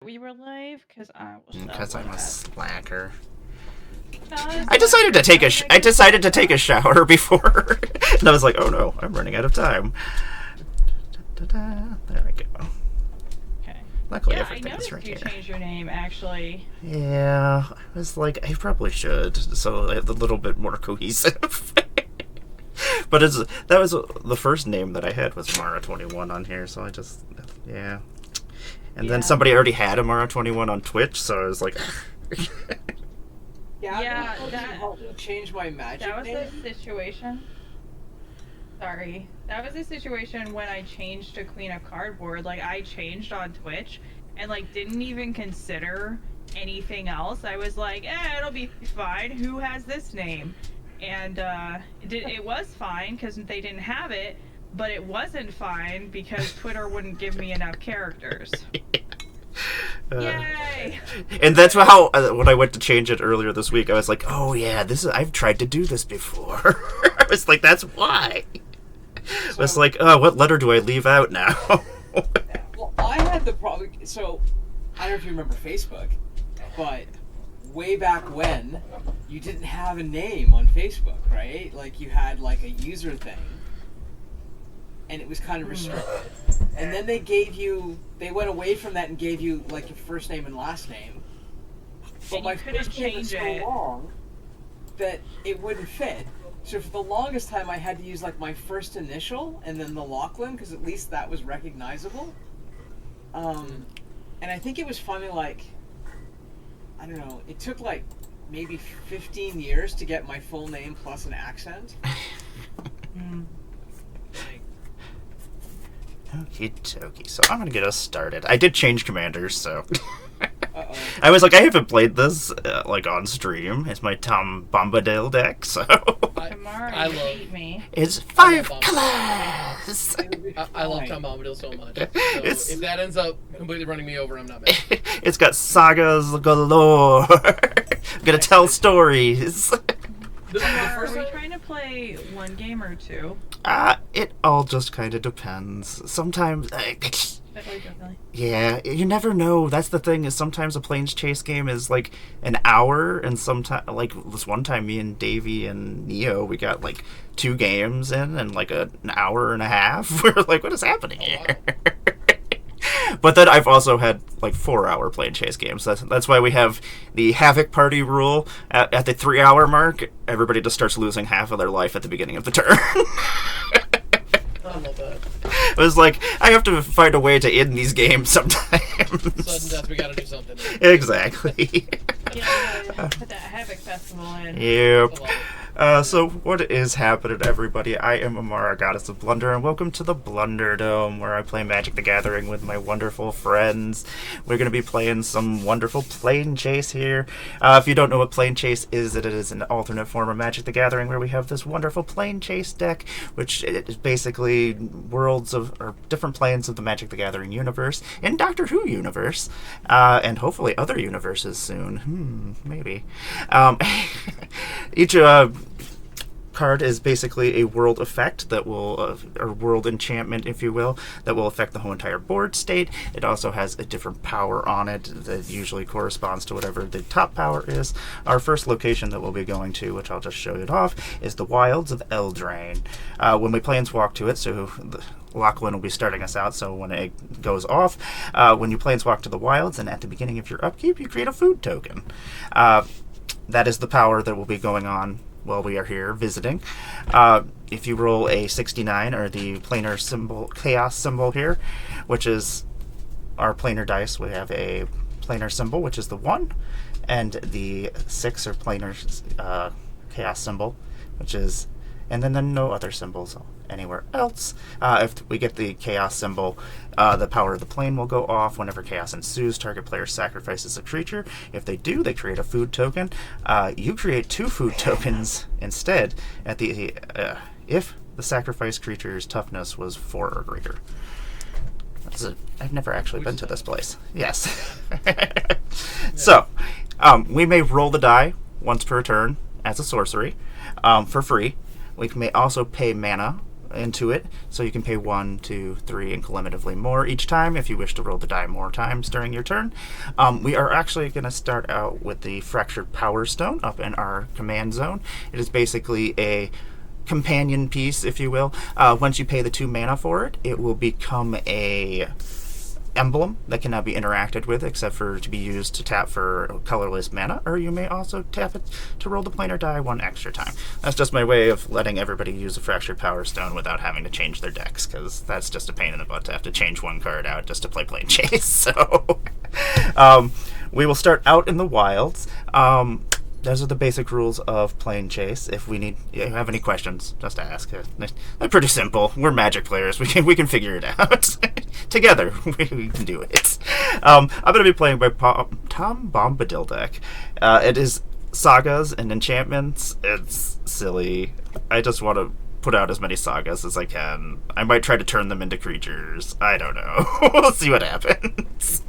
We were live because I was Because I'm a slacker. No, I decided to take a shower before, and I was like, "Oh no, I'm running out of time." There we go. Okay. Luckily, Yeah, I everything is noticed right you here. changed your name actually. Yeah, I was like, I probably should, so it's a little bit more cohesive. But that was the first name that I had was Mara21 on here, so I just yeah. And then somebody already had a Mara21 on Twitch, so I was like. Yeah, that changed my magic That was name. the situation. Sorry. That was the situation when I changed to Queen of Cardboard. Like, I changed on Twitch and, like, didn't even consider anything else. I was like, it'll be fine. Who has this name? And it was fine because they didn't have it, but it wasn't fine because Twitter wouldn't give me enough characters. Yay! And that's how when I went to change it earlier this week, I was like, "Oh yeah, I've tried to do this before." I was like, "That's why." I was like, "Oh, what letter do I leave out now?" Well, I had the problem. So, I don't know if you remember Facebook, but way back when, you didn't have a name on Facebook, right? Like you had like a user thing, and it was kind of restricted. And then they went away from that and gave you like your first name and last name. But And my you couldn't first name was change so it. long that it wouldn't fit. So for the longest time, I had to use like my first initial and then the Lachlan because at least that was recognizable. And I think it was finally like, I don't know, it took like maybe 15 years to get my full name plus an accent. Okie dokie. So I'm gonna get us started. I did change commanders, so. Uh-oh. I was like, I haven't played this like on stream. It's my Tom Bombadil deck, so. Tomorrow you hate me. It's 5 colors. I love Tom Bombadil so much. So It's- if that ends up completely running me over, I'm not mad. It's got sagas galore. I'm gonna tell stories. The Are first we time, trying to play one game or two? It all just kind of depends. Sometimes, Definitely. yeah, you never know. That's the thing. Is sometimes a Planechase game is like an hour, and sometimes, like this one time, me and Davey and Neo, we got like 2 games in like an hour and a half. We're like, what is happening here? But then I've also had like 4-hour Planechase games. That's why we have the Havoc Party rule. At the 3-hour mark, everybody just starts losing half of their life at the beginning of the turn. I love that. It was like, I have to find a way to end these games sometimes. Sudden death, we gotta do something. Exactly. Yeah, put that Havoc Festival in. Yep. I love it. So what is happening, everybody? I am Amara, Goddess of Blunder, and welcome to the BlunderDome, where I play Magic the Gathering with my wonderful friends. We're going to be playing some wonderful Planechase here. If you don't know what Planechase is, it is an alternate form of Magic the Gathering, where we have this wonderful Planechase deck, which is basically different planes of the Magic the Gathering universe, and Doctor Who universe, and hopefully other universes soon. Maybe. Each card is basically a world effect that will, or world enchantment, if you will, that will affect the whole entire board state. It also has a different power on it that usually corresponds to whatever the top power is. Our first location that we'll be going to, which I'll just show it off, is the Wilds of Eldraine. When we planeswalk to it, so Lachlan will be starting us out, so when it goes off, when you planeswalk to the Wilds, and at the beginning of your upkeep, you create a food token. That is the power that will be going on while we are here visiting. If you roll a 69, or the planar symbol, chaos symbol here, which is our planar dice, we have a planar symbol, which is the 1, and the 6, or planar chaos symbol, which is, and then no other symbols anywhere else. If we get the chaos symbol, the power of the plane will go off. Whenever chaos ensues, target player sacrifices a creature. If they do, they create a food token. You create 2 food tokens instead at the if the sacrificed creature's toughness was 4 or greater. I've never actually been to this place. Yes. So, we may roll the die once per turn as a sorcery for free. We may also pay mana into it, so you can pay 1, 2, 3, and cumulatively more each time if you wish to roll the die more times during your turn. We are actually going to start out with the Fractured Power Stone up in our command zone. It is basically a companion piece, if you will. Once you pay the 2 mana for it, it will become a emblem that cannot be interacted with except for to be used to tap for colorless mana, or you may also tap it to roll the planar die 1 extra time. That's just my way of letting everybody use a Fractured Power Stone without having to change their decks, because that's just a pain in the butt to have to change 1 card out just to play Planechase. So we will start out in the wilds. Those are the basic rules of Planechase. If you have any questions, just ask. They're pretty simple. We're Magic players. We can figure it out together. We can do it. I'm going to be playing by Tom Bombadil deck. It is sagas and enchantments. It's silly. I just want to put out as many sagas as I can. I might try to turn them into creatures. I don't know. We'll see what happens.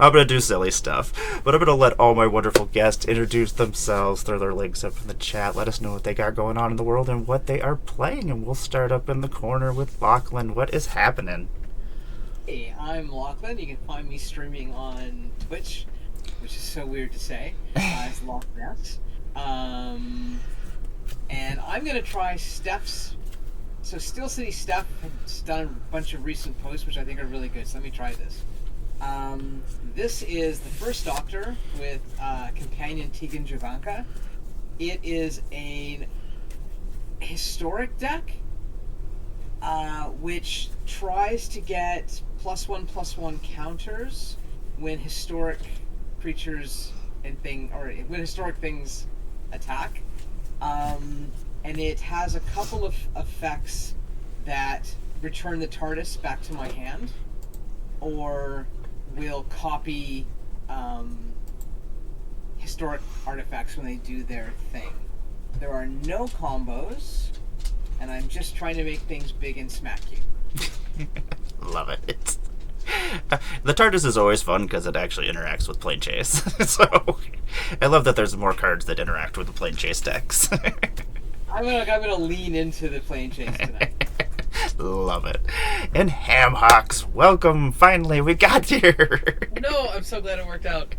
I'm going to do silly stuff, but I'm going to let all my wonderful guests introduce themselves, throw their links up in the chat, let us know what they got going on in the world and what they are playing, and we'll start up in the corner with Lachlan. What is happening? Hey, I'm Lachlan. You can find me streaming on Twitch, which is so weird to say, as Lachlan S. And I'm going to try Steph's. So Steel City Steph has done a bunch of recent posts, which I think are really good, so let me try this. This is the first Doctor with companion Tegan Javanka. It is a historic deck, which tries to get +1/+1 counters when historic creatures and when historic things attack. And it has a couple of effects that return the TARDIS back to my hand, or will copy historic artifacts when they do their thing. There are no combos, and I'm just trying to make things big and smack you. Love it. The TARDIS is always fun because it actually interacts with Planechase. So I love that there's more cards that interact with the Planechase decks. I'm gonna lean into the Planechase tonight. Love it. And Hamhocks, welcome. Finally, we got here. No, I'm so glad it worked out.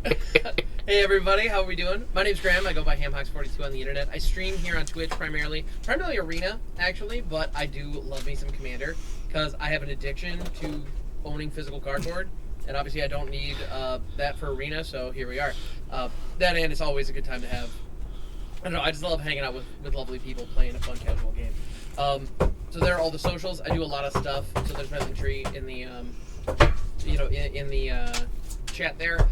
Hey everybody, how are we doing? My name's Graham. I go by Hamhocks42 on the internet. I stream here on Twitch primarily Arena actually, but I do love me some Commander because I have an addiction to owning physical cardboard, and obviously I don't need that for Arena, so here we are. That and it's always a good time to have. I don't know. I just love hanging out with lovely people playing a fun casual game. So there are all the socials. I do a lot of stuff. So there's my link tree in the, in the chat there.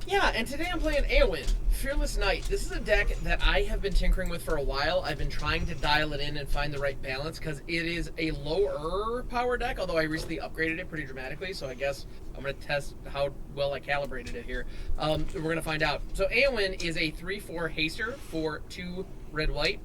Yeah, and today I'm playing Eowyn, Fearless Knight. This is a deck that I have been tinkering with for a while. I've been trying to dial it in and find the right balance because it is a lower power deck, although I recently upgraded it pretty dramatically, so I guess I'm going to test how well I calibrated it here. We're going to find out. So Eowyn is a 3/4 haster for 2 red-white.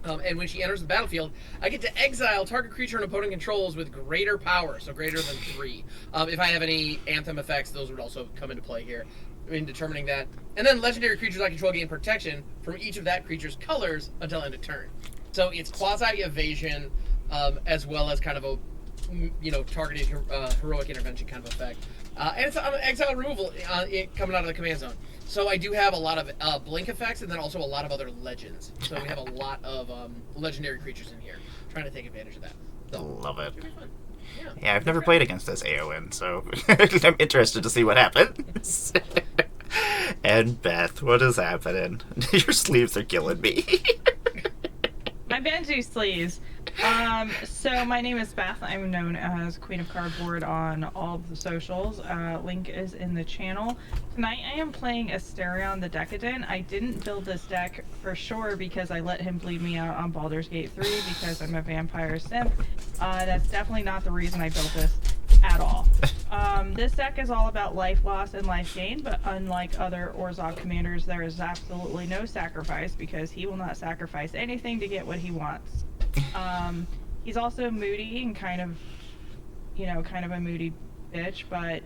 And when she enters the battlefield, I get to exile target creature an opponent controls with greater power, so greater than 3. If I have any Anthem effects, those would also come into play here in determining that. And then legendary creatures I control gain protection from each of that creature's colors until end of turn. So it's quasi-evasion, as well as kind of a, targeted heroic intervention kind of effect. And it's exile removal coming out of the command zone. So I do have a lot of blink effects, and then also a lot of other legends. So we have a lot of legendary creatures in here, trying to take advantage of that. So, love it. Should be fun. Yeah, I've never played against this Eowyn, so I'm interested to see what happens. And Beth, what is happening? Your sleeves are killing me. My Benji sleeves. So my name is Beth. I'm known as Queen of Cardboard on all of the socials. Link is in the channel. Tonight I am playing Asterion the Decadent. I didn't build this deck for sure because I let him bleed me out on Baldur's Gate 3 because I'm a vampire simp. That's definitely not the reason I built this at all. This deck is all about life loss and life gain, but unlike other Orzhov commanders, there is absolutely no sacrifice because he will not sacrifice anything to get what he wants. He's also moody and kind of a moody bitch, but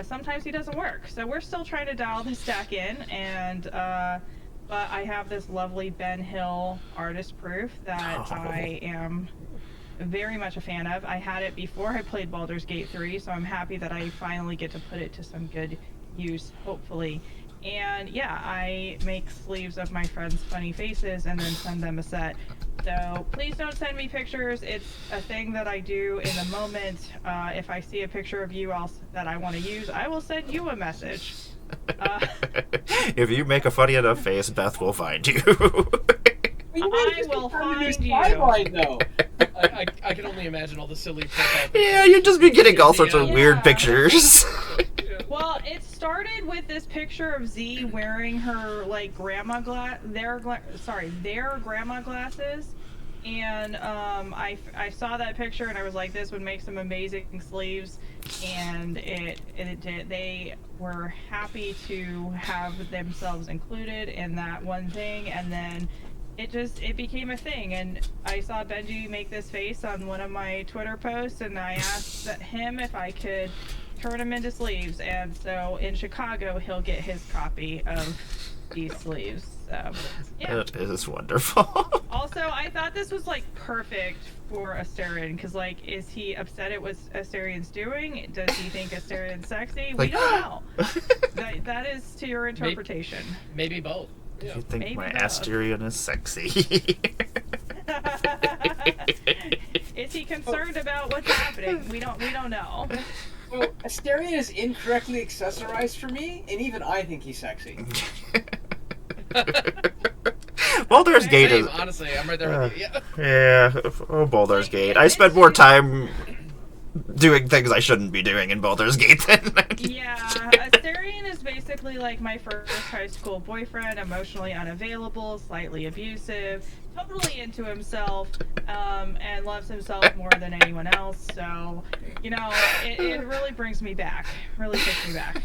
sometimes he doesn't work. So we're still trying to dial this deck in, and but I have this lovely Ben Hill artist proof that Oh. I am very much a fan of. I had it before I played Baldur's Gate 3, so I'm happy that I finally get to put it to some good use, hopefully. And yeah, I make sleeves of my friends' funny faces and then send them a set. So please don't send me pictures. It's a thing that I do in the moment. If I see a picture of you that I want to use, I will send you a message. If you make a funny enough face, Beth will find you. I will find you. Sideline, though. I can only imagine all the silly profile pictures. Yeah, you'd just be getting all sorts of Yeah. weird pictures. Yeah. Well, it started with this picture of Z wearing her like their grandma glasses, and I saw that picture and I was like, this would make some amazing sleeves, and it did. They were happy to have themselves included in that one thing, and then it became a thing. And I saw Benji make this face on one of my Twitter posts, and I asked him if I could turn them into sleeves, and so in Chicago he'll get his copy of these sleeves. So yeah. It is wonderful. Also, I thought this was like perfect for Asterion, because like, is he upset at what Asterian's doing? Does he think Asterian's sexy? Like- We don't know. That is to your interpretation. Maybe both. You Yeah. think Maybe my both. Asterion is sexy? Is he concerned about what's happening? We don't know. So, Asterion is incorrectly accessorized for me, and even I think he's sexy. Baldur's Gate is. Same, honestly, I'm right there with you. Yeah. Yeah, oh, Baldur's Gate. I spent more time doing things I shouldn't be doing in Baldur's Gate than. Yeah, Asterion is basically like my first high school boyfriend, emotionally unavailable, slightly abusive, totally into himself, and loves himself more than anyone else. So, you know, it really brings me back. Really takes me back.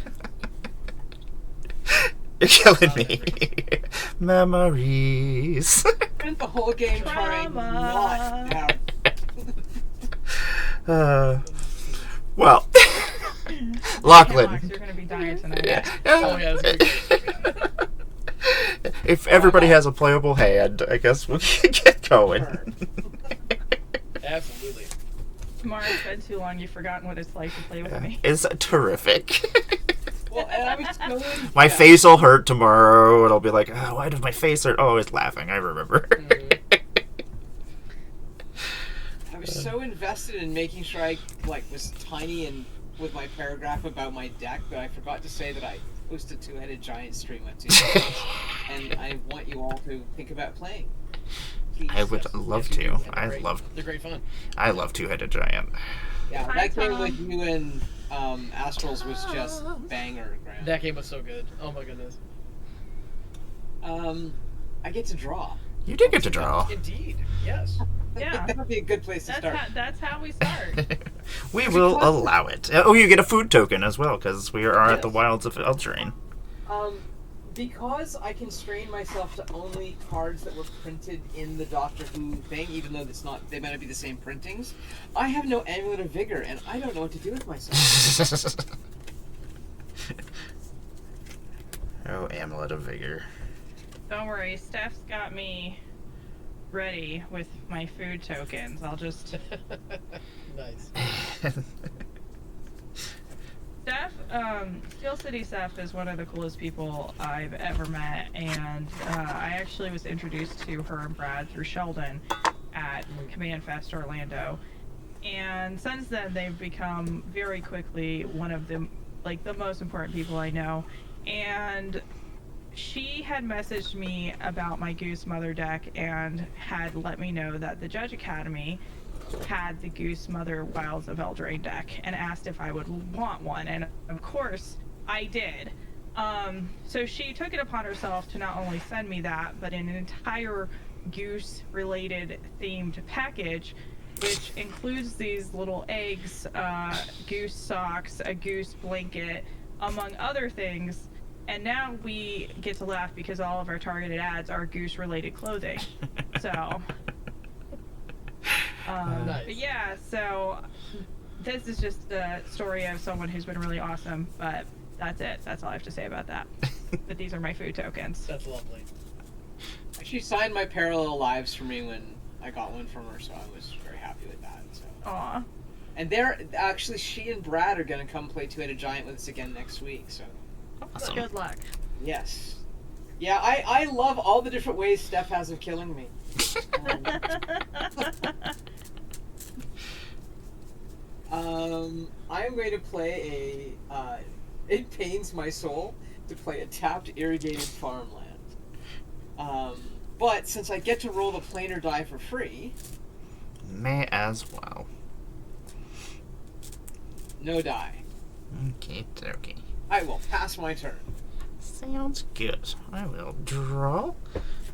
You're killing me. Memories. Spent the whole game trying not to have. Well, Hemlock, Lachlan. you're gonna be dying tonight. Yeah. Oh yeah, that's good. If everybody has a playable hand, I guess we can get going. Absolutely. Tomorrow it's been too long. You've forgotten what it's like to play with me. It's terrific. Well, and I was totally. My face will hurt tomorrow, and I'll be like, oh, why did my face hurt? Oh, I was laughing. I remember. I was so invested in making sure I was tiny and with my paragraph about my deck, but I forgot to say that I host a two-headed giant stream on Tuesday, and I want you all to think about playing. Please. I would love Yes, you to. do. They're I great. love They're great fun. Two-headed giant. Yeah, Hi, that game Tom. with you and Astrals was just banger, Graham. That game was so good. Oh my goodness. I get to draw. You did get to draw. Indeed. Yes. Yeah. That would be a good place to start. That's how we start. We will allow it. Oh, you get a food token as well, because we are at the wilds of Eldraine. Because I constrained myself to only cards that were printed in the Doctor Who thing, even though they might not be the same printings, I have no Amulet of Vigor, and I don't know what to do with myself. Oh, Amulet of Vigor. Don't worry, Steph's got me ready with my food tokens. I'll just... Nice. Steph, Steel City Steph is one of the coolest people I've ever met, and I actually was introduced to her and Brad through Sheldon at Command Fest Orlando. And since then, they've become very quickly one of the most important people I know. And she had messaged me about my Goose Mother deck and had let me know that the Judge Academy had the Goose Mother Wilds of Eldraine deck and asked if I would want one, and of course I did. So she took it upon herself to not only send me that, but an entire goose related themed package, which includes these little eggs, goose socks, a goose blanket, among other things. And now we get to laugh because all of our targeted ads are goose related clothing. So Nice. but yeah, so this is just a story of someone who's been really awesome, but that's it. That's all I have to say about that. But these are my food tokens. That's lovely. She signed my Parallel Lives for me when I got one from her, so I was very happy with that. So. Aw. And they're actually, she and Brad are gonna come play Two-Headed Giant with us again next week. So Awesome. Good luck. yes, yeah, I love all the different ways Steph has of killing me. I am going to play a. It pains my soul to play a tapped irrigated farmland. But since I get to roll the planar die for free, May as well. no die. Okay, okay. I will pass my turn. Sounds good. I will draw.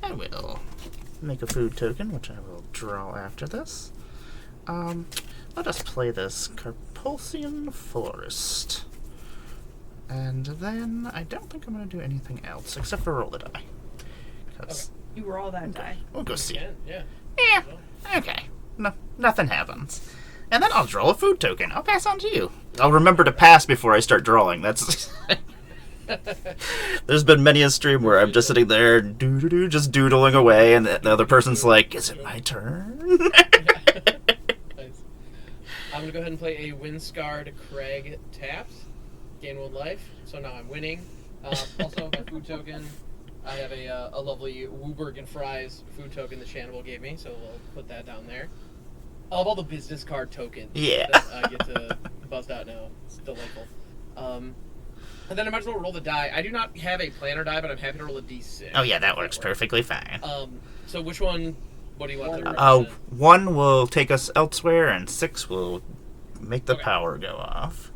I will make a food token, which I will draw after this. Let us play this Carpathian Forest. And then I don't think I'm going to do anything else except for roll the die. Because You roll that die. we'll go see. Yeah. Yeah, okay. No, nothing happens. And then I'll draw a food token. I'll pass on to you. I'll remember to pass before I start drawing. That's... There's been many a stream where I'm just sitting there just doodling away, and the other person's like, is it my turn? Nice. I'm going to go ahead and play a Windscarred Crag tapped. Gain 1 life, so now I'm winning. Also, my food token, I have a lovely Wooburg and Fries food token that Shannibal gave me, so we'll put that down there. I love all the business card tokens Yeah. that I get to bust out now. It's delightful. And then I might as well roll the die. I do not have a planner die, but I'm happy to roll a d6. Oh yeah, that works perfectly fine. So which one, what do you want to Oh, represent? 1 will take us elsewhere, and 6 will make the Okay. power go off.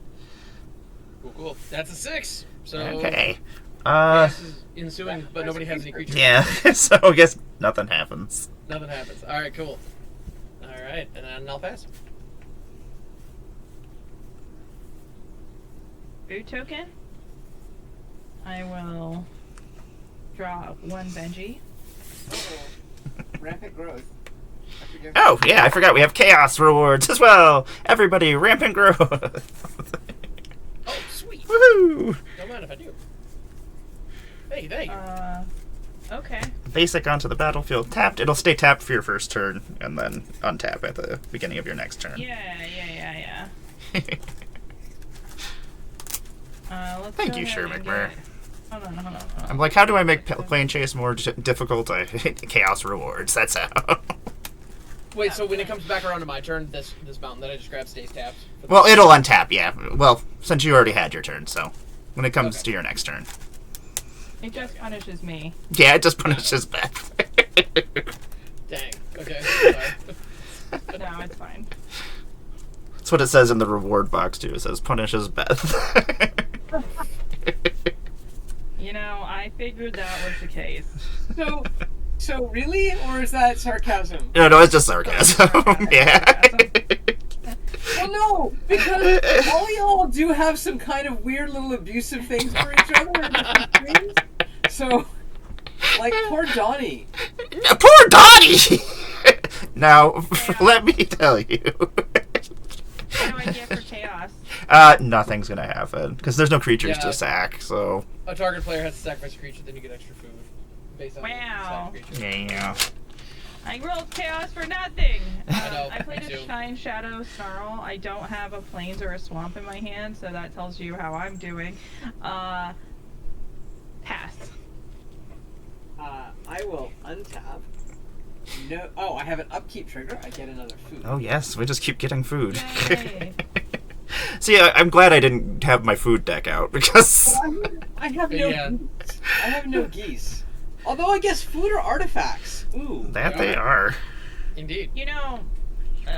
Cool. That's a 6. So Okay. chaos is ensuing, but nobody has any creatures. Yeah, so I guess nothing happens. Nothing happens. Alright, cool. Alright, and then I'll pass. Food token. I will draw 1 Benji. Rampant growth. I forget. Oh, yeah, I forgot we have chaos rewards as well. Everybody, rampant growth. Oh, sweet. Woohoo! Don't mind if I do. Hey, thank you. Okay. Basic onto the battlefield. Tapped. It'll stay tapped for your first turn, and then untap at the beginning of your next turn. Yeah. Let's Thank go you, ahead Sher and McMurray. get- Hold on. I'm like, how do I make Planechase more difficult? I chaos rewards. That's how. Wait, so when it comes back around to my turn, this mountain that I just grabbed stays tapped? Well, it'll untap, yeah. Well, since you already had your turn, so when it comes Okay. to your next turn. It just punishes me. Yeah, it just punishes Beth. Dang. Okay. Sorry. No, it's fine. That's what it says in the reward box, too. It says punishes Beth. You know, I figured that was the case. So really, or is that sarcasm? No, it's just sarcasm. Yeah. Well, no, because all y'all do have some kind of weird little abusive things for each other in different streams. So, like, poor Donnie. Poor Dottie! Now, let me tell you. What do I get for chaos? Nothing's gonna happen, because there's no creatures Yeah. to sack, so... A target player has to sacrifice a creature, then you get extra food. Based on Wow. the creature. Yeah. I rolled chaos for nothing. I know, I played me a too. Shine Shadow Snarl. I don't have a plains or a swamp in my hand, so that tells you how I'm doing. Pass. I will untap. No. Oh, I have an upkeep trigger. I get another food. Oh, yes, we just keep getting food. Yay. See, I'm glad I didn't have my food deck out, because... I have no. Yeah. Geese. I have no geese. Although I guess food are artifacts. Ooh. That they are. Indeed. You know,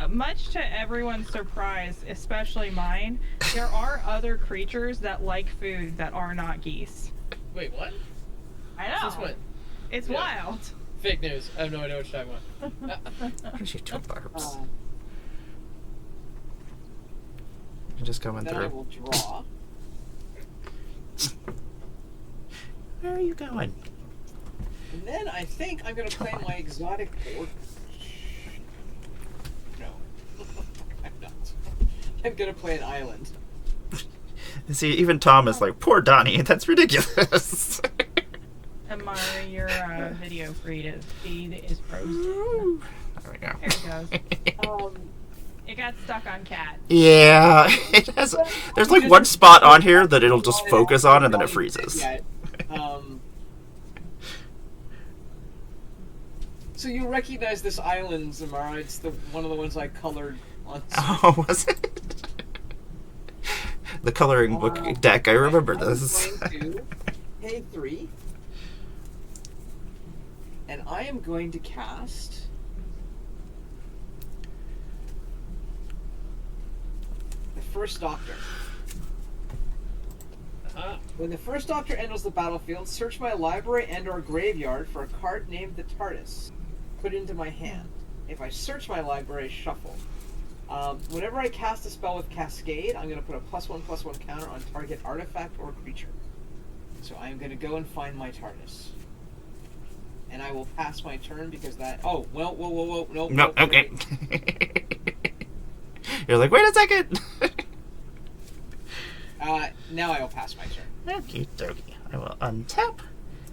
much to everyone's surprise, especially mine, there are other creatures that like food that are not geese. Wait, what? I know. Since when? It's Yeah. wild. Fake news. I have no idea what you're talking about. What is you two barbs? Uh, You're just going then I through. will draw. Where are you going? And then I think I'm gonna play my exotic board. No. I'm not. I'm gonna play an island. See, even Tom is like, poor Donnie, that's ridiculous. Amara, your video feed is frozen. There we go. There it goes. Um, It got stuck on cat. Yeah, it has. There's like one spot on here that it'll just focus on, and then it freezes. Yeah. So you recognize this island, Zamara? It's one of the ones I colored on. Oh, was it? The coloring book deck. I remember this. I'm going to pay 3, and I am going to cast the First Doctor. When the First Doctor enters the battlefield, search my library and/or graveyard for a card named the TARDIS. Put it into my hand. If I search my library, shuffle. Whenever I cast a spell with Cascade, I'm going to put a +1/+1 counter on target artifact or creature. So I am going to go and find my TARDIS. And I will pass my turn because that... Oh, well, whoa, No, okay. You're like, wait a second. Now I will pass my turn. Okie dokie. I will untap.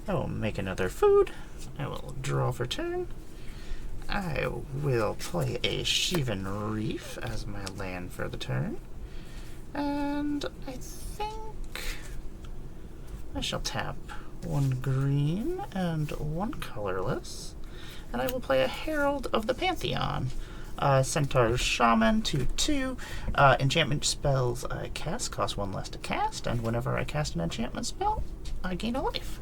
I will make another food. I will draw for turn. I will play a Sheevan Reef as my land for the turn. And I think I shall tap 1 green and 1 colorless. And I will play a Herald of the Pantheon. Centaur Shaman, 2/2. Enchantment spells I cast cost 1 less to cast, and whenever I cast an enchantment spell, I gain a life.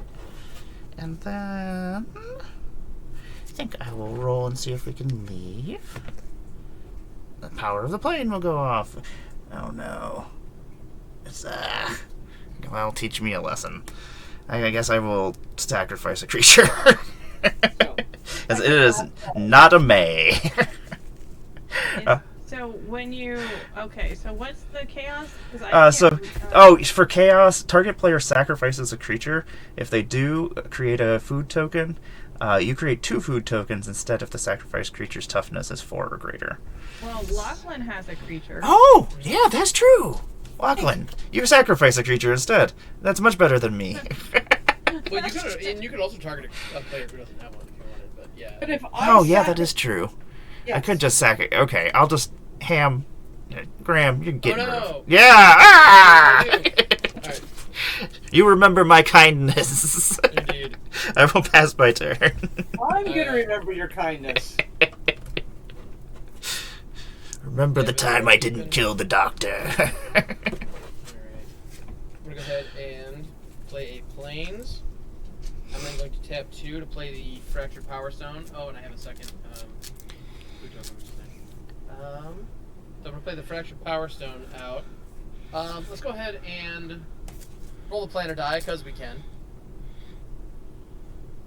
And then I think I will roll and see if we can leave. The power of the plane will go off. Oh no. It's well, teach me a lesson. I guess I will sacrifice a creature. As it is not a May. So when you so what's the chaos? 'Cause For chaos, target player sacrifices a creature. If they do, create a food token. You create 2 food tokens instead if the sacrificed creature's toughness is 4 or greater. Well, Lachlan has a creature. Oh, yeah, that's true. Lachlan, you sacrifice a creature instead. That's much better than me. Well, you could also target a player who doesn't have one if you wanted, but yeah. But if that is true. Yes. I could just Okay, I'll just ham. Graham, you're getting rid of. no. Yeah! Ah! Alright. You remember my kindness. Indeed. I will pass my turn. I'm gonna remember your kindness. Remember the time I didn't kill the doctor. Alright. I'm gonna go ahead and play a Plains. I'm then going to tap 2 to play the Fractured Power Stone. Oh, and I have a second. So I'm going to play the Fractured Power Stone out. Let's go ahead and roll the planar die, because we can.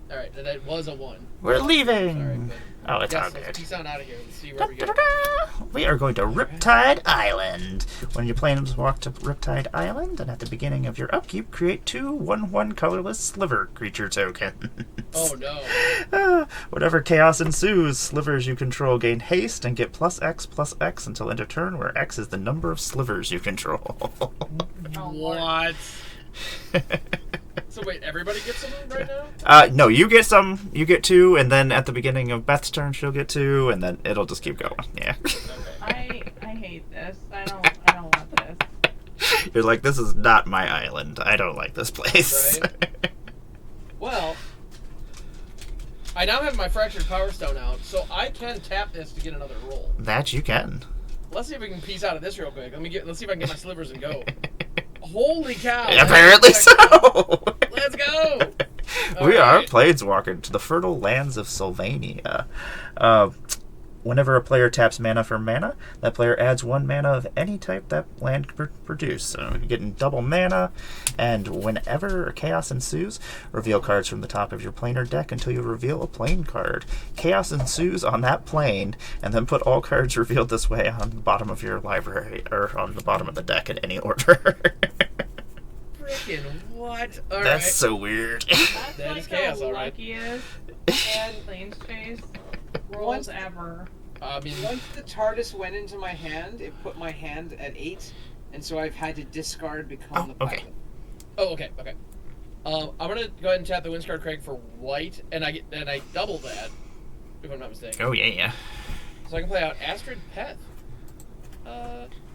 Alright, and that was a 1. We're leaving. Sorry, but Oh, it's all let's good. peace on out of here. Let's see where we go. We are going to Riptide Island. When your planes walk to Riptide Island, and at the beginning of your upkeep, create 2 1/1 colorless sliver creature tokens. Oh no. Whenever chaos ensues, slivers you control gain haste and get +X/+X until end of turn, where X is the number of slivers you control. What? So wait, everybody gets some right now? No, you get some. You get 2, and then at the beginning of Beth's turn, she'll get 2, and then it'll just keep going. Yeah. I hate this. I don't want this. You're like, this is not my island. I don't like this place. Right. Well, I now have my Fractured Power Stone out, so I can tap this to get another roll. That you can. Let's see if we can piece out of this real quick. Let's see if I can get my slivers and go. Holy cow! Apparently so. Let's go. We are planeswalking to the fertile lands of Sylvania. Whenever a player taps mana for mana, that player adds 1 mana of any type that land produce. So you're getting double mana, and whenever chaos ensues, reveal cards from the top of your planar deck until you reveal a plane card. Chaos ensues on that plane, and then put all cards revealed this way on the bottom of your library, or on the bottom of the deck in any order. Freaking what? All That's right. so weird. That's That like is chaos, the all right. luckiest Planechase rolls ever. I mean, Once the TARDIS went into my hand, it put my hand at 8, and so I've had to discard become the pilot. Okay. oh, okay. I'm gonna go ahead and tap the Windscard Craig for white, and I double that, if I'm not mistaken. Oh yeah. So I can play out Astrid Peth.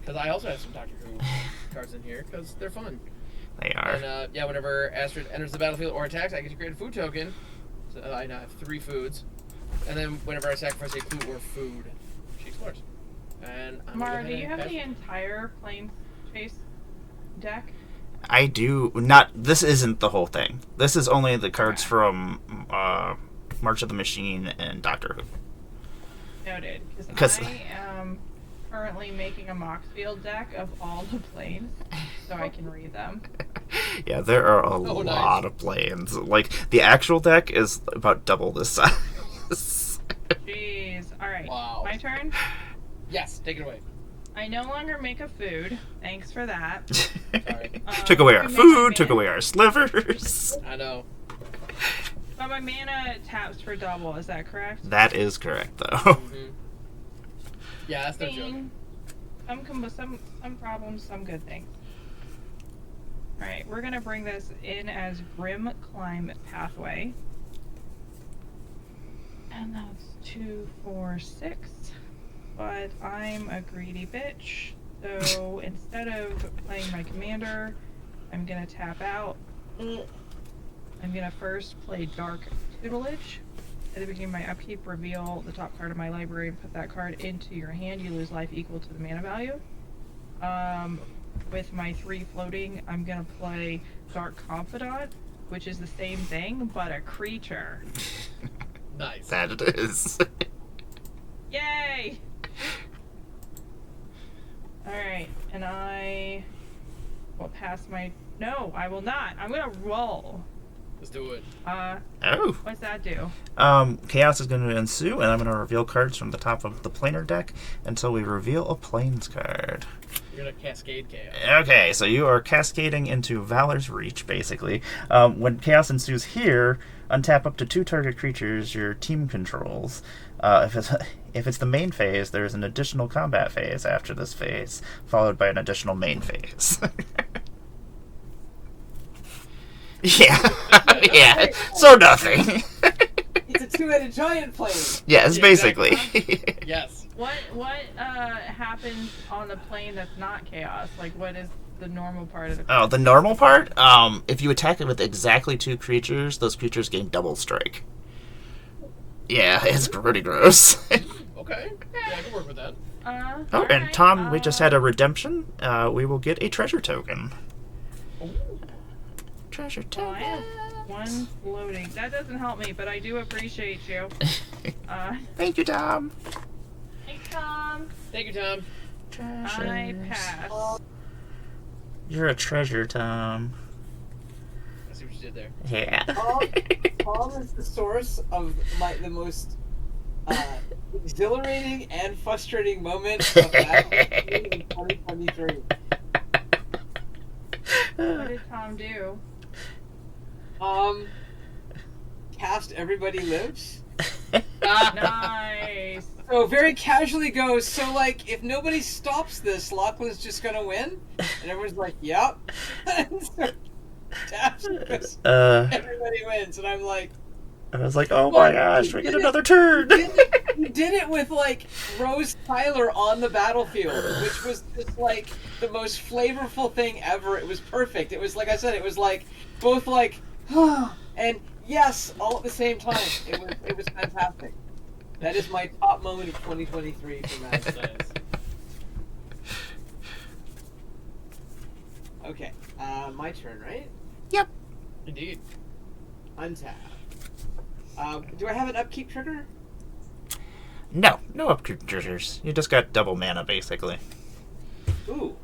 Because I also have some Doctor Who cards in here, because they're fun. They are. And yeah, whenever Astrid enters the battlefield or attacks, I get to create a food token. So I now have 3 foods. And then whenever I sacrifice a clue or food, she explores. And I'm Mara, gonna do go you ahead have and the entire Planechase deck? I do not. This isn't the whole thing. This is only the cards from March of the Machine and Doctor Who. Noted. 'Cause- Because I am currently making a Moxfield deck of all the planes, so I can read them. Yeah, there are a Oh, lot nice. of planes. Like, the actual deck is about double this size. Jeez. Alright. Wow. My turn? Yes, take it away. I no longer make a food. Thanks for that. Sorry. Took away our we make food, my took mana. away our slivers. I know. But my mana taps for double, is that correct? That is correct, though. Mm-hmm. Yeah, that's no joke. Ding. Some problems, some good things. Alright, we're gonna bring this in as Grim Climb Pathway. And that's 2, 4, 6. But I'm a greedy bitch. So instead of playing my commander, I'm gonna tap out. I'm gonna first play Dark Tutelage. At the beginning of my upkeep, reveal the top card of my library and put that card into your hand. You lose life equal to the mana value. With my 3 floating, I'm gonna play Dark Confidant, which is the same thing, but a creature. Nice. That it is. Yay! Alright, and I will pass my... No, I will not. I'm gonna roll. Let's do it. Oh. What's that do? Chaos is going to ensue, and I'm going to reveal cards from the top of the planar deck until we reveal a plains card. You're gonna cascade chaos. Okay, so you are cascading into Valor's Reach, basically. When Chaos ensues here, untap up to 2 target creatures your team controls. If it's the main phase, there is an additional combat phase after this phase, followed by an additional main phase. Yeah. Yeah. So nothing. It's a 2-headed giant plane. Yes, Yeah, basically. Yes. What happens on the plane that's not chaos? Like, what is the normal part of the... Oh, the normal part? If you attack it with exactly 2 creatures, those creatures gain double strike. Yeah, it's pretty gross. Okay. Yeah, I can work with that. Oh, and alright, Tom, we just had a redemption. We will get a treasure token. Ooh. Treasure Well, I token. have 1 floating. That doesn't help me, but I do appreciate you. Thank you, Tom. Thanks, Tom. Thank you, Tom. I pass. You're a treasure, Tom. I see what you did there. Yeah. Tom is the source of the most exhilarating and frustrating moment of that in 2023. What did Tom do? Cast Everybody Lives. Nice. So very casually goes, so like, if nobody stops this, Lachlan's just gonna win? And everyone's like, yep. And so taps goes, everybody wins. And I'm like, I was like, oh my gosh, we get another turn. you did it with like Rose Tyler on the battlefield, which was just like the most flavorful thing ever. It was perfect. It was, like I said, it was like both like and yes all at the same time. It was fantastic. That is my top moment of 2023 for Magic. Nice. Okay, my turn, right? Yep. Indeed. Untap. Do I have an upkeep trigger? No upkeep triggers. You just got double mana, basically. Ooh.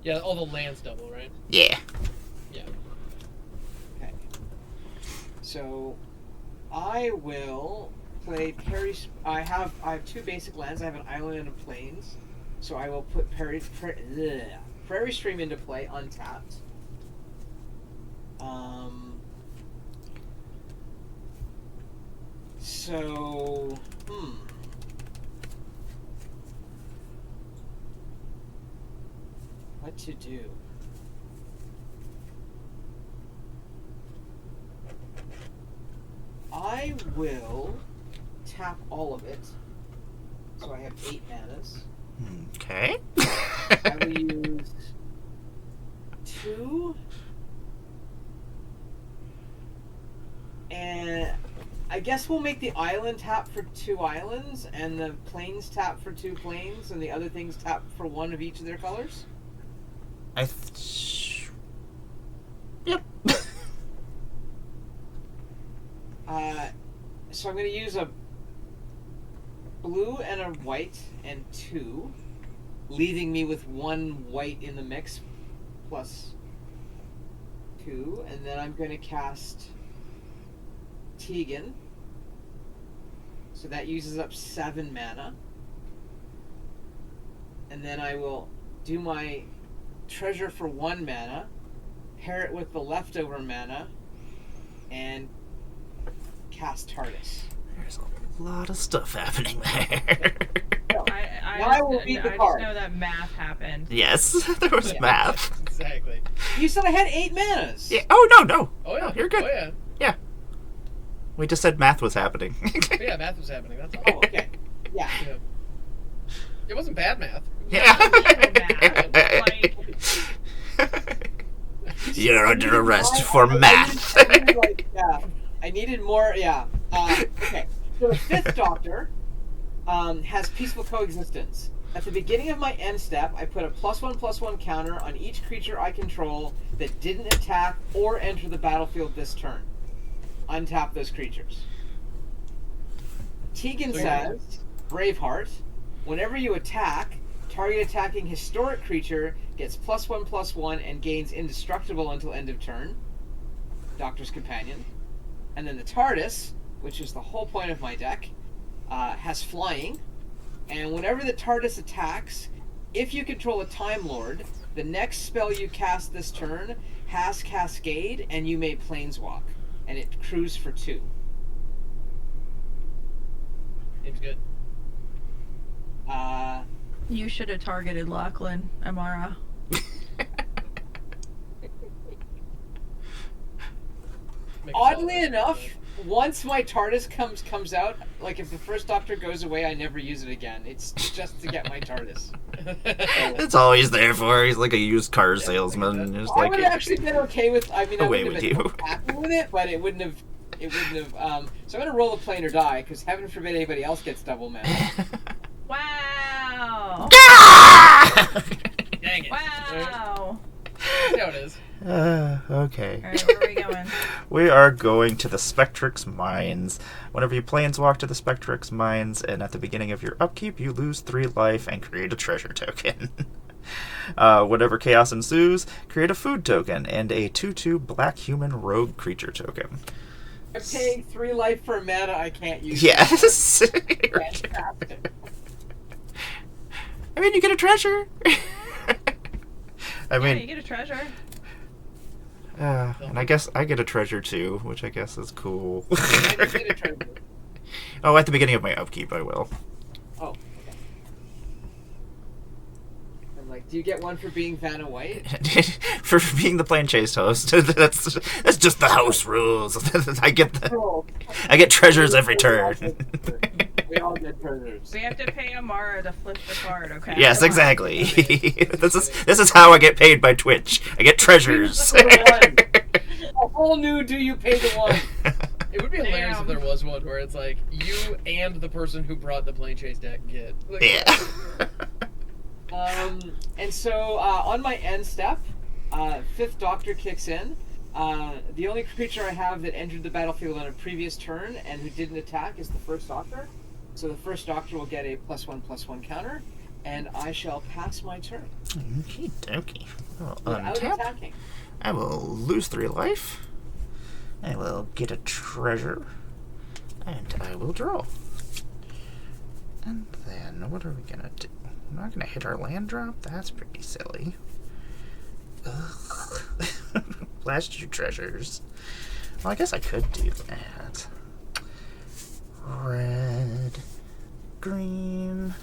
Yeah, all the lands double, right? Yeah. Yeah. Okay. So, I will play Perry. I have 2 basic lands. I have an island and a plains. So I will put Prairie Stream into play untapped. So, what to do? will tap all of it. So I have 8 manas. Okay. I will use 2. And I guess we'll make the island tap for 2 islands, and the plains tap for 2 plains, and the other things tap for 1 of each of their colors. Yep. So I'm going to use a blue and a white and 2, leaving me with 1 white in the mix plus 2, and then I'm going to cast Tegan. So that uses up 7 mana. And then I will do my treasure for 1 mana, pair it with the leftover mana, and cast TARDIS. There's a lot of stuff happening there. I will beat the I card. just know that math happened. Yes, there was math. Exactly. You said I had 8 manas. Yeah. Oh, no. Oh yeah. No, you're good. Oh yeah. Yeah. We just said math was happening. But yeah, math was happening. That's all. Oh, okay. Yeah. Yeah. It wasn't bad math. Yeah. Like, You're under arrest for math. I needed more. Yeah. Okay. So the 5th Doctor has peaceful coexistence. At the beginning of my end step, I put a +1/+1 counter on each creature I control that didn't attack or enter the battlefield this turn. Untap those creatures. Tegan says, Braveheart, whenever you attack, target attacking historic creature gets +1/+1 and gains indestructible until end of turn. Doctor's Companion. And then the TARDIS, which is the whole point of my deck, has flying. And whenever the TARDIS attacks, if you control a Time Lord, the next spell you cast this turn has Cascade, and you may Planeswalk. And it crews for 2. Seems good. you should have targeted Lachlan, Amara. Oddly enough, once my TARDIS comes out, like if the first Doctor goes away, I never use it again. It's just to get my TARDIS. It's always there for. He's like a used car salesman. Just I like would have actually been okay with. I mean, I away wouldn't have with been you. happy with it, but it wouldn't have. So I'm gonna roll a plane or die, because heaven forbid anybody else gets double mana. Wow. Dang it. Wow. That's how it is. Okay. Alright, where are we going? We are going to the Spectrix Mines. Whenever you planeswalk to the Spectrix Mines, and at the beginning of your upkeep, you lose 3 life and create a treasure token. Whenever chaos ensues, create a food token and a 2/2 black human rogue creature token. I'm paying 3 life for a mana I can't use. Yes! Fantastic. I mean, you get a treasure! I Yeah, you mean, get a treasure. and I guess I get a treasure too, which I guess is cool. And you get a treasure. Oh, at the beginning of my upkeep, I will. Oh, okay. I'm like, do you get one for being Vanna White? For being the Planechase host, that's just the house rules. I get treasures every turn. We all get treasures. We have to pay Amara to flip the card, okay? Yes, Come on. exactly. This is how I get paid by Twitch. I get treasures. A whole new do you pay the one? It would be hilarious if Damn. there was one where it's like you and the person who brought the Planechase deck get. Like, Yeah. And so on my end step, 5th Doctor kicks in. The only creature I have that entered the battlefield on a previous turn and who didn't attack is the 1st Doctor. So the 1st Doctor will get a +1/+1 counter, and I shall pass my turn Okie dokie. I'll without untap. attacking. I will lose 3 life. I will get a treasure. And I will draw. And then, what are we gonna do? I'm not gonna hit our land drop? That's pretty silly. Ugh. Blast you treasures. Well, I guess I could do that. Red, green,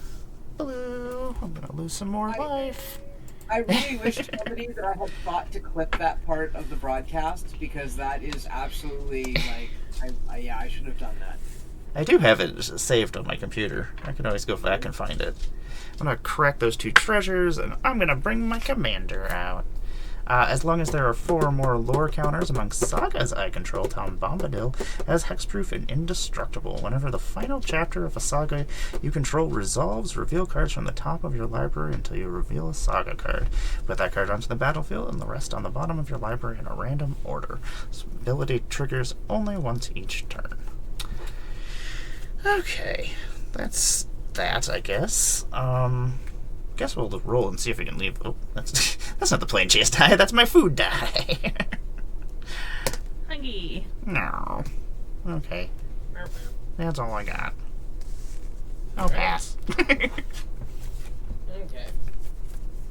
blue. I'm gonna lose some more life. I really wish somebody that I had thought to clip that part of the broadcast, because that is absolutely like, I should have done that. I do have it saved on my computer. I can always go back and find it. I'm going to crack those 2 treasures, and I'm going to bring my commander out. As long as there are 4 or more lore counters among sagas I control, Tom Bombadil as hexproof and indestructible. Whenever the final chapter of a saga you control resolves, reveal cards from the top of your library until you reveal a saga card. Put that card onto the battlefield and the rest on the bottom of your library in a random order. This ability triggers only once each turn. Okay, that's that, I guess. Guess we'll roll and see if we can leave. Oh, that's not the Planechase die. That's my food die. Huggy. No. Okay, that's all I got. I'll Alright. pass. Okay.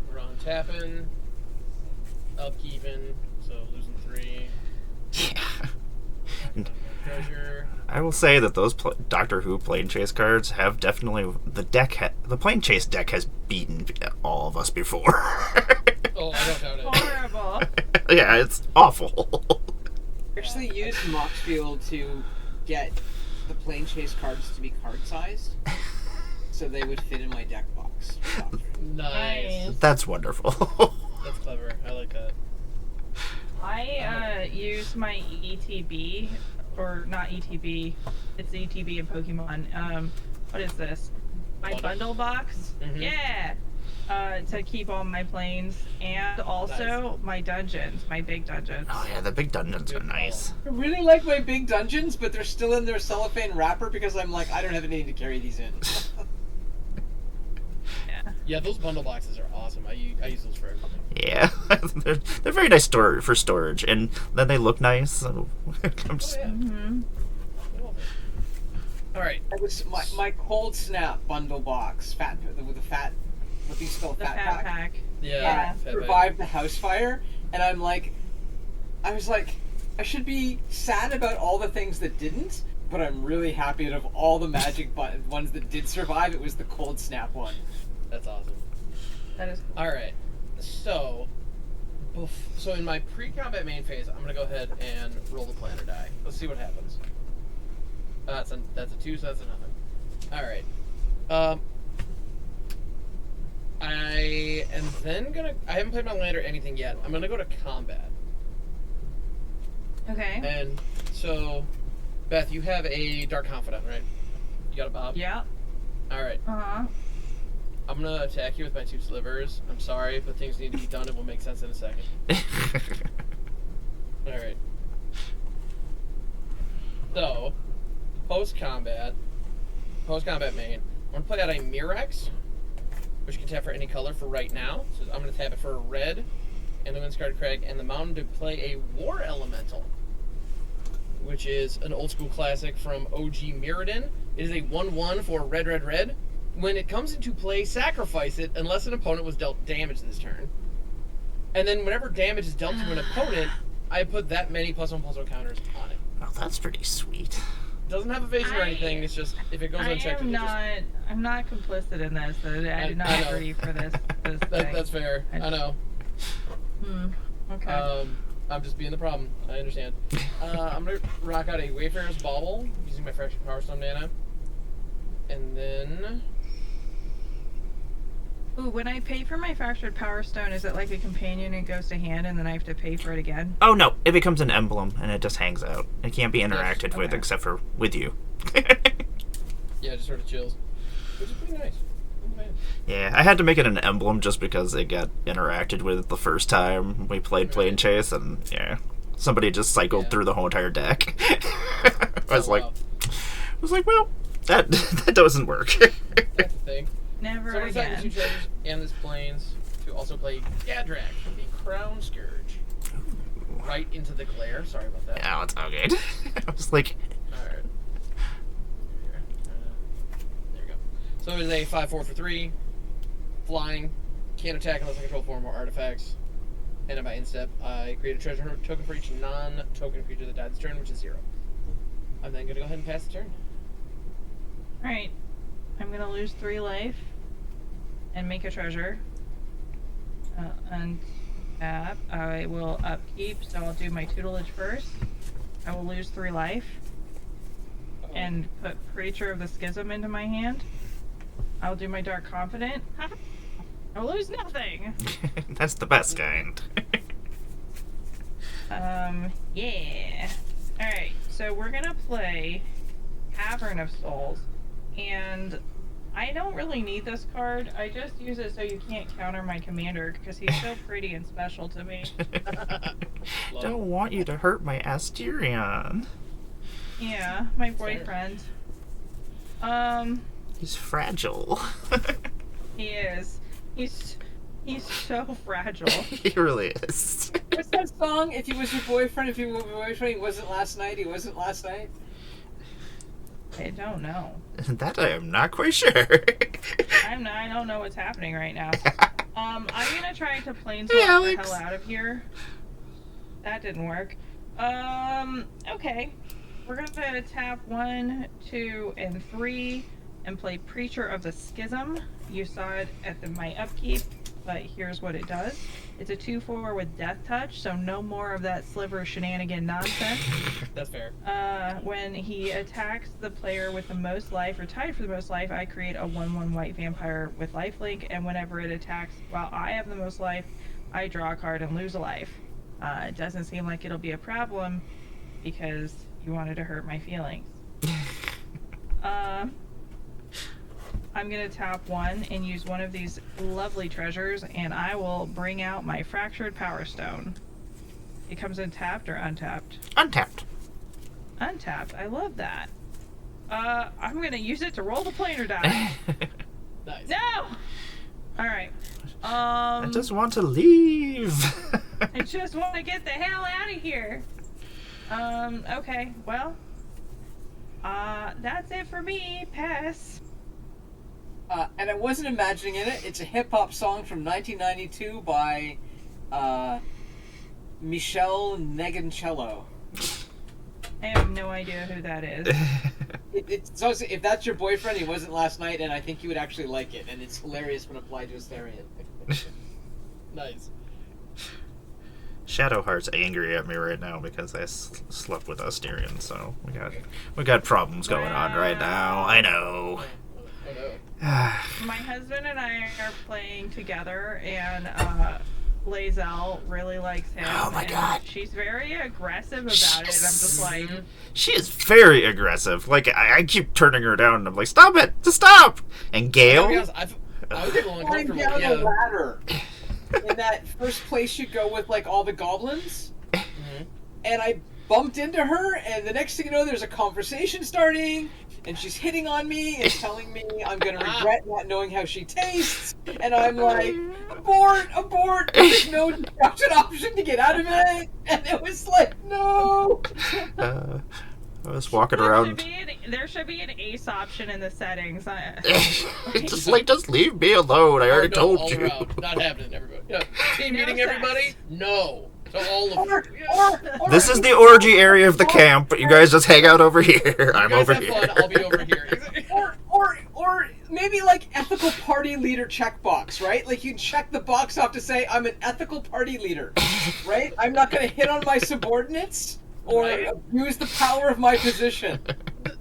We're on tapping, upkeeping, so losing 3. Yeah. Treasure. I will say that those Doctor Who Planechase cards have definitely the Planechase deck has beaten all of us before. Oh, I don't doubt it. Horrible. Yeah, it's awful. I actually used Moxfield to get the Planechase cards to be card-sized, so they would fit in my deck box. Nice. That's wonderful. That's clever. I like that. I used my ETB, or not ETB, it's ETB in Pokemon. What is this? My bundle box? Mhm. Yeah! To keep all my planes, and also my dungeons, my big dungeons. Oh yeah, the big dungeons are Good nice. I really like my big dungeons, but they're still in their cellophane wrapper because I'm like, I don't have anything to carry these in. Yeah. Yeah, those bundle boxes are awesome. I use those for everything. Yeah, they're very nice for storage, and then they look nice. So I'm just, Oh, yeah. Mm-hmm. All right. It was my Cold Snap bundle box, with the fat, what do you spell The fat fat pack? pack. Yeah. Fat Survived the house fire, and I was like, I should be sad about all the things that didn't, but I'm really happy that of all the magic ones that did survive, it was the Cold Snap one. That's awesome. That is cool. All right. So in my pre-combat main phase, I'm gonna go ahead and roll the planner die. Let's see what happens. That's a 2, so that's a nothing. All right. I am then gonna. I haven't played my land or anything yet. I'm gonna go to combat. Okay. And so, Beth, you have a Dark Confidant, right? You got a Bob? Yeah. All right. Uh-huh. I'm gonna attack you with my 2 slivers. I'm sorry, but things need to be done. It will make sense in a second. All right. So, post-combat main, I'm gonna play out a Mirex, which can tap for any color for right now. So I'm gonna tap it for a red, and the Windscarred Crag, and the mountain to play a War Elemental, which is an old school classic from OG Mirrodin. It is a 1/1 for red, red, red. When it comes into play, sacrifice it unless an opponent was dealt damage this turn. And then whenever damage is dealt to an opponent, I put that many +1/+1 counters on it. oh, that's pretty sweet. Doesn't have evasion or anything. It's just if it goes unchecked, I'm not complicit in this. I did not I know. agree for this thing. That's fair. I know. Okay. I'm just being the problem. I understand. I'm gonna rock out a Wayfarer's Bauble using my Fractured Power Stone mana, and then Ooh, when I pay for my Fractured Power Stone, is it like a companion and goes to hand and then I have to pay for it again? Oh no, it becomes an emblem and it just hangs out. It can't be interacted with okay. except for with you. yeah, just sort of chills, which is pretty nice. I'm a fan. Yeah, I had to make it an emblem just because it got interacted with the first time we played Planechase, and yeah, somebody just cycled through the whole entire deck. I was like, well, that doesn't work. That's the thing. Never Somebody again. said 2 treasures and this plains to also play Gadrak, the Crown Scourge. Right into the glare. Sorry about that. Oh, it's all good. I was like, Alright. There we go. So it is a 5/4 for 3. Flying. Can't attack unless I control 4 more artifacts. And in my instep, I create a treasure token for each non-token creature that died this turn, which is 0. I'm then going to go ahead and pass the turn. Alright. I'm gonna lose 3 life and make a treasure. Untap. I will upkeep, so I'll do my tutelage first. I will lose 3 life. And put Creature of the Schism into my hand. I'll do my Dark Confident. I'll lose nothing! That's the best kind. Yeah. Alright, so we're gonna play Cavern of Souls. And I don't really need this card. I just use it so you can't counter my commander because he's so pretty and special to me. Don't want you to hurt my Asterion. Yeah, my boyfriend. He's fragile. He is. He's so fragile. He really is. What's that song? If he was your boyfriend, if he was your boyfriend, he wasn't last night. He wasn't last night. I don't know. That I am not quite sure. I don't know what's happening right now. I'm gonna try to planeswalk the hell out of here. That didn't work. Okay. We're gonna tap 1, 2, and 3 and play Preacher of the Schism. You saw it at my upkeep, but here's what it does. It's a 2/4 with Death Touch, so no more of that sliver shenanigan nonsense. That's fair. When he attacks the player with the most life or tied for the most life, I create a 1/1 white vampire with lifelink, and whenever it attacks while I have the most life, I draw a card and lose a life. It doesn't seem like it'll be a problem because you wanted to hurt my feelings. I'm going to tap 1 and use one of these lovely treasures, and I will bring out my Fractured Power Stone. It comes in tapped or untapped? Untapped. Untapped. I love that. I'm going to use it to roll the planar die. Nice. No! Alright. I just want to leave. I just want to get the hell out of here. Okay. Well, that's it for me. Pass. And I wasn't imagining it. It's a hip-hop song from 1992 by Michelle Negoncello. I have no idea who that is. So if that's your boyfriend, he wasn't last night, and I think you would actually like it, and it's hilarious when applied to Asterion. Nice. Shadowheart's angry at me right now because I slept with Asterion, so we got problems going on right now. I know. Oh no. My husband and I are playing together, and Lazelle really likes him. Oh my and God. She's very aggressive about it, and I'm just like... She is very aggressive. Like, I keep turning her down, and I'm like, stop it! Just stop! And Gale? I was a little uncomfortable. Down Yeah. the ladder. In that first place you go with, like, all the goblins. Mm-hmm. And I bumped into her, and the next thing you know, there's a conversation starting, and she's hitting on me and telling me I'm going to regret not knowing how she tastes. And I'm like, abort, there's no destruction option to get out of it. And it was like, no. I was walking around. There should be an ace option in the settings. just leave me alone. I already told you. Around. Not happening, everybody. Yeah. Team meeting, everybody? No. To all of you. This is the orgy area of the camp, but you guys just hang out over here. I'm over have here. fun, I'll be over here. Or maybe like ethical party leader checkbox, right? Like you check the box off to say I'm an ethical party leader, right? I'm not going to hit on my subordinates or abuse the power of my position,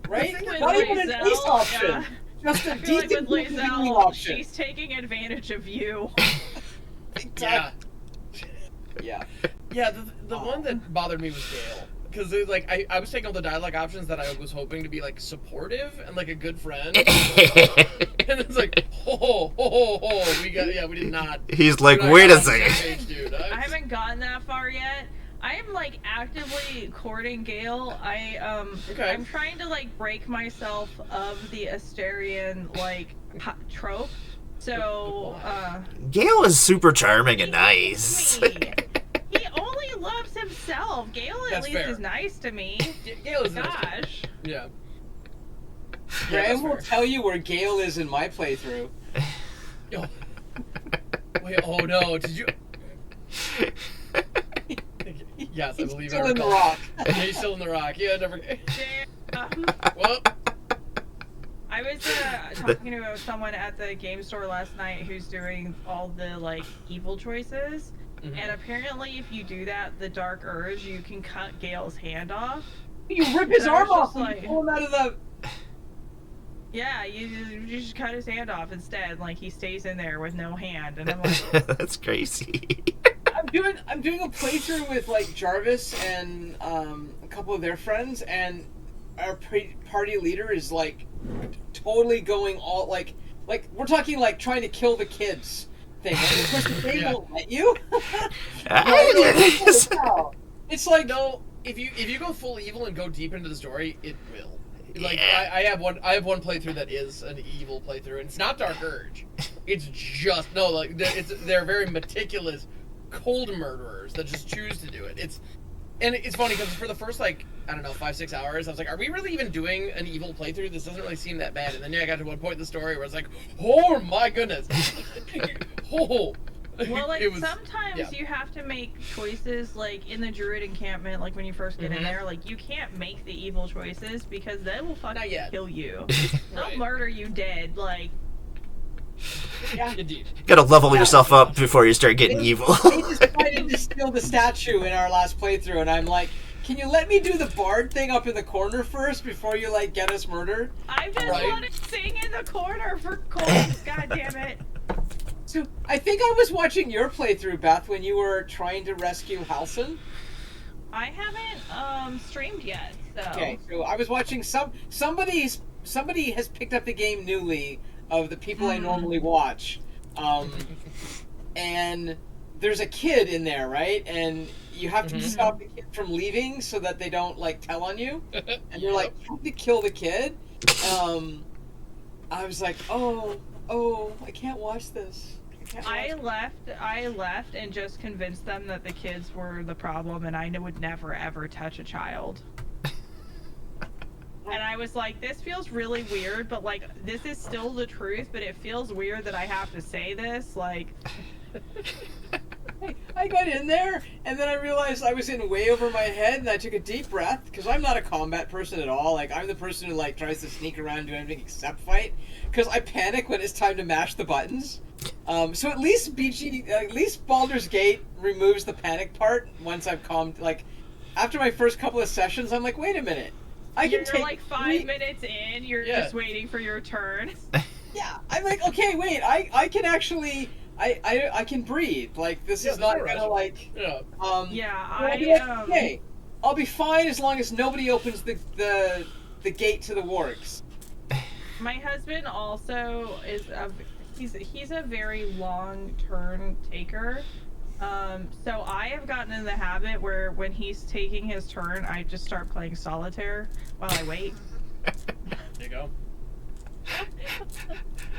right? Not even an ace option. Yeah. Just a I feel like decent with dealing Lazelle, option. she's taking advantage of you. Yeah. Yeah. Yeah, the one that bothered me was Gale. Because it was like, I was taking all the dialogue options that I was hoping to be like supportive and like a good friend. And it's like, we did not. He's like, wait a second. Page, dude. I haven't gotten that far yet. I am like actively courting Gale. I'm trying to like break myself of the Asterion like trope. So Gale is super charming and nice. He only loves himself. Gale at least is nice to me. Gale is Gosh. nice. Yeah. Graham will tell you where Gale is in my playthrough. Yo. Wait, oh no, did you... Yes, I believe still in the rock. Yeah, he's still in the rock. Yeah, never... Well... I was talking to someone at the game store last night who's doing all the like evil choices, and apparently if you do that, the Dark Urge, you can cut Gale's hand off. You rip his And I arm was off just and like- pull him out of the. Yeah, you just cut his hand off instead. Like he stays in there with no hand, and I'm like, That's crazy. I'm doing a playthrough with like Jarvis and a couple of their friends, and our party leader is like totally going all like we're talking like trying to kill the kids thing. And of course the game won't let you. It's like No, if you go full evil and go deep into the story, it will. Like I have one playthrough that is an evil playthrough, and it's not Dark Urge. It's just they're very meticulous, cold murderers that just choose to do it. It's funny because for the first 5-6 hours, I was like, are we really even doing an evil playthrough? This doesn't really seem that bad. And then I got to one point in the story where it's like, oh my goodness, oh. well, like It was- sometimes yeah. you have to make choices, like in the Druid encampment, like when you first get in there, like you can't make the evil choices because they will Not fucking yet. kill you. They'll Right. murder you dead. Like yeah. Indeed. Gotta level yourself up before you start getting evil. They just tried to distill the statue in our last playthrough, and I'm like, can you let me do the bard thing up in the corner first before you like get us murdered? I just Right. want to sing in the corner for coins. God damn it! So I think I was watching your playthrough, Beth, when you were trying to rescue Halson. I haven't streamed yet, so Okay, so I was watching somebody has picked up the game newly of the people I normally watch, and there's a kid in there, right? And you have to stop the kid from leaving so that they don't like tell on you, and you're like, you have to kill the kid. I was like, oh, I can't watch this. I left and just convinced them that the kids were the problem and I would never ever touch a child. And I was like, this feels really weird, but like this is still the truth, but it feels weird that I have to say this. Like I got in there, and then I realized I was in way over my head, and I took a deep breath, because I'm not a combat person at all. Like, I'm the person who, like, tries to sneak around and do anything except fight, because I panic when it's time to mash the buttons. So at least Baldur's Gate removes the panic part once I've calmed, like, after my first couple of sessions, I'm like, wait a minute. you're like 5 minutes in, you're just waiting for your turn. Yeah, I'm like, okay, wait, I can actually... I can breathe. Like, this is not gonna, like... okay, I'll be fine as long as nobody opens the gate to the wargs. My husband also is he's a very long turn taker. So I have gotten in the habit where when he's taking his turn, I just start playing solitaire while I wait. There you go.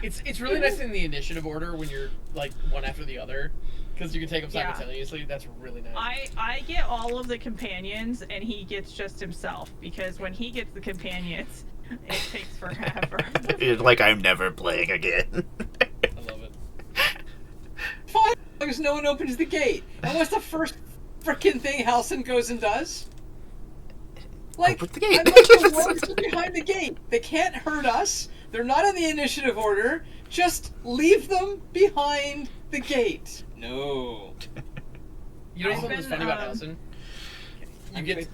It's really nice in the initiative order when you're like one after the other, because you can take them simultaneously. That's really nice. I get all of the companions and he gets just himself, because when he gets the companions, it takes forever. It's like I'm never playing again. I love it. Fine, as long as no one opens the gate. And what's the first frickin' thing Halson goes and does? Like, Open the gate. I'm like, the wargs are behind the gate. They can't hurt us. They're not in the initiative order. Just leave them behind the gate. No. You know I've something that's been, funny about Nelson?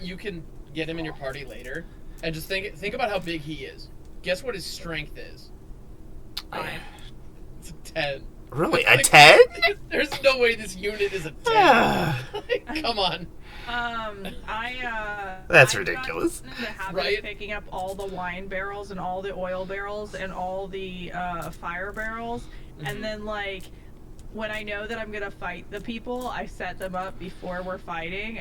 You can get him in your party later, and just think about how big he is. Guess what his strength is? 5. It's a 10. Really? A 10? There's no way this unit is a 10. Like, come on. That's I've ridiculous. gotten in the habit Right? of picking up all the wine barrels and all the oil barrels and all the fire barrels, and then like when I know that I'm gonna fight the people, I set them up before we're fighting.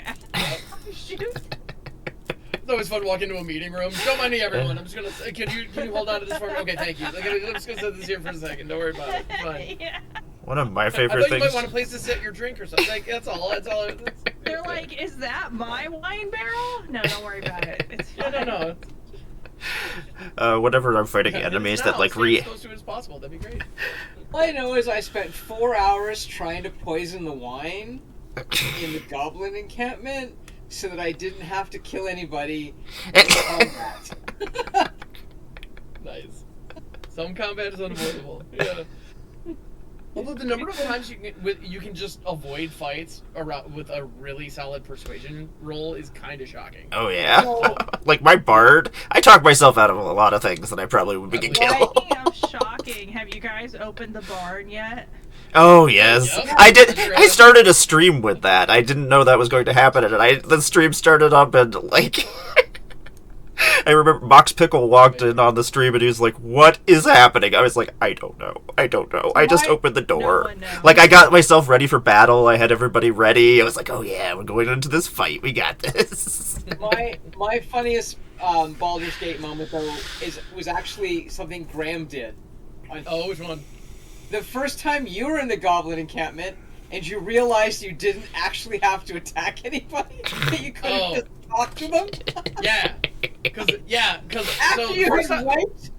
Shoot. It's always fun walking into a meeting room. Don't mind me, everyone. I'm just gonna. Can you hold on to this for me? Okay, thank you. I'm just gonna set this here for a second. Don't worry about it. It's fine. Yeah. One of my I favorite thought you might things. want a place to sit your drink or something. Like, that's all. They're like, is that my wine barrel? No, don't worry about it. It's fine. No. Whenever I'm fighting enemies that like Stay as close to it as possible. That'd be great. All I know is I spent 4 hours trying to poison the wine in the goblin encampment so that I didn't have to kill anybody in combat. Nice. Some combat is unavoidable. Yeah. Although the number of times you can just avoid fights around with a really solid persuasion roll is kind of shocking. Oh yeah, like my bard, I talk myself out of a lot of things that I probably would be getting killed. Speaking of shocking, have you guys opened the barn yet? Oh yes, Yep. I did. I started a stream with that. I didn't know that was going to happen, and the stream started up and like. I remember Mox Pickle walked in on the stream and he was like, "What is happening?" I was like, "I don't know. I don't know. I just opened the door. one knows. Like I got myself ready for battle. I had everybody ready. I was like, "Oh yeah, we're going into this fight. We got this." My funniest Baldur's Gate moment though was actually something Graham did. Oh, which one? The first time you were in the Goblin encampment and you realized you didn't actually have to attack anybody, that you could have just talked to them. Yeah. Because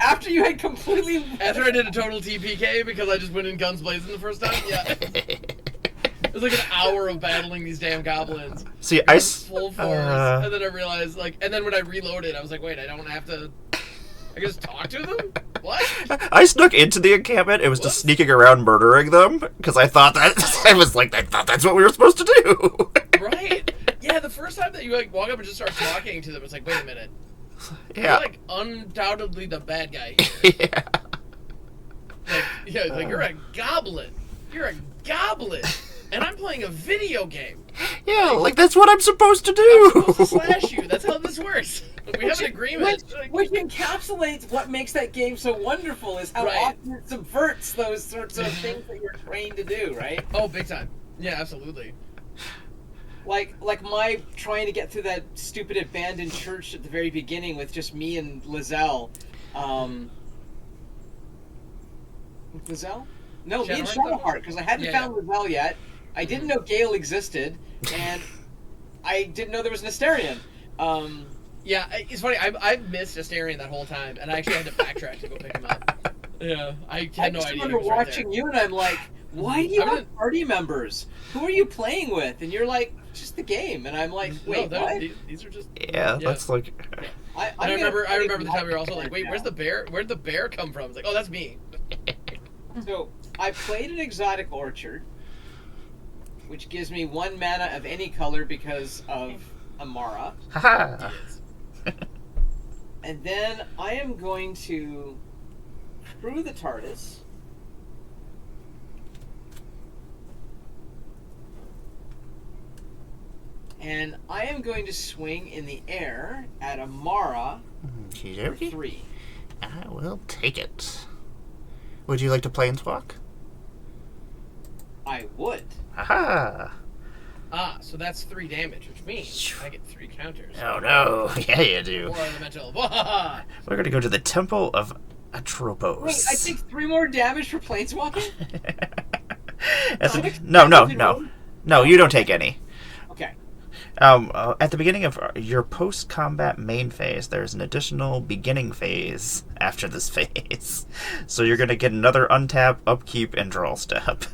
After you had completely after I did a total TPK because I just went in guns blazing the first time. Yeah. It was like an hour of battling these damn goblins. See, Full force, and then I realized, and then when I reloaded, I was like, wait, I don't have to. I can just talk to them? What? I snuck into the encampment. It was just sneaking around murdering them because I thought that I thought that's what we were supposed to do. Right? Yeah, the first time that you walk up and just start talking to them, it's like, wait a minute. Yeah. You're undoubtedly the bad guy here. Yeah. You're a goblin. You're a goblin. And I'm playing a video game. Yeah, that's what I'm supposed to I'm do. supposed to slash you. That's how this works. We have an agreement. Which encapsulates what makes that game so wonderful is how often it subverts those sorts of things that you're trained to do, right? Oh, big time. Yeah, absolutely. Like my trying to get through that stupid abandoned church at the very beginning with just me and Lizelle. Lizelle? No, me and Shadowheart, because I hadn't found Lizelle yet. I didn't know Gale existed, and I didn't know there was an Asterion. Yeah, it's funny. I've missed Asterion that whole time, and I actually had to backtrack to go pick him up. Yeah, I had no idea. I just remember watching you, and I'm like, why do you have party members? Who are you playing with? And you're like, just the game. And I'm like, wait, what? These are just... Yeah, that's like... I remember the time we were also like, wait, where's the bear? Where'd the bear come from? It's like, oh, that's me. So, I played an Exotic Orchard, which gives me 1 mana of any color because of Amara. Haha! And then I am going to crew the TARDIS. And I am going to swing in the air at Amara for 3. I will take it. Would you like to planeswalk? I would. Haha! Ah, so that's 3 damage, which means I get 3 counters. Oh no! Yeah, you do. 4 elemental. We're gonna go to the Temple of Atropos. Wait, I take 3 more damage for planeswalking? No, you don't take any. Okay. At the beginning of your post-combat main phase, there's an additional beginning phase after this phase. So you're going to get another untap, upkeep, and draw step.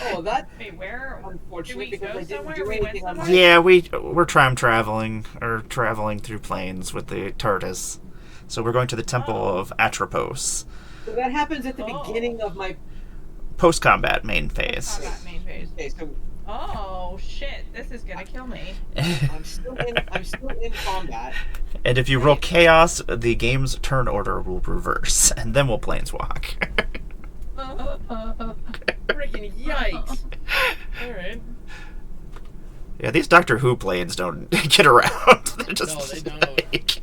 Oh, that... Wait, where? Unfortunately, Did we because go I didn't somewhere? do We anything went on somewhere? Yeah, we're traveling through planes with the TARDIS. So we're going to the Temple of Atropos. So that happens at the beginning of my... Post-combat main phase. Combat main phase. Okay, so... Oh shit! This is gonna kill me. I'm still in combat. And if you roll chaos, the game's turn order will reverse, and then we'll planeswalk. Freaking yikes! All right. Yeah, these Doctor Who planes don't get around. They're just No, they don't.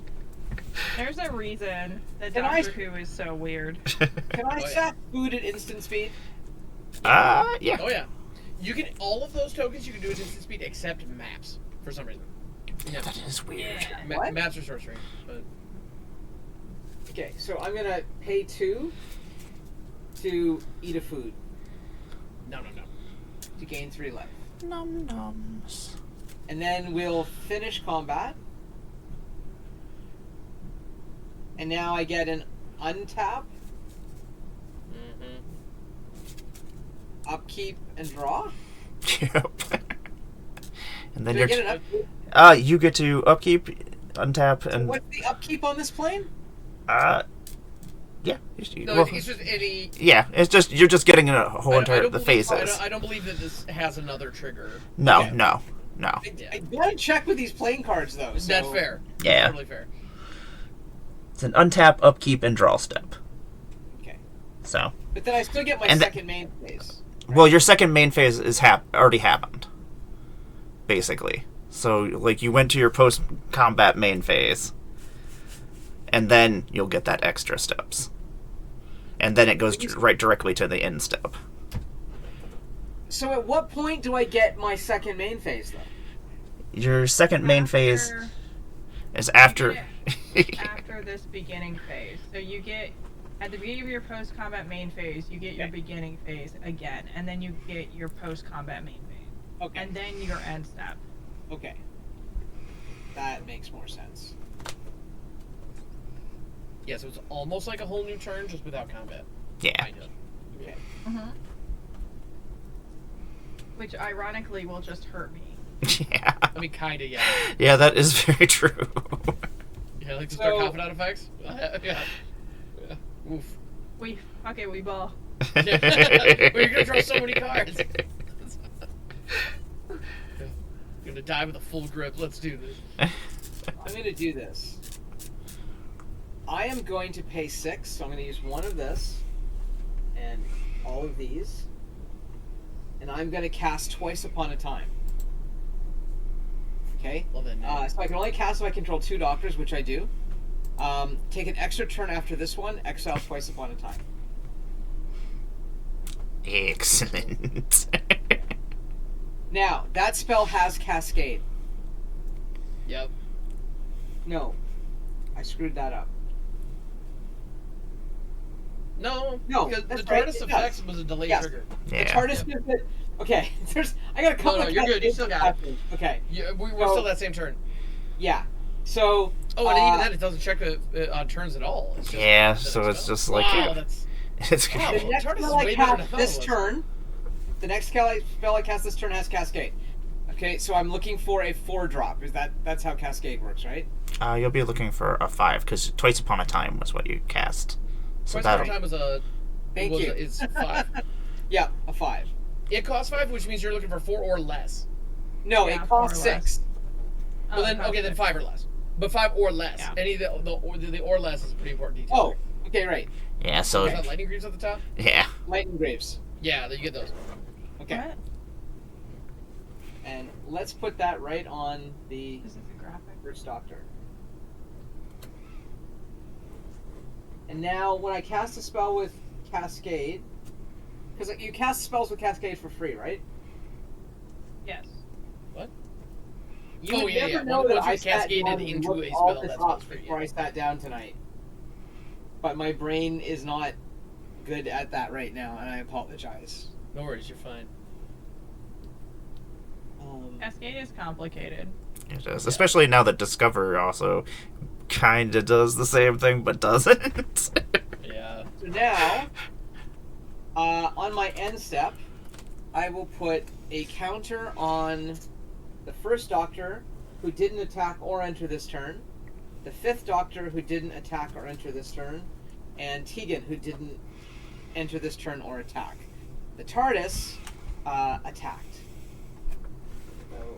There's a reason that Can I- Doctor Who is so weird. Can I sack food at instant speed? Yeah. Oh yeah. You can all of those tokens you can do at instant speed except maps for some reason. Yeah. That is weird. What? Maps are sorcery, but Okay, so I'm gonna pay 2 to eat a food no. to gain 3 life. Num nums. And then we'll finish combat. And now I get an untap, upkeep, and draw. Yep. And then Do I get an upkeep? you get to upkeep, untap, and What's the upkeep on this plane? Yeah. No, Well, it's just any. yeah, it's just you're just getting a whole entire the phases. I don't believe that this has another trigger. No, Okay. no. I gotta check with these playing cards though. So. That's fair. Yeah. Totally fair. It's an untap, upkeep, and draw step. Okay. So. But then I still get my And second main phase. Well, your second main phase is already happened. Basically. So, like, you went to your post-combat main phase, and then you'll get that extra steps. And then it goes directly to the end step. So at what point do I get my second main phase, though? Your second main phase is after... After this beginning phase. So you get, at the beginning of your post-combat main phase, you get your beginning phase again, and then you get your post-combat main phase. Okay. And then your end step. Okay. That makes more sense. Yeah, so it's almost like a whole new turn, just without combat. Yeah. Kind of. Okay. Mm-hmm. Which ironically will just hurt me. Yeah. I mean, kind of, yeah. Yeah, that is very true. Yeah, like the So- start confidant effects. Yeah. Oof. We ball. Well, you're gonna draw so many cards. You're gonna die with a full grip. Let's do this. I'm going to do this. I am going to pay 6, so I'm going to use one of this and all of these. And I'm going to cast twice upon a time. Okay? Well then, So I can only cast if I control 2 doctors, which I do. Take an extra turn after this one, exile twice upon a time. Excellent. Now, that spell has Cascade. yep. No. I screwed that up. No, No, because the that's right, TARDIS it effects does. was a delayed Yes. trigger. The Yeah. TARDIS gives it... Okay, I got a couple No, of you're good, you Cascades still got it. Okay, We're So- still that same turn. yeah. So... Oh, and even then, it doesn't check on turns at all. It's just Yeah, that so it's spell. just like... Wow, that's It's Wow. The next TARDIS is spell I way better than I cast thought this it was. turn... The next spell I cast this turn has Cascade. Okay, so I'm looking for a 4-drop. That's how Cascade works, right? You'll be looking for a 5, because Twice Upon a Time was what you cast. So Twice that'll... Upon a Time was a. Thank you. It's 5. Yeah, a 5. It costs 5, which means you're looking for 4 or less. No, Yeah, it 4 or costs less. 6. Well, then okay. then 5 or less. But 5 or less. Yeah. Any of the or less is a pretty important detail. Oh, okay, right. Yeah, so... Is that lightning greaves at the top? Yeah. Lightning Graves. Yeah, you get those. Okay. What? And let's put that right on the This is a graphic. First Doctor. And now, when I cast a spell with Cascade, because you cast spells with Cascade for free, right? Yes. You Oh, would yeah, never yeah. know Once that I you sat cascaded down and into looked a all spell, this that's up what's free, before yeah. I sat down tonight. But my brain is not good at that right now, and I apologize. No worries, you're fine. Cascade is complicated. It is. Especially now that Discover also kind of does the same thing, but doesn't. Yeah. So now, on my end step, I will put a counter on the First Doctor, who didn't attack or enter this turn, the Fifth Doctor, who didn't attack or enter this turn, and Tegan, who didn't enter this turn or attack. The TARDIS attacked. So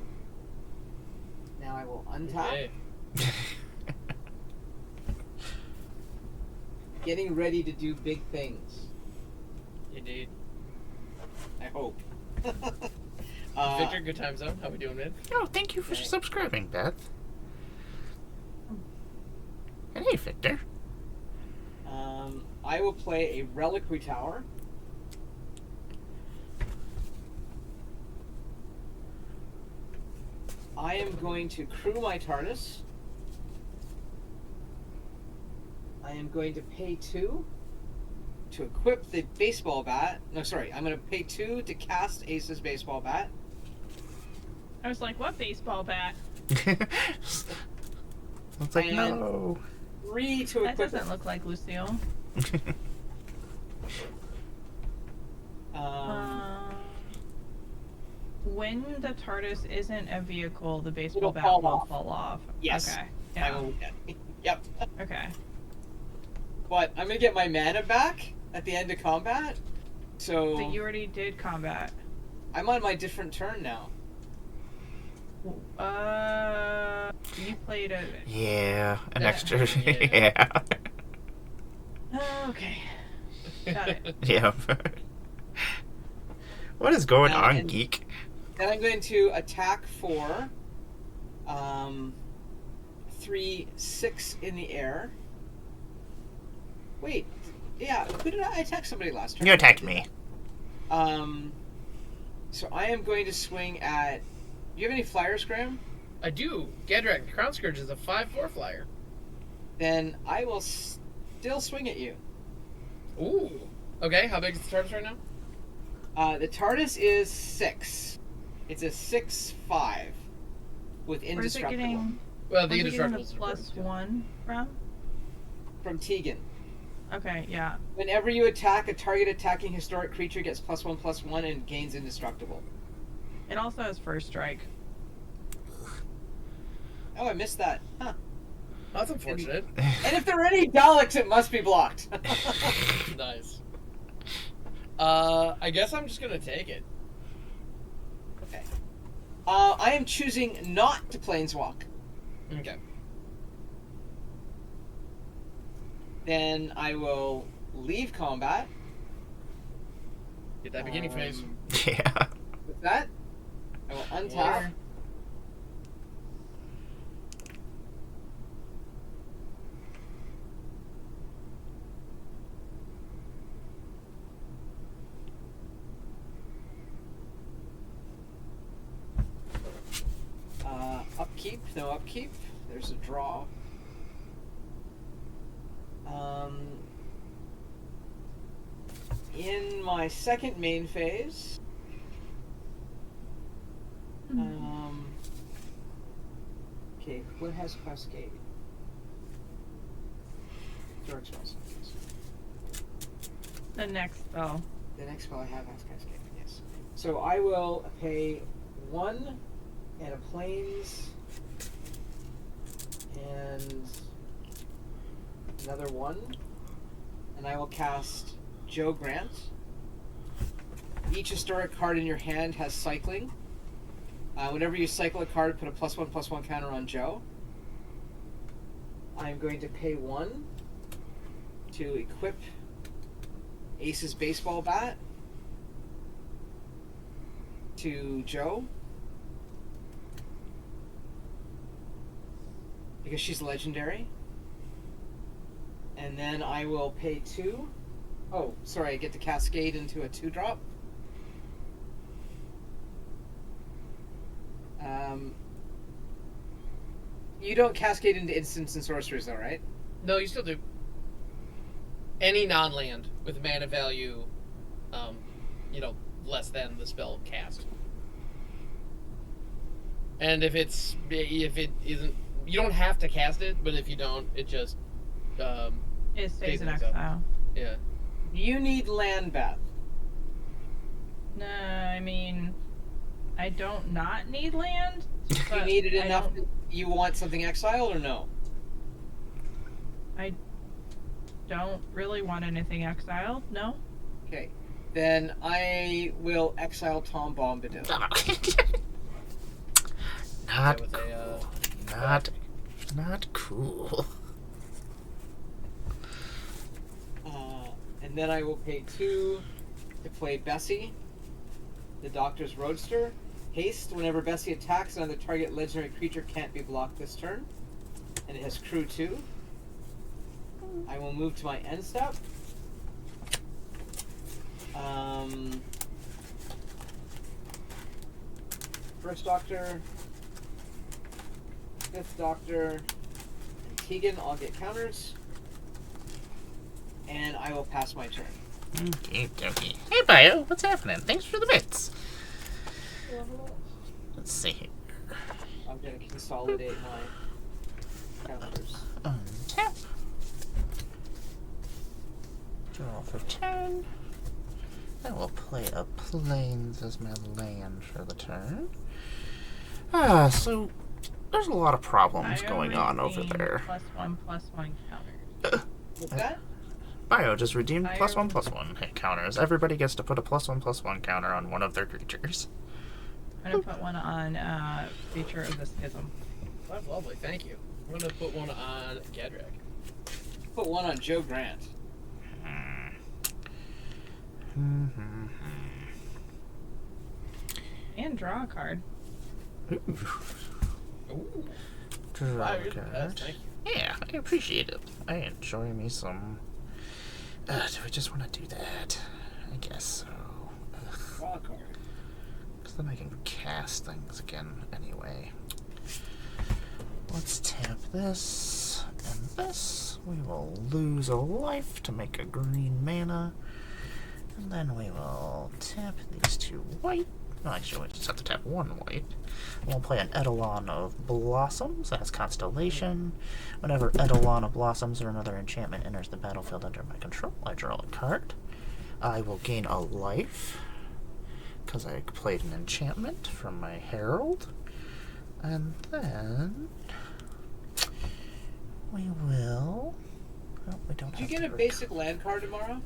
now I will untap. Okay. Getting ready to do big things. Indeed. I hope. Victor, good time zone. How we doing, man? Oh, thank you for subscribing, Beth. And hey, Victor. I will play a Reliquary Tower. I am going to crew my TARDIS. I am going to pay 2 to equip the baseball bat. No, sorry. I'm going to pay 2 to cast Ace's baseball bat. I was like, what baseball bat? It's like, And- no. 3 to That equip. doesn't look like Lucille. When the TARDIS isn't a vehicle, the baseball It'll bat fall will off. fall off. Yes. Okay. I Yeah. will, yep. Okay. But I'm gonna get my mana back at the end of combat. So But you already did combat. I'm on my different turn now. You played a. Yeah, an Yeah. extra. Yeah. Yeah. Okay. Got it. Yeah. What is going on, And- geek? Then I'm going to attack for 3-6 in the air. Wait, yeah, who did I attack? Somebody last turn. You attacked me. So I am going to swing at. Do you have any flyers, Graham? I do. Gadrak, Crown Scourge is a 5/4 flyer. Then I will still swing at you. Ooh. Okay, how big is the TARDIS right now? The TARDIS is 6. It's a 6/5 with Where's it indestructible getting? Well, the Where's it getting the indestructible is plus important, 1 from? from Tegan. Okay, yeah. Whenever you attack, a target attacking historic creature gets +1/+1 and gains indestructible. It also has first strike. Oh, I missed that. Huh. That's unfortunate. And if there are any Daleks, it must be blocked. Nice. I guess I'm just gonna take it. Okay. I am choosing not to planeswalk. Okay. Then I will leave combat. Get that beginning phase. Yeah. With that, I will untap. Yeah. Upkeep, no upkeep. There's a draw. In my second main phase, okay, what has Cascade? George spells. The next spell. The next spell I have has Cascade, yes. So I will pay 1 and a plains and another 1, and I will cast Joe Grant. Each historic card in your hand has cycling. Whenever you cycle a card, put a +1/+1 counter on Joe. I'm going to pay 1 to equip Ace's baseball bat to Joe. Because she's legendary. And then I will pay 2. Oh, sorry, I get to cascade into a 2-drop. You don't cascade into instants and sorceries, though, right? No, you still do. Any non-land with mana value, less than the spell cast. And if it isn't, you don't have to cast it, but if you don't, it just It stays Stays in in exile. exile. yeah. You need land, Beth. No, I mean, I don't not need land. You but need it I enough don't- that you want something exiled or no? I don't really want anything exiled. No. Okay. Then I will exile Tom Bombadil. Not That was cool. a, Not cool. And then I will pay 2 to play Bessie, the Doctor's Roadster. Haste, whenever Bessie attacks, another target legendary creature can't be blocked this turn. And it has crew 2. I will move to my end step. First Doctor, Fifth Doctor, and Tegan all get counters. And I will pass my turn. Okay, okay. Hey, Bio, what's happening? Thanks for the bits. Let's see here. I'm going to consolidate my counters. Tap. Draw for turn. I will play a plains as my land for the turn. So there's a lot of problems I going only on over need there. +1/+1 counters. What's that? Bio just redeemed Bio. +1/+1 hit counters. Everybody gets to put a +1/+1 counter on one of their creatures. I'm gonna put one on Creature of the Schism. That's lovely, thank you. I'm gonna put one on Gadrak. Put one on Joe Grant. And draw a card. Ooh. Draw Wow, a you're the best, card. thank you. Yeah, I appreciate it. I enjoy me some. Do I just want to do that? I guess so. Draw a card. Because then I can cast things again anyway. Let's tap this and this. We will lose a life to make a green mana. And then we will tap these 2 white. No, actually, we just have to tap 1 white. We'll play an Eidolon of Blossoms. That has Constellation. Whenever Eidolon of Blossoms or another enchantment enters the battlefield under my control, I draw a card. I will gain a life, because I played an enchantment from my Herald. And then we will... Oh, we don't Did you have get a to basic land card tomorrow?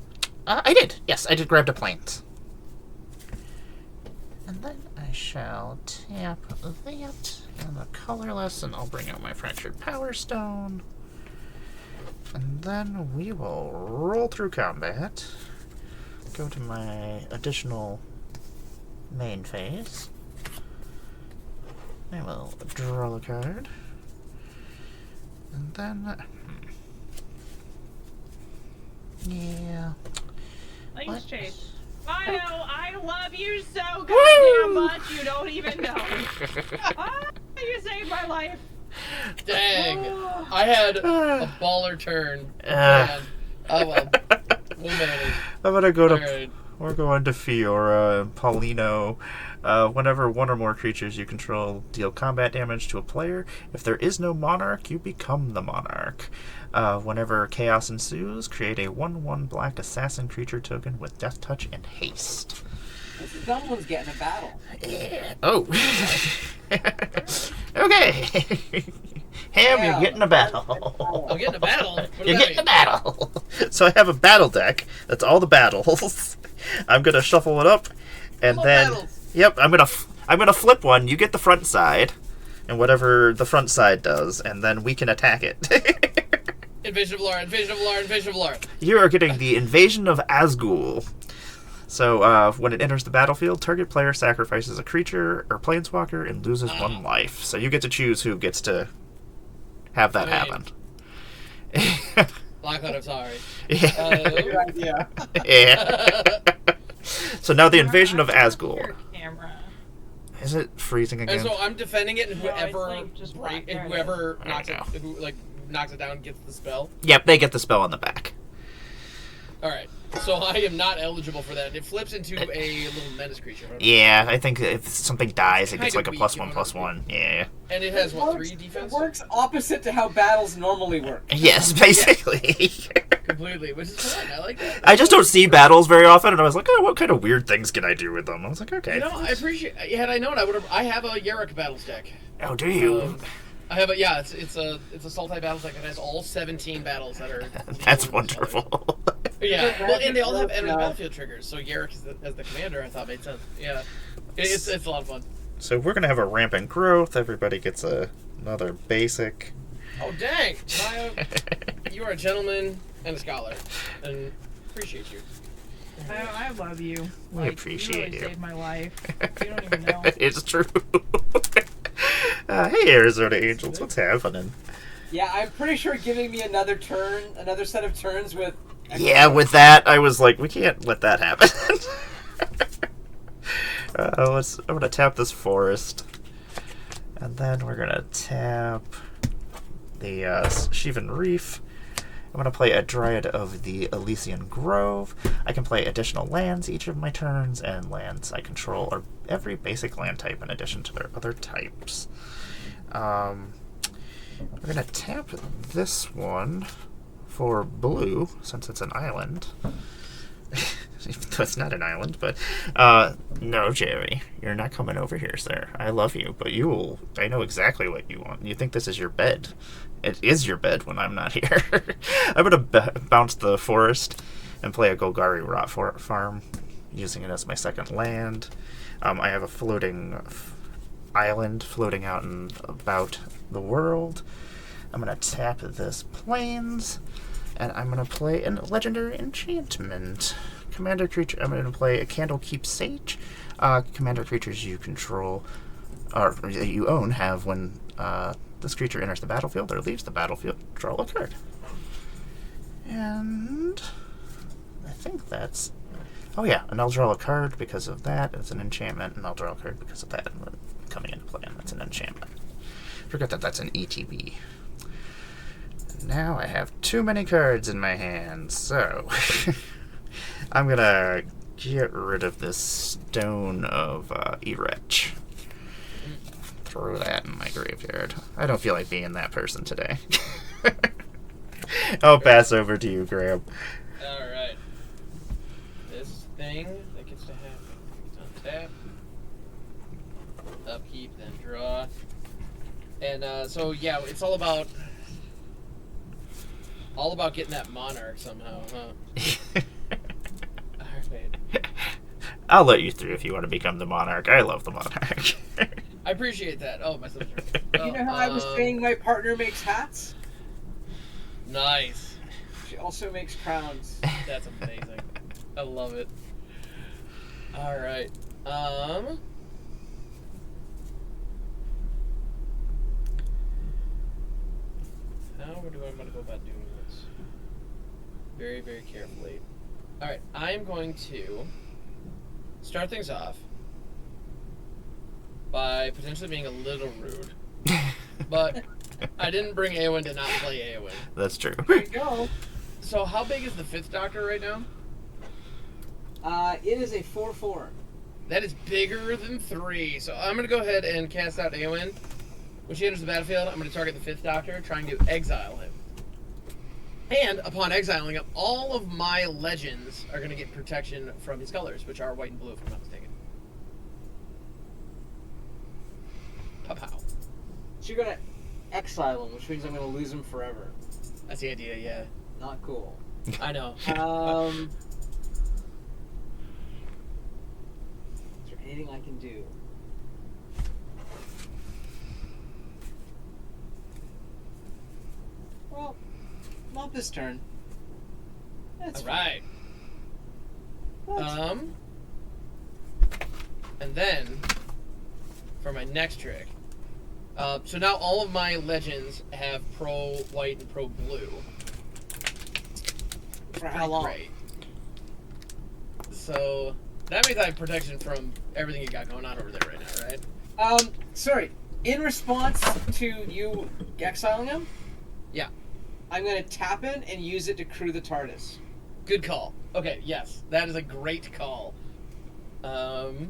I did. Yes, I did grab the planes. And then I shall tap that and the colorless, and I'll bring out my Fractured Power Stone. And then we will roll through combat. Go to my additional main phase. I will draw a card. And then... yeah. Thanks, What? Chase. Bio, I love you so goddamn much, you don't even know. You saved my life. Dang. I had a baller turn. Man. Oh well. We'll manage. I'm gonna go to... Alright. We're going to Fiora and Paulino. Whenever one or more creatures you control deal combat damage to a player, if there is no monarch, you become the monarch. Whenever chaos ensues, create a 1/1 black assassin creature token with death touch and haste. Someone's getting a battle. Yeah. Oh. Okay. Ham, Yeah. you're getting a battle. I'm getting a battle. What does You're that getting a mean? battle. So I have a battle deck. That's all the battles. I'm gonna shuffle it up, and I love then battles. yep, I'm gonna flip one. You get the front side, and whatever the front side does, and then we can attack it. Invasion of Laura, Invasion of Laura, Invasion of Laura. You are getting the Invasion of Azgul. So when it enters the battlefield, target player sacrifices a creature or planeswalker and loses 1 life. So you get to choose who gets to have that happen. Lockout, I'm sorry. Yeah. Good idea. Yeah. So now the Invasion of Your Azgul. camera. Is it freezing again? And so I'm defending it, and No, it's, whoever like, just black. There it whoever is. knocks There it, we who knocks it down gets the spell. Yep, they get the spell on the back. All right, so I am not eligible for that. It flips into a little menace creature. Yeah, I think if something dies, it gets Kinda like a weak, +1/+1. you know what I mean? Yeah. And it has what, Works- 3 defense? It works opposite to how battles normally work. Yes, basically. Completely, which is fun. I like that. I just don't see battles very often, and I was like, oh, what kind of weird things can I do with them? I was like, okay. You know, I appreciate. Had I known, I would have. I have a Yarrick battles deck. Oh, do you? I have a it's a Sultai battles deck that has all 17 battles that are. That's wonderful. Yeah, well, and they all have enter the battlefield triggers. So Yarrick as the commander, I thought made sense. Yeah, it's a lot of fun. So we're gonna have a rampant growth. Everybody gets another basic. Oh dang, Bio, you are a gentleman and a scholar, and appreciate you. I love you. We appreciate you. you. Really saved my life. You don't even know. It's true. Hey, Arizona Angels, what's happening? Yeah, I'm pretty sure giving me another set of turns with... Yeah, with that, I was like, we can't let that happen. I'm gonna tap this forest, and then we're gonna tap the Shivan Reef. I'm gonna play a Dryad of the Elysian Grove. I can play additional lands each of my turns, and lands I control are every basic land type in addition to their other types. We're gonna tap this one for blue, since it's an island. That's not an island, but no, Jerry, you're not coming over here, sir. I love you, but I know exactly what you want. You think this is your bed. It is your bed when I'm not here. I'm going to bounce the forest and play a Golgari Rot farm, using it as my second land. I have a floating island floating out and about the world. I'm going to tap this plains, and I'm going to play a legendary enchantment. Commander creature. I'm going to play a Candlekeep Sage. Commander creatures you control or that you own have when this creature enters the battlefield or leaves the battlefield, draw a card. And I think that's... Oh yeah, and I'll draw a card because of that. It's an enchantment, and I'll draw a card because of that. Coming into play, and that's an enchantment. Forget that that's an ETB. Now I have too many cards in my hand, so I'm gonna get rid of this Stone of Erech. Throw that in my graveyard. I don't feel like being that person today. I'll pass over to you, Graham. Alright. This thing that gets to happen. It's on tap. Upkeep, then draw. And so yeah, it's all about getting that monarch somehow, huh? Alright. I'll let you through if you want to become the monarch. I love the monarch. I appreciate that. Oh, my sister. You know how I was saying my partner makes hats? Nice. She also makes crowns. That's amazing. I love it. All right. How do I want to go about doing this? Very, very carefully. All right. I'm going to start things off by potentially being a little rude, but I didn't bring Eowyn to not play Eowyn. That's true. There you go. So how big is the 5th Doctor right now? It is a 4/4. That is bigger than 3. So I'm going to go ahead and cast out Eowyn. When she enters the battlefield, I'm going to target the 5th Doctor, trying to exile him. And upon exiling him, all of my legends are going to get protection from his colors, which are white and blue, if I'm not mistaken. Pow-pow. So you're gonna exile him, which means I'm gonna lose him forever. That's the idea, yeah. Not cool. I know. Is there anything I can do? Well, not this turn. That's Alright. fine. And then, for my next trick, so now all of my legends have pro white and pro blue. For how long? Great. So that means I have protection from everything you got going on over there right now, right? Sorry. In response to you exiling him, Yeah. I'm gonna tap in and use it to crew the TARDIS. Good call. Okay, yes, that is a great call. Honestly,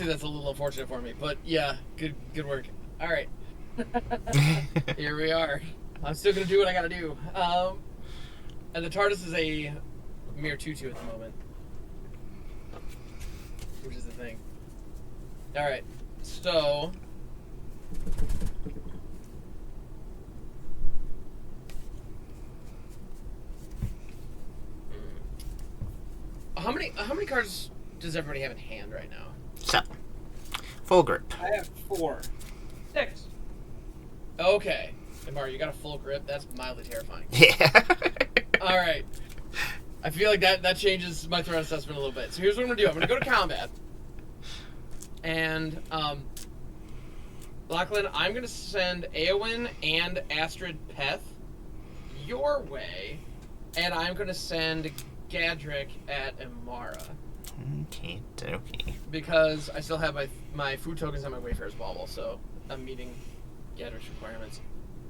that's a little unfortunate for me, but yeah, good work. All right, here we are. I'm still gonna do what I gotta do. And the TARDIS is a mere 2/2 at the moment, which is the thing. All right, so. How many cards does everybody have in hand right now? So, full grip. I have 4. 6. Okay. And Mario, you got a full grip? That's mildly terrifying. Yeah. Alright. I feel like that changes my threat assessment a little bit. So here's what I'm gonna do. I'm gonna go to combat. And Lachlan, I'm gonna send Eowyn and Astrid Peth your way. And I'm gonna send Gadrick at Amara. Okay, dokie. Because I still have my food tokens on my Wayfarer's Bauble, so I'm meeting Gadrick's requirements.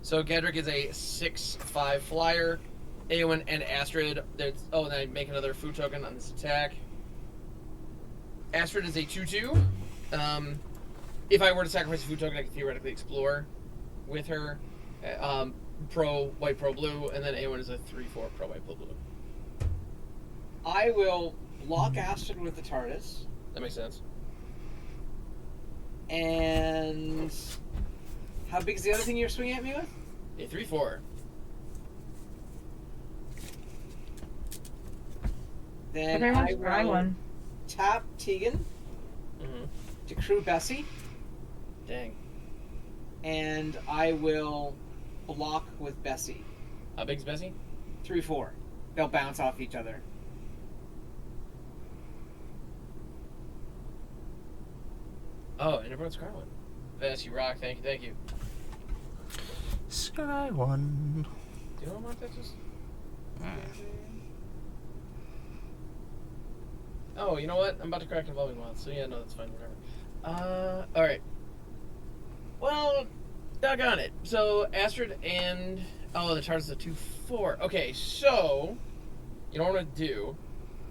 So Gadrick is a 6/5 flyer. Eowyn and Astrid. And I make another food token on this attack. Astrid is a 2/2. If I were to sacrifice a food token, I could theoretically explore with her. pro white, pro blue, and then A1 is a 3/4 pro white, blue, blue. I will block Astrid with the TARDIS. That makes sense. And how big is the other thing you're swinging at me with? A 3/4. Then Everyone's I try will one. tap Tegan to crew Bessie, Dang. and I will block with Bessie. How big's Bessie? 3/4. They'll bounce off each other. Oh, and everyone's Sky one. Bessie, rock. Thank you, thank you. Sky one. Do you know what that just? Oh, you know what? I'm about to crack Evolving Wilds, so yeah, no, that's fine, whatever. Alright. Well, doggone it. So, Astrid and... Oh, the TARDIS is a 2/4. Okay, so... You know what I'm going to do?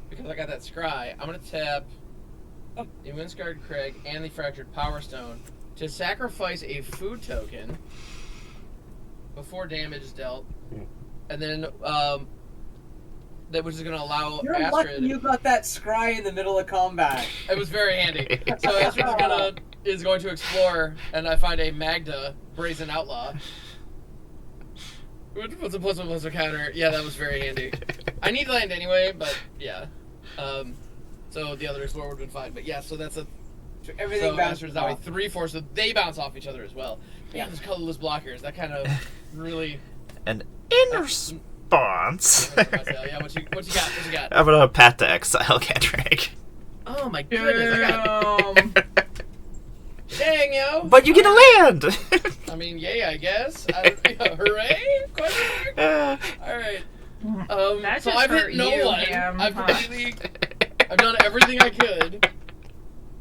Because I got that Scry, I'm going to tap the Windscarred Craig and the Fractured Power Stone to sacrifice a food token before damage is dealt. And then, that which is going to allow You're Astrid... lucky you got that scry in the middle of combat. It was very handy. So Astrid is going to explore, and I find a Magda Brazen Outlaw. Which puts a +1/+1 counter. Yeah, that was very handy. I need land anyway, but yeah. So the other explorer would have been fine. But yeah, so that's a... So everything So bounces Astrid's now a off. 3/4, so they bounce off each other as well. But yeah, those colorless blockers, that kind of really... And in response, Yeah, what you got? What you got? I'm gonna Path to Exile Cantrag. Oh my goodness, I got... Dang, yo! But you get a land! I mean, yay, I guess. Hooray? Question mark? Alright. That So just I've hurt hit no you, one. Cam. I've Huh. completely... I've done everything I could.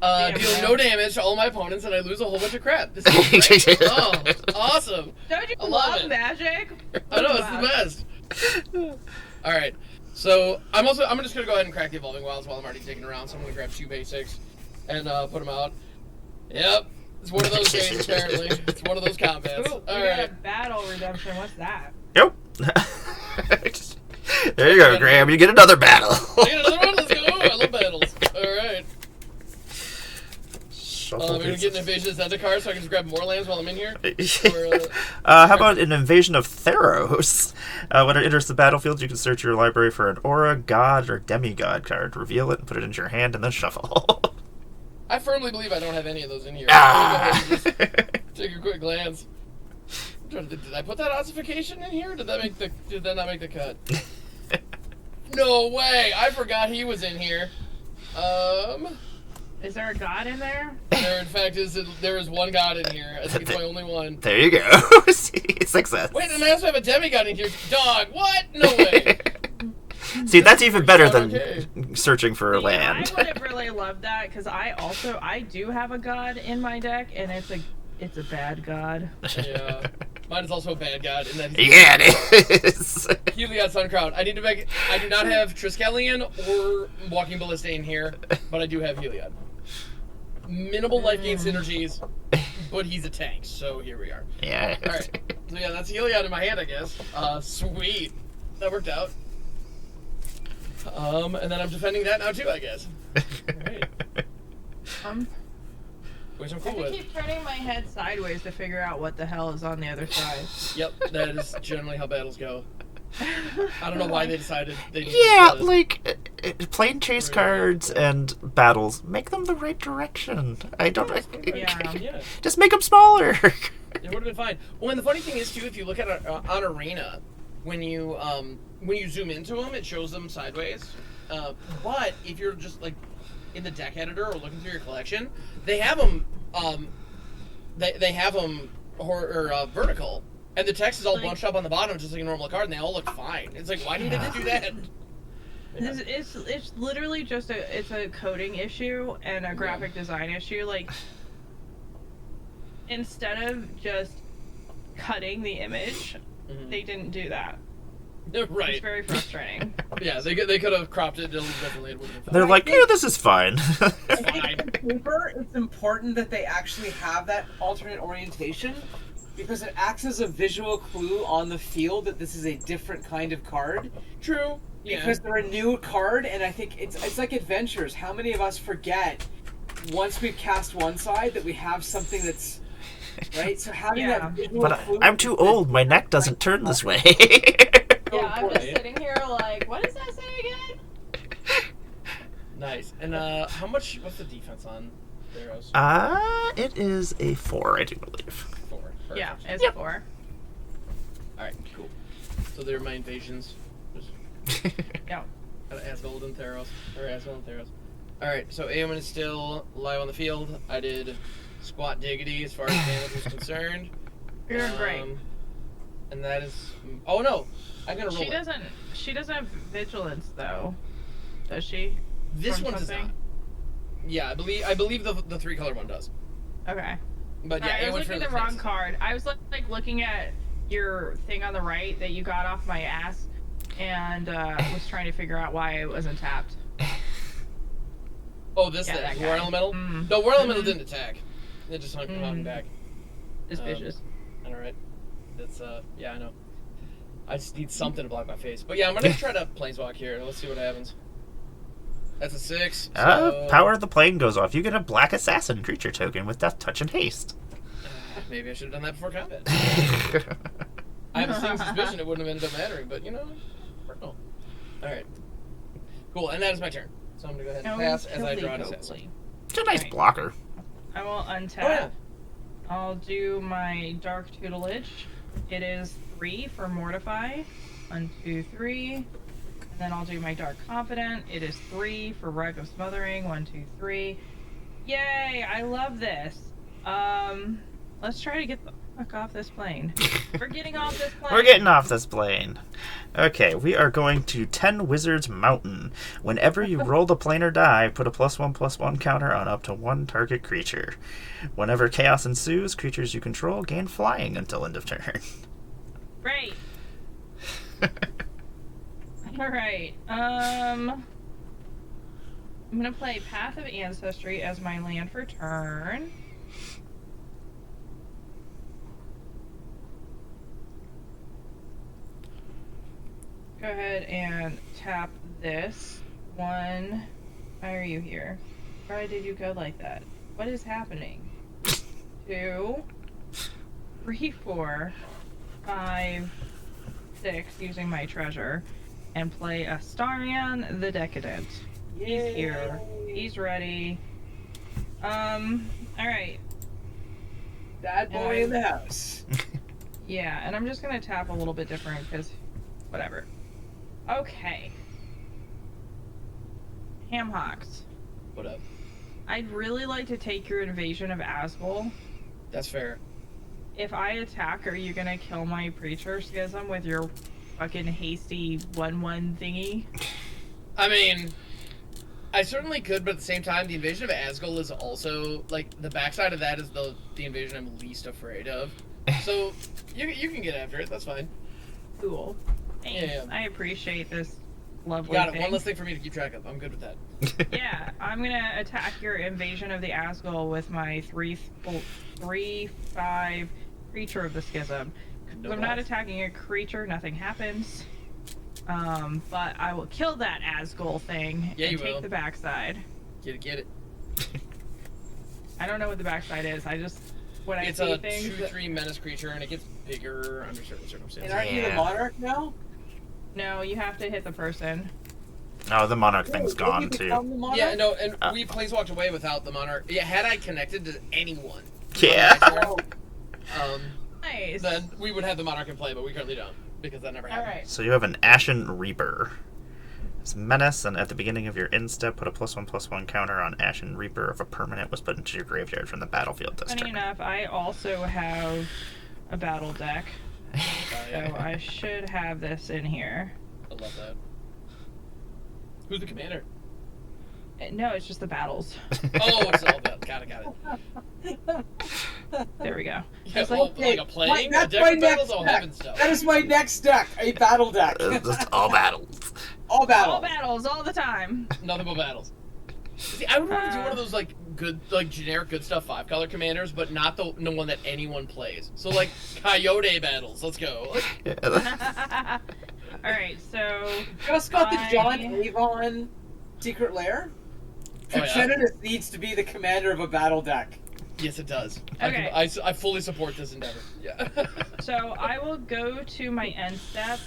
Damn, Deal man. no damage to all my opponents, and I lose a whole bunch of crap. This is great. Oh, awesome. Don't you I love love it. magic? I know, it's the best. Alright. So, I'm just gonna go ahead and crack the Evolving Wilds while I'm already taking around, so I'm gonna grab 2 basics and put them out. Yep. It's one of those games, apparently. It's one of those combats. Ooh, we got a Alright. battle redemption. What's that? Yep. There you go, Graham. You get another battle. I get another one? Let's go. I love battles. Alright. I'm gonna get an Invasion of Zendikar so I can just grab more lands while I'm in here. Or, How about an Invasion of Theros? When it enters the battlefield, you can search your library for an aura, god, or demigod card. Reveal it and put it into your hand, and then shuffle. I firmly believe I don't have any of those in here. Ah! I'm gonna go ahead and just take a quick glance. I'm trying to think, did I put that ossification in here? Did that not make the cut? No way! I forgot he was in here. Is there a god in there? There in fact there is one god in here. I think it's my only one. There you go. See, success. Wait, and I also have a demigod in here. Dog, what? No way. See, that's even better Okay. than searching for a See, land. I would have really loved that because I do have a god in my deck, and it's a bad god. Yeah. Mine is also a bad god, and then Yeah, it is. Heliod Suncrown. I do not have Triskelion or Walking Ballista in here, but I do have Heliod. Minimal life gain synergies, but he's a tank, so here we are. Yeah. Alright. So yeah, that's Heliod in my hand, I guess. Sweet. That worked out. And then I'm defending that now too, I guess. Alright. Which I'm I cool have to with. keep turning my head sideways to figure out what the hell is on the other side. Yep, that is generally how battles go. I don't know why they decided they needed Yeah, to- like plane chase cards and battles, make them the right direction. I don't. Yeah. Just make them smaller. It would have been fine. Well, and the funny thing is too, if you look at on Arena, when you zoom into them, it shows them sideways. But if you're just like in the deck editor or looking through your collection, they have them they have them vertical, and the text is all bunched up on the bottom just like a normal card, and they all look fine. It's like, why did they do that? It's literally just a coding issue and a graphic design issue. Like, instead of just cutting the image, they didn't do that. Right. It's very frustrating. Yeah, they could have cropped it a little differently. It would have been They're fine. like, yeah, this is fine. Fine. Paper, it's important that they actually have that alternate orientation, because it acts as a visual clue on the field that this is a different kind of card. True. Yeah. Because they're a new card, and I think it's like adventures. How many of us forget once we've cast one side that we have something that's right? So having that visual But clue. I'm too old. My neck doesn't turn this way. Yeah, I'm just sitting here like, what does that say again? Nice. And what's the defense on Theros? It is a 4, I do believe. 4. Perfect. Yeah, it's 4. Alright, cool. So they're my invasions. Yeah. Asgold and Theros. Or Asgold and Theros. Alright, so Aemon is still live on the field. I did squat diggity as far as damage was concerned. You're great. And that is... Oh no! I'm gonna roll She doesn't have vigilance though, does she? This From one does something? not. Yeah, I believe the 3-color one does. Okay. But yeah, I was Aemon looking at the for wrong face. card. I was like looking at your thing on the right that you got off my ass, and was trying to figure out why it wasn't tapped. Oh, this Yeah, thing, that War guy. Elemental? Mhm. No, War Elemental didn't attack. It just hung back. Suspicious. Alright. That's, yeah, I know. I just need something to block my face. But yeah, I'm gonna try to planeswalk here. Let's see what happens. That's a 6. So... Power of the plane goes off. You get a black assassin creature token with death, touch, and haste. Maybe I should have done that before combat. I have a sneaking suspicion it wouldn't have ended up mattering, but you know, no. Alright. Cool, and that is my turn. So I'm gonna go ahead and pass as I draw an assassin. It's a nice Right. blocker. I will untap. Oh, yeah. I'll do my Dark Tutelage. It is 3 for Mortify. 1, 2, 3. And then I'll do my Dark Confident. It is 3 for Rug of Smothering. 1, 2, 3. Yay! I love this. Let's try to get the fuck off this plane. We're getting off this plane. We're getting off this plane. Okay, we are going to 10 Wizards Mountain. Whenever you roll the planar die, put a +1/+1 counter on up to 1 target creature. Whenever chaos ensues, creatures you control gain flying until end of turn. Great. Alright, I'm gonna play Path of Ancestry as my land for turn. Go ahead and tap this one. Why are you here? Why did you go like that? What is happening? 2, 3, 4, 5, 6, using my treasure, and play Astarion the Decadent. He's here. He's ready. Alright. Bad boy in the house. Yeah, and I'm just gonna tap a little bit different, because whatever. Okay. Hamhocks. What up? I'd really like to take your invasion of Asgol. That's fair. If I attack, are you gonna kill my Preacher Schism with your fucking hasty 1/1 thingy? I mean, I certainly could, but at the same time, the invasion of Asgol is also, like, the backside of that is the invasion I'm least afraid of. So, you can get after it, that's fine. Cool. Thanks. Yeah. I appreciate this lovely You got it, thing. one less thing for me to keep track of. I'm good with that. Yeah, I'm gonna attack your invasion of the Asgol with my 3/5 creature of the Schism. No I'm not balls. attacking a creature, nothing happens. But I will kill that Asgol thing Yeah, and you take will. the backside. Get it. I don't know what the backside is. I just when I It's see a things. 2/3 menace creature, and it gets bigger under certain And circumstances. aren't you the Yeah. monarch now? No, you have to hit the person. Oh, the Monarch thing's Didn't gone you too. become the monarch? Yeah, no, and we planeswalked away without the monarch. Yeah, had I connected to anyone, Yeah. Oh, Nice. then we would have the monarch in play, but we currently don't because that never All happened. right. So you have an Ashen Reaper. It's Menace, and at the beginning of your end step, put a +1/+1 counter on Ashen Reaper if a permanent was put into your graveyard from the battlefield this Funny turn. enough, I also have a battle deck, so Yeah, I should have this in here. I love that. Who's the commander? No, it's just the battles. Oh, it's all about. Got it. There we go. Yeah, It's well, like, like a playing, a that's deck my of battles, next oh deck. heaven stuff. That is my next deck, a battle deck. Just all battles. All battle. all battles, all the time. Nothing but battles. See, I would want to do one of those like good, like generic good stuff 5-color commanders, but not the one that anyone plays. So like coyote battles. Let's go. Yeah. All right, so Just got the John I- Avon Secret Lair. Oh, yeah? Trachonidas needs to be the commander of a battle deck. Yes, it does. Okay. I fully support this endeavor. Yeah. So I will go to my end step.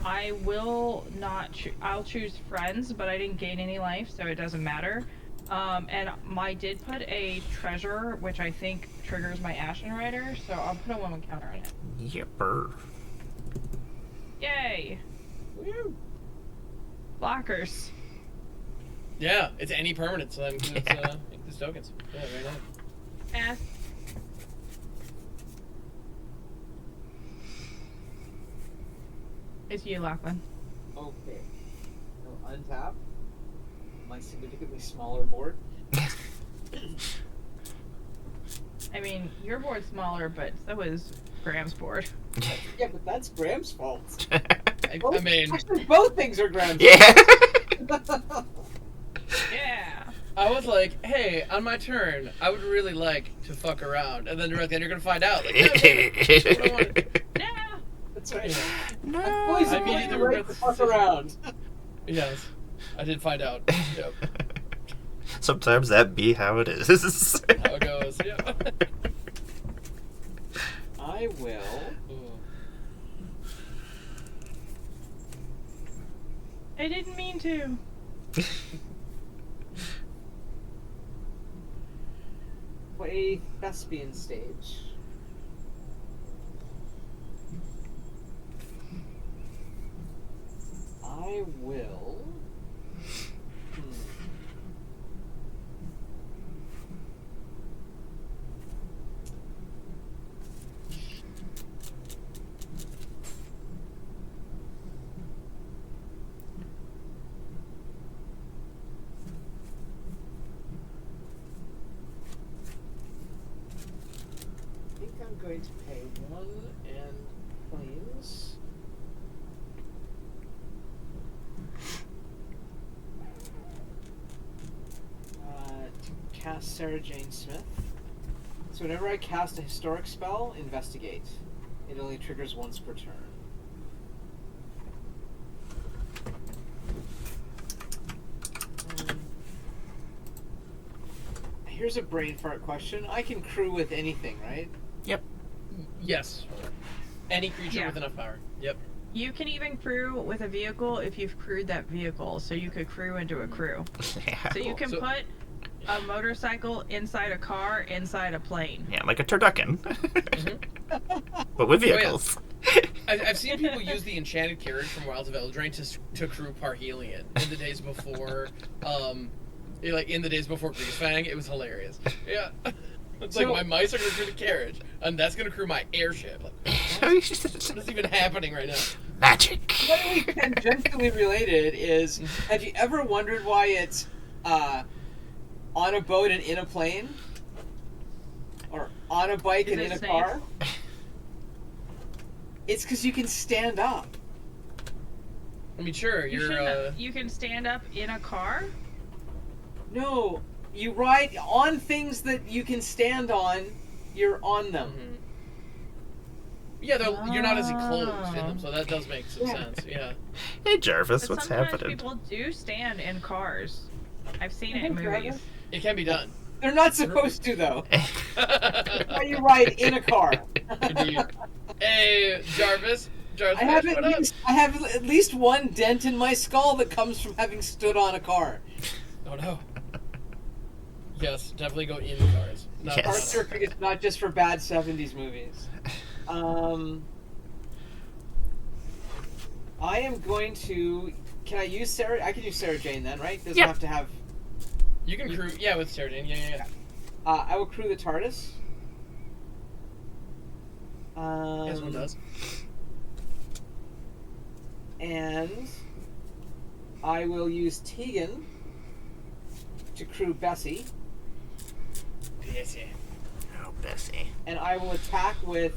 I will not. I'll choose friends, but I didn't gain any life, so it doesn't matter. And I did put a treasure, which I think triggers my Ashen Rider, so I'll put a 1/1 counter on it. Yipper. Yay! Woo. Blockers. Yeah, it's any permanent, so that includes tokens. Yeah, very nice. F. It's you, Lachlan. Okay. I'll untap my significantly smaller board. I mean, your board's smaller, but so is Graham's board. Yeah, but that's Graham's fault. I mean, Actually, both things are Graham's Yeah. fault. Yeah. I was like, hey, on my turn, I would really like to fuck around, and then you're gonna find out. Like, that's what I wanted. No. That's right. No. Boys I are immediately playing regret right to this fuck decision. around. Yes, I did find out. Yep. Sometimes that be how it is. How it goes. Yep. I will. I didn't mean to. Play Thespian Stage. I will. I think I'm going to pay 1 and planes. To cast Sarah Jane Smith. So whenever I cast a historic spell, investigate. It only triggers once per turn. Here's a brain fart question. I can crew with anything, right? Yep. Yes. Any creature Yeah. with enough power. Yep. You can even crew with a vehicle if you've crewed that vehicle, so you could crew into a crew. Yeah. So you can So- put a motorcycle inside a car, inside a plane. Yeah, like a turducken. But with yeah. vehicles. I've seen people use the enchanted carriage from Wilds of Eldraine to crew Parhelion in the days before, in the days before Greasefang. It was hilarious. Yeah. It's like, So- my mice are going to crew the carriage, and that's going to crew my airship. Like, what is even happening right now? Magic. Slightly tangentially related is, have you ever wondered why it's on a boat and in a plane? Or on a bike Is and it in a safe? car? It's because you can stand up. I mean, sure, You you're, shouldn't. You can stand up in a car. No, you ride on things that you can stand on, you're on them. mhm. Yeah, you're not as enclosed in them, so that does make some Yeah. sense, yeah. Hey Jarvis, But what's sometimes happening? people do stand in cars. I've seen it in Mhm, movies. Jarvis. It can be done. They're not supposed to, though. Why you ride in a car? Indeed. Hey, Jarvis. Jarvis, I have, what up? I have at least one dent in my skull that comes from having stood on a car. Oh no. Yes, definitely go in cars. Not Yes. Car not- circuit is not just for bad 70s movies. I am going to... Can I use Sarah? I can use Sarah Jane then, right? Doesn't Yep. have to have... You can crew, yeah, with Sarah Jane. Yeah. I will crew the TARDIS. Yes, one does. And I will use Tegan to crew Bessie. Yes, yeah. Oh, Bessie. And I will attack with...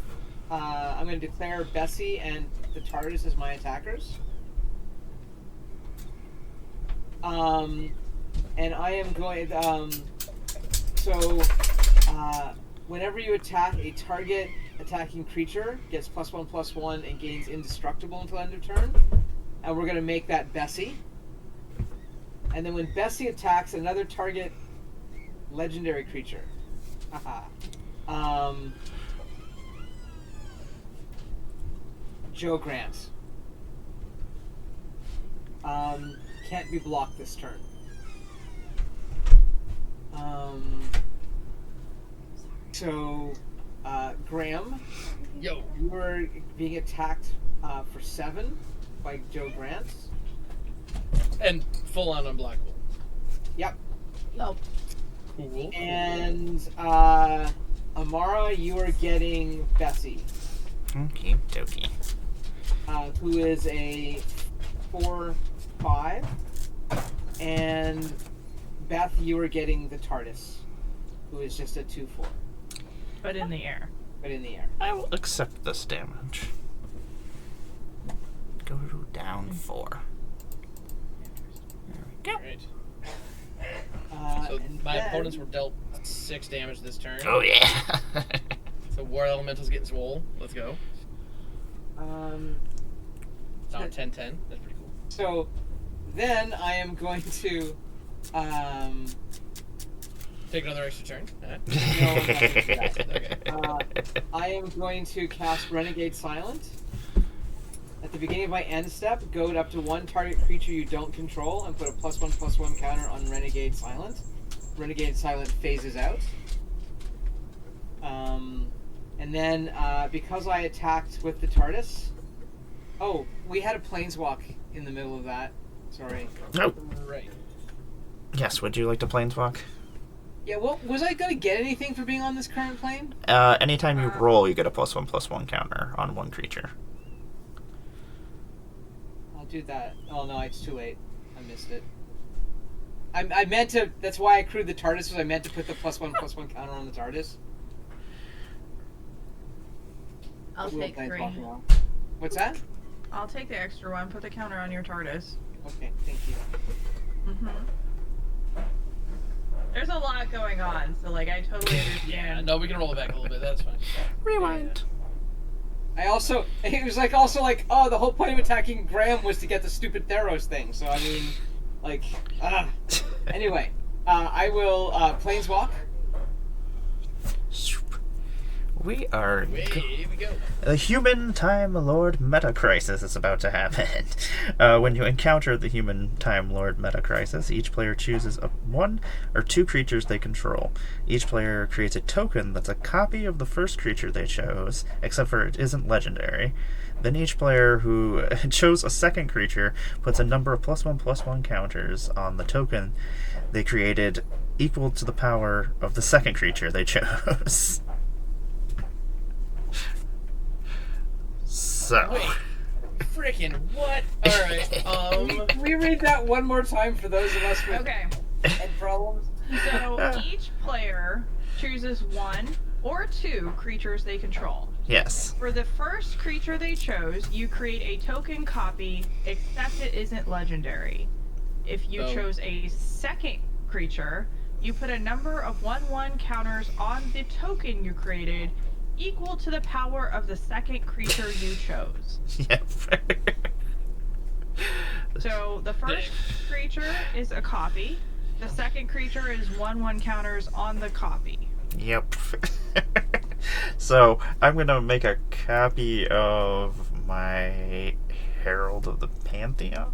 I'm going to declare Bessie and the TARDIS as my attackers. And I am going... So, whenever you attack, a target attacking creature gets +1/+1 and gains indestructible until end of turn. And we're going to make that Bessie. And then when Bessie attacks another target legendary creature, Joe Grant, can't be blocked this turn. So, Graham, Yo. you were being attacked for 7 by Joe Grant. And full on unblockable. Yep. Nope. Cool. And Amara, you are getting Bessie, Okie dokie. who is a 4/5. And Beth, you are getting the TARDIS, who is just a 2/4, But in the air. but in the air. I will accept this damage. Go down 4. There we go. Great. So And my then- opponents were dealt 6 damage this turn. Oh yeah. So War Elemental's getting swole. Let's go. It's now 10-10. That's pretty cool. So then I am going to Take another extra turn. Alright. Okay. I am going to cast Renegade Silent. At the beginning of my end step, go up to one target creature you don't control and put a +1/+1 counter on Renegade Silent. Renegade Silent phases out. And then because I attacked with the TARDIS. Oh, we had a Planeswalk in the middle of that. Sorry. Nope. Right. Yes, would you like to planeswalk? Yeah, well, was I going to get anything for being on this current plane? Anytime you roll, you get a +1/+1 counter on one creature. I'll do that. Oh no, it's too late. I missed it. I meant to. That's why I accrued the TARDIS. Was I meant to put the +1/+1 counter on the TARDIS? I'll We'll take play 3. talk now. What's that? I'll take the extra one. Put the counter on your TARDIS. Okay, thank you. Mm-hmm. There's a lot going on, so like I totally understand. Yeah, no, we can roll it back a little bit. That's fine. Rewind. I also. It was like also like, oh, the whole point of attacking Graham was to get the stupid Theros thing. So I mean, like, Anyway, I will planeswalk. We are. Here we go. A human Time Lord meta crisis is about to happen. When you encounter the human Time Lord meta crisis, each player chooses one or two creatures they control. Each player creates a token that's a copy of the first creature they chose, except for it isn't legendary. Then each player who chose a second creature puts a number of +1/+1 counters on the token they created equal to the power of the second creature they chose. So. Wait. Frickin' what? Alright, Can we read that one more time for those of us with Okay. head problems? So each player chooses one or two creatures they control. Yes. For the first creature they chose, you create a token copy, except it isn't legendary. If you Oh. chose a second creature, you put a number of 1/1 counters on the token you created, equal to the power of the second creature you chose. Yep. So the first creature is a copy. The second creature is 1/1 counters on the copy. Yep. So I'm gonna make a copy of my Herald of the Pantheon,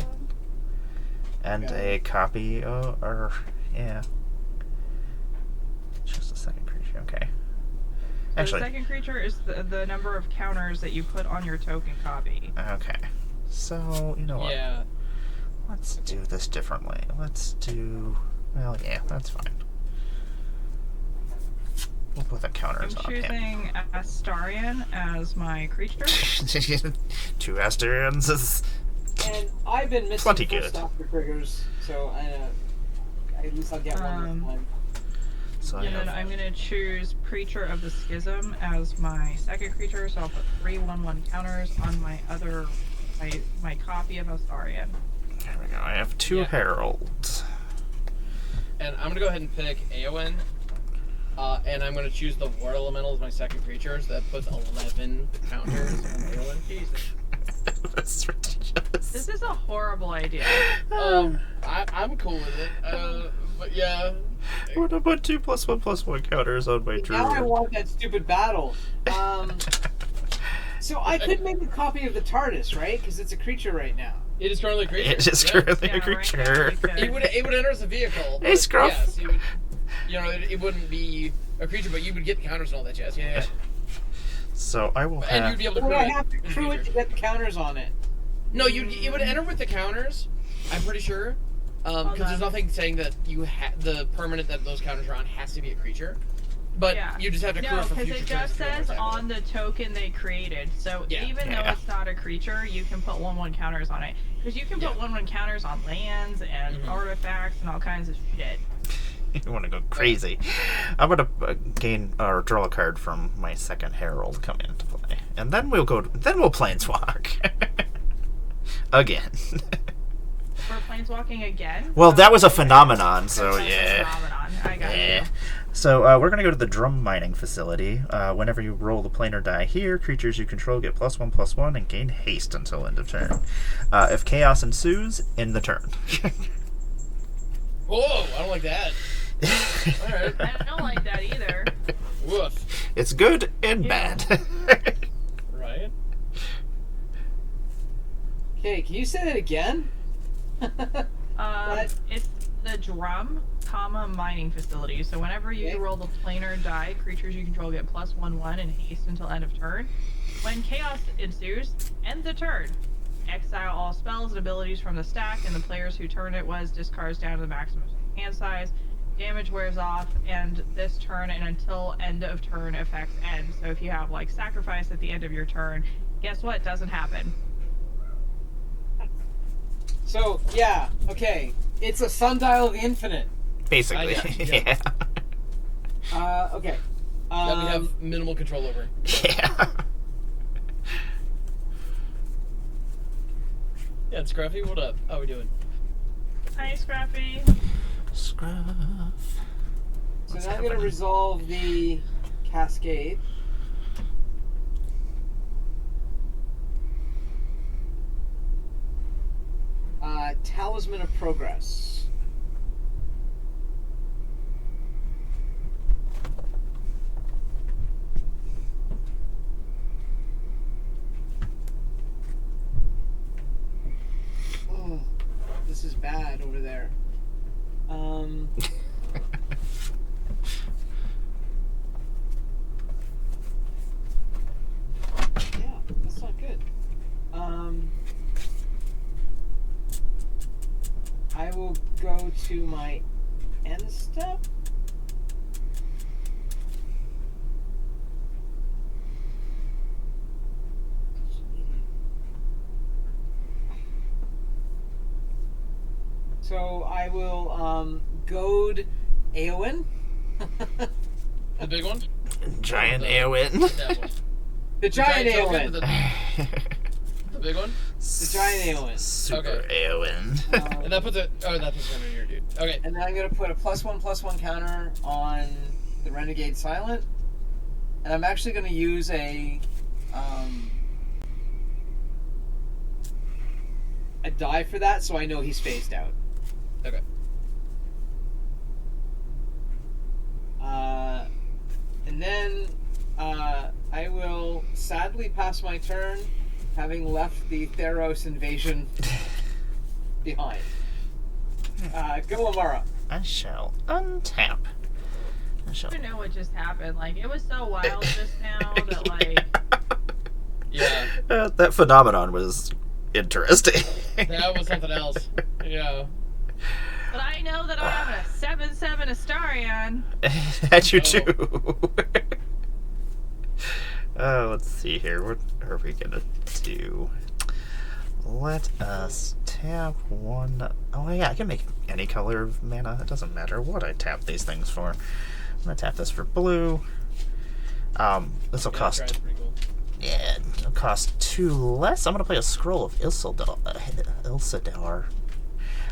and Okay. a copy of, just a second creature. Okay. So Actually, the second creature is the number of counters that you put on your token copy. okay. So you know what? yeah. Let's do this differently. Let's do. Well, yeah, that's fine. We'll put the I'm counters on him. choosing Astarion as my creature. 2 Asterions is. And I've been missing Plenty full good. stop for triggers, so at least I'll get one this time. So I And then have. I'm gonna choose Preacher of the Schism as my second creature, so I'll put 3 1/1 counters on my other my copy of Astarion. There we go. I have 2 Yeah. Heralds. And I'm gonna go ahead and pick Aowen and I'm going to choose the War Elemental as my second creature, so that puts 11 counters on Aelin. Jesus. That's ridiculous. This is a horrible idea. I'm cool with it. But yeah. I'm gonna put 2+1/+1 counters on my Now I druid. want that stupid battle. So I could make a copy of the TARDIS, right? Because it's a creature right now. It is currently a creature. It is Yeah. currently Yeah, a right creature. now we could. It would enter as a vehicle. Hey, but Scruff. Yes, it wouldn't be a creature, but you would get the counters and all that jazz. Yeah. So I will And have. you'd be able to Would crew I it. have to in the crew it future. to get the counters on it? No, it would enter with the counters. I'm pretty sure, Hold because there's on. nothing saying that the permanent that those counters are on has to be a creature. But Yeah. you just have to crew No, it for because future it turns just to be able says to tap it. on the token they created. So Yeah. even Yeah. though it's not a creature, you can put 1/1 counters on it. Because you can put Yeah. 1/1 counters on lands and Mhm. artifacts and all kinds of shit. You want to go crazy. I'm gonna gain or draw a card from my second Herald come into play, and then we'll planeswalk again. We're planeswalking again? Well, that was a Okay. phenomenon, so That's a yeah. phenomenon. I got Yeah. you. So we're gonna go to the drum mining facility. Whenever you roll the planar die here, creatures you control get +1/+1 and gain haste until end of turn. If chaos ensues, end the turn. Whoa! I don't like that. Alright. I don't like that either. Woof. It's good and Ew. bad. Right. Okay, can you say that again? What? It's the drum, mining facility. So whenever you Okay. roll the planar die, creatures you control get +1/1 and haste until end of turn. When chaos ensues, end the turn. Exile all spells and abilities from the stack, and the players whose turn it was discards down to the maximum hand size. Damage wears off, and this turn and until end of turn effects end. So if you have like sacrifice at the end of your turn, guess what? Doesn't happen. So, yeah, okay. It's a sundial of the infinite. Basically, Yeah. yeah. Okay. That we have minimal control over. Yeah. Yeah, it's Scruffy. What up? How we doing? Hi, Scrappy. Scruff. So What's now I'm going to happening? resolve the cascade. Talisman of Progress. Oh, this is bad over there. Yeah, that's not good. I will go to my end step. So I will goad Eowyn. The big one? Giant The- Eowyn. That one. The giant token, Eowyn. The big one? The giant Eowyn. Super Okay. Eowyn. And that puts it. Oh, that puts it under your dude. Okay. And then I'm gonna put a +1/+1 counter on the Renegade Silent. And I'm actually gonna use a die for that, so I know he's phased out. Okay. And then I will sadly pass my turn, having left the Theros invasion behind. Go Amara. I shall untap. I shall. I don't know what just happened. Like, it was so wild just now that, like, Yeah. That phenomenon was interesting. That was something else. Yeah. but I know that I have a 7/7 Astarion. At you Oh. too. Let's see here. What are we gonna do? Let us tap one. Oh yeah, I can make any color of mana. It doesn't matter what I tap these things for. I'm gonna tap this for blue. This will Yeah, cost. Tri's pretty cool. Yeah, it'll cost 2 less. I'm gonna play a scroll of Ilsadar.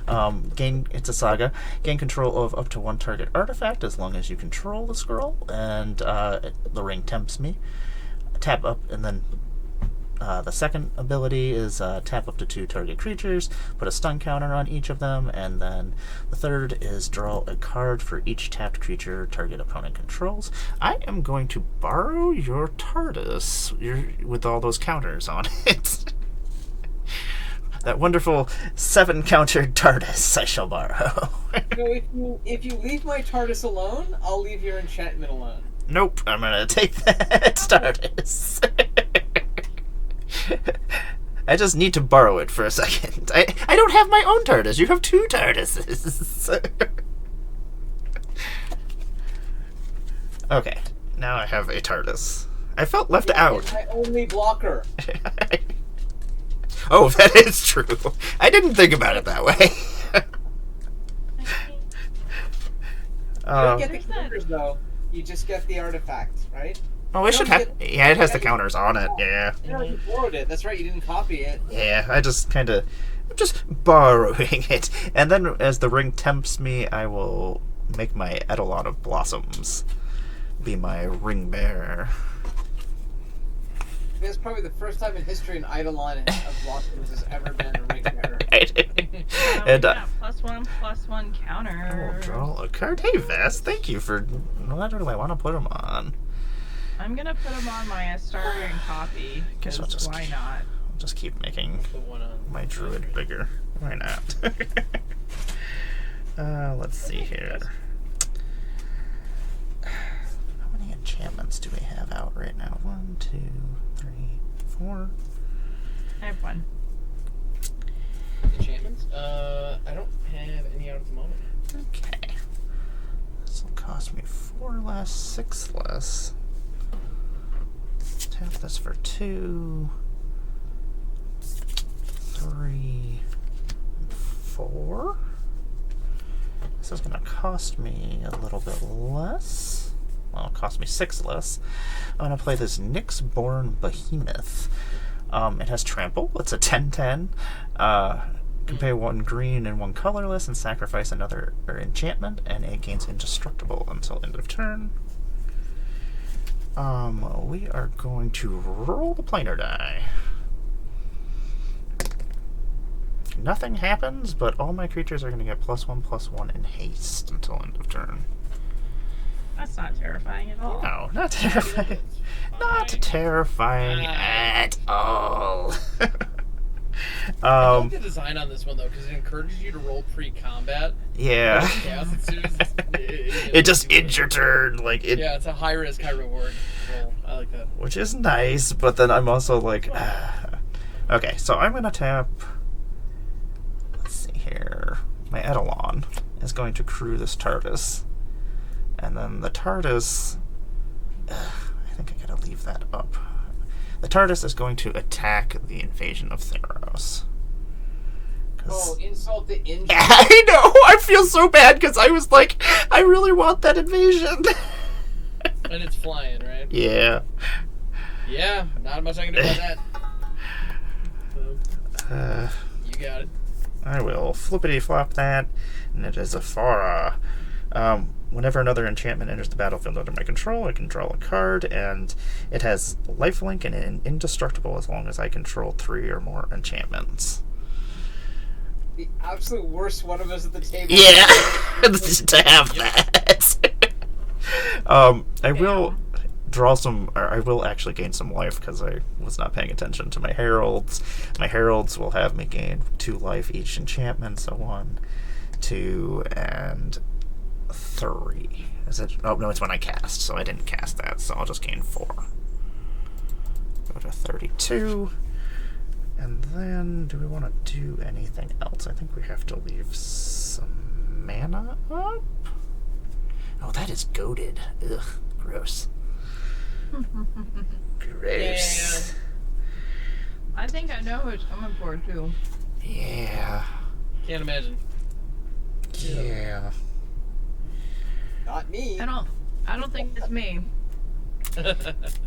It's a saga. Gain control of up to one target artifact as long as you control the scroll, and the ring tempts me. Tap up, and then the second ability is tap up to 2 target creatures, put a stun counter on each of them, and then the third is draw a card for each tapped creature target opponent controls. I am going to borrow your TARDIS with all those counters on it. That wonderful 7-countered TARDIS I shall borrow. So if you leave my TARDIS alone, I'll leave your enchantment alone. Nope, I'm gonna take that TARDIS. I just need to borrow it for a second. I don't have my own TARDIS. You have 2 TARDISes. Okay, now I have a TARDIS. I felt left out. It's my only blocker. Oh, that is true. I didn't think about it that way. You don't get the counters, though. You just get the artifact, right? Oh, it should have. Yeah, it has the counters on it. Yeah. No, you borrowed it. That's right. You didn't copy it. Yeah, I just kind of, just borrowing it, and then as the ring tempts me, I will make my Eidolon of Blossoms be my ring bearer. That's probably the first time in history an Eidolon of Blossoms has ever been a ring bearer. And +1/+1 I counter. will draw a card. Hey, Vest, thank you for. What do I want to put them on? I'm gonna put them on my Astarian copy. Guess I'll Because just why not? I'll just keep making Put one on. my druid bigger. Why not? Let's see here. How many enchantments do we have out right now? 1, 2, 3, 4. I have 1. Enchantments? I don't have any out at the moment. Okay. This will cost me 4 less, 6 less. Tap this for 2, 3, 4. This is going to cost me a little bit less. Well, it'll cost me 6 less. I'm going to play this Nyxborn Behemoth. It has Trample. It's a 10/10. Can pay 1 green and 1 colorless and sacrifice another enchantment, and it gains indestructible until end of turn. We are going to roll the planar die. Nothing happens, but all my creatures are going to get +1/+1 in haste until end of turn. That's not terrifying at all. No, not terrifying. Not terrifying at all. I like the design on this one though, because it encourages you to roll pre-combat. Yeah. Chaos ensues. It just ends your turn, like it. Yeah, it's a high risk, high reward roll. I like that. Which is nice, but then I'm also like, okay, so I'm gonna tap. Let's see here. My Eidolon is going to crew this TARDIS, and then the TARDIS. I think I gotta leave that up. The TARDIS is going to attack the invasion of Theros. Oh, insult the injured. I know! I feel so bad because I was like, I really want that invasion. And it's flying, right? Yeah. Yeah, not much I can do about that. So, you got it. I will flippity flop that, and it is a Farah. Whenever another enchantment enters the battlefield under my control, I can draw a card, and it has lifelink and indestructible as long as I control 3 or more enchantments. The absolute worst one of us at the table. Yeah, to have that. I will draw some, or I will actually gain some life because I was not paying attention to my heralds. My heralds will have me gain 2 life each enchantment, so 1, 2, and 3. Is it? Oh no, it's when I cast, so I didn't cast that, so I'll just gain 4. Go to 32. And then, do we want to do anything else? I think we have to leave some mana up. Oh, that is goaded. Ugh, gross. Gross. I think I know who it's coming for, too. Yeah. Can't imagine. Yeah. Not me. I don't think it's me.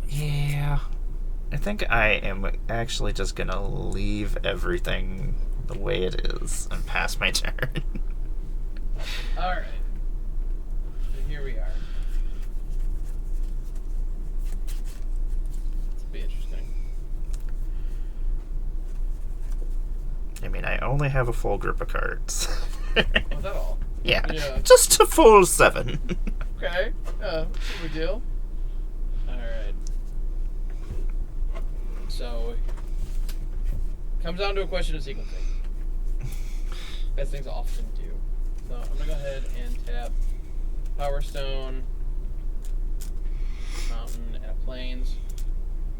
Yeah. I think I am actually just gonna leave everything the way it is and pass my turn. All right. So here we are. This will be interesting. I mean, I only have a full group of cards. Was that all? Yeah, Yeah. just a full 7. Okay. No big deal. All right. So, comes down to a question of sequencing. As things often do. So I'm gonna go ahead and tap Power Stone, Mountain, and Plains.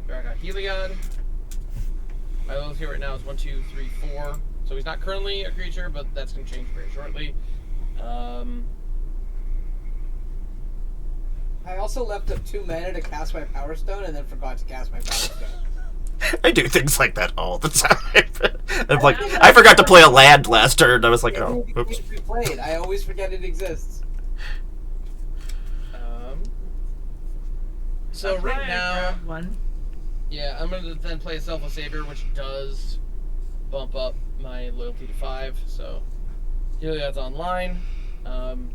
Drag out Heliod. My level here right now is 1, 2, 3, 4. So he's not currently a creature, but that's gonna change very shortly. I also left up 2 mana to cast my Power Stone and then forgot to cast my Power Stone. I do things like that all the time. I'm like, I forgot to play a land last turn. I was like, oh, oops. We played. I always forget it exists. So That's right why I now, grabbed one. yeah, I'm gonna then play a Selfless Savior, which does bump up my loyalty to 5. So Heliod's online, and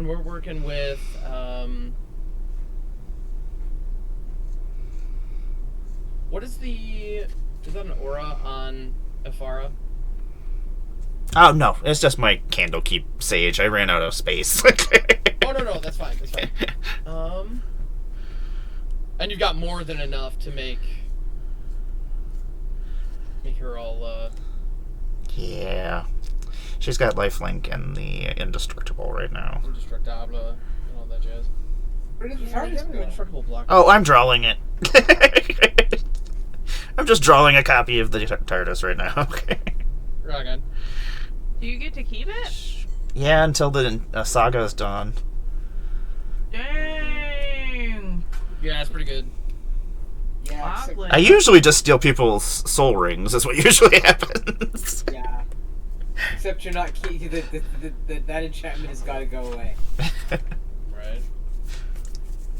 we're working with what is that an aura on Ephara? Oh, no, it's just my Candlekeep Sage. I ran out of space. Oh no, that's fine. That's fine. And you've got more than enough to make her all. Yeah. She's got lifelink and the indestructible right now. Indestructible and all that jazz. Where did the Yeah, you TARDIS have an go? indestructible block. Oh, I'm drawing it. I'm just drawing a copy of the TARDIS right now. Right on. Do you get to keep it? Yeah, until the saga is done. Dang. Yeah, that's pretty good. Yeah, except- Oddly. I usually just steal people's soul rings. That's what usually happens. yeah. Except you're not key. That enchantment has got to go away. Right.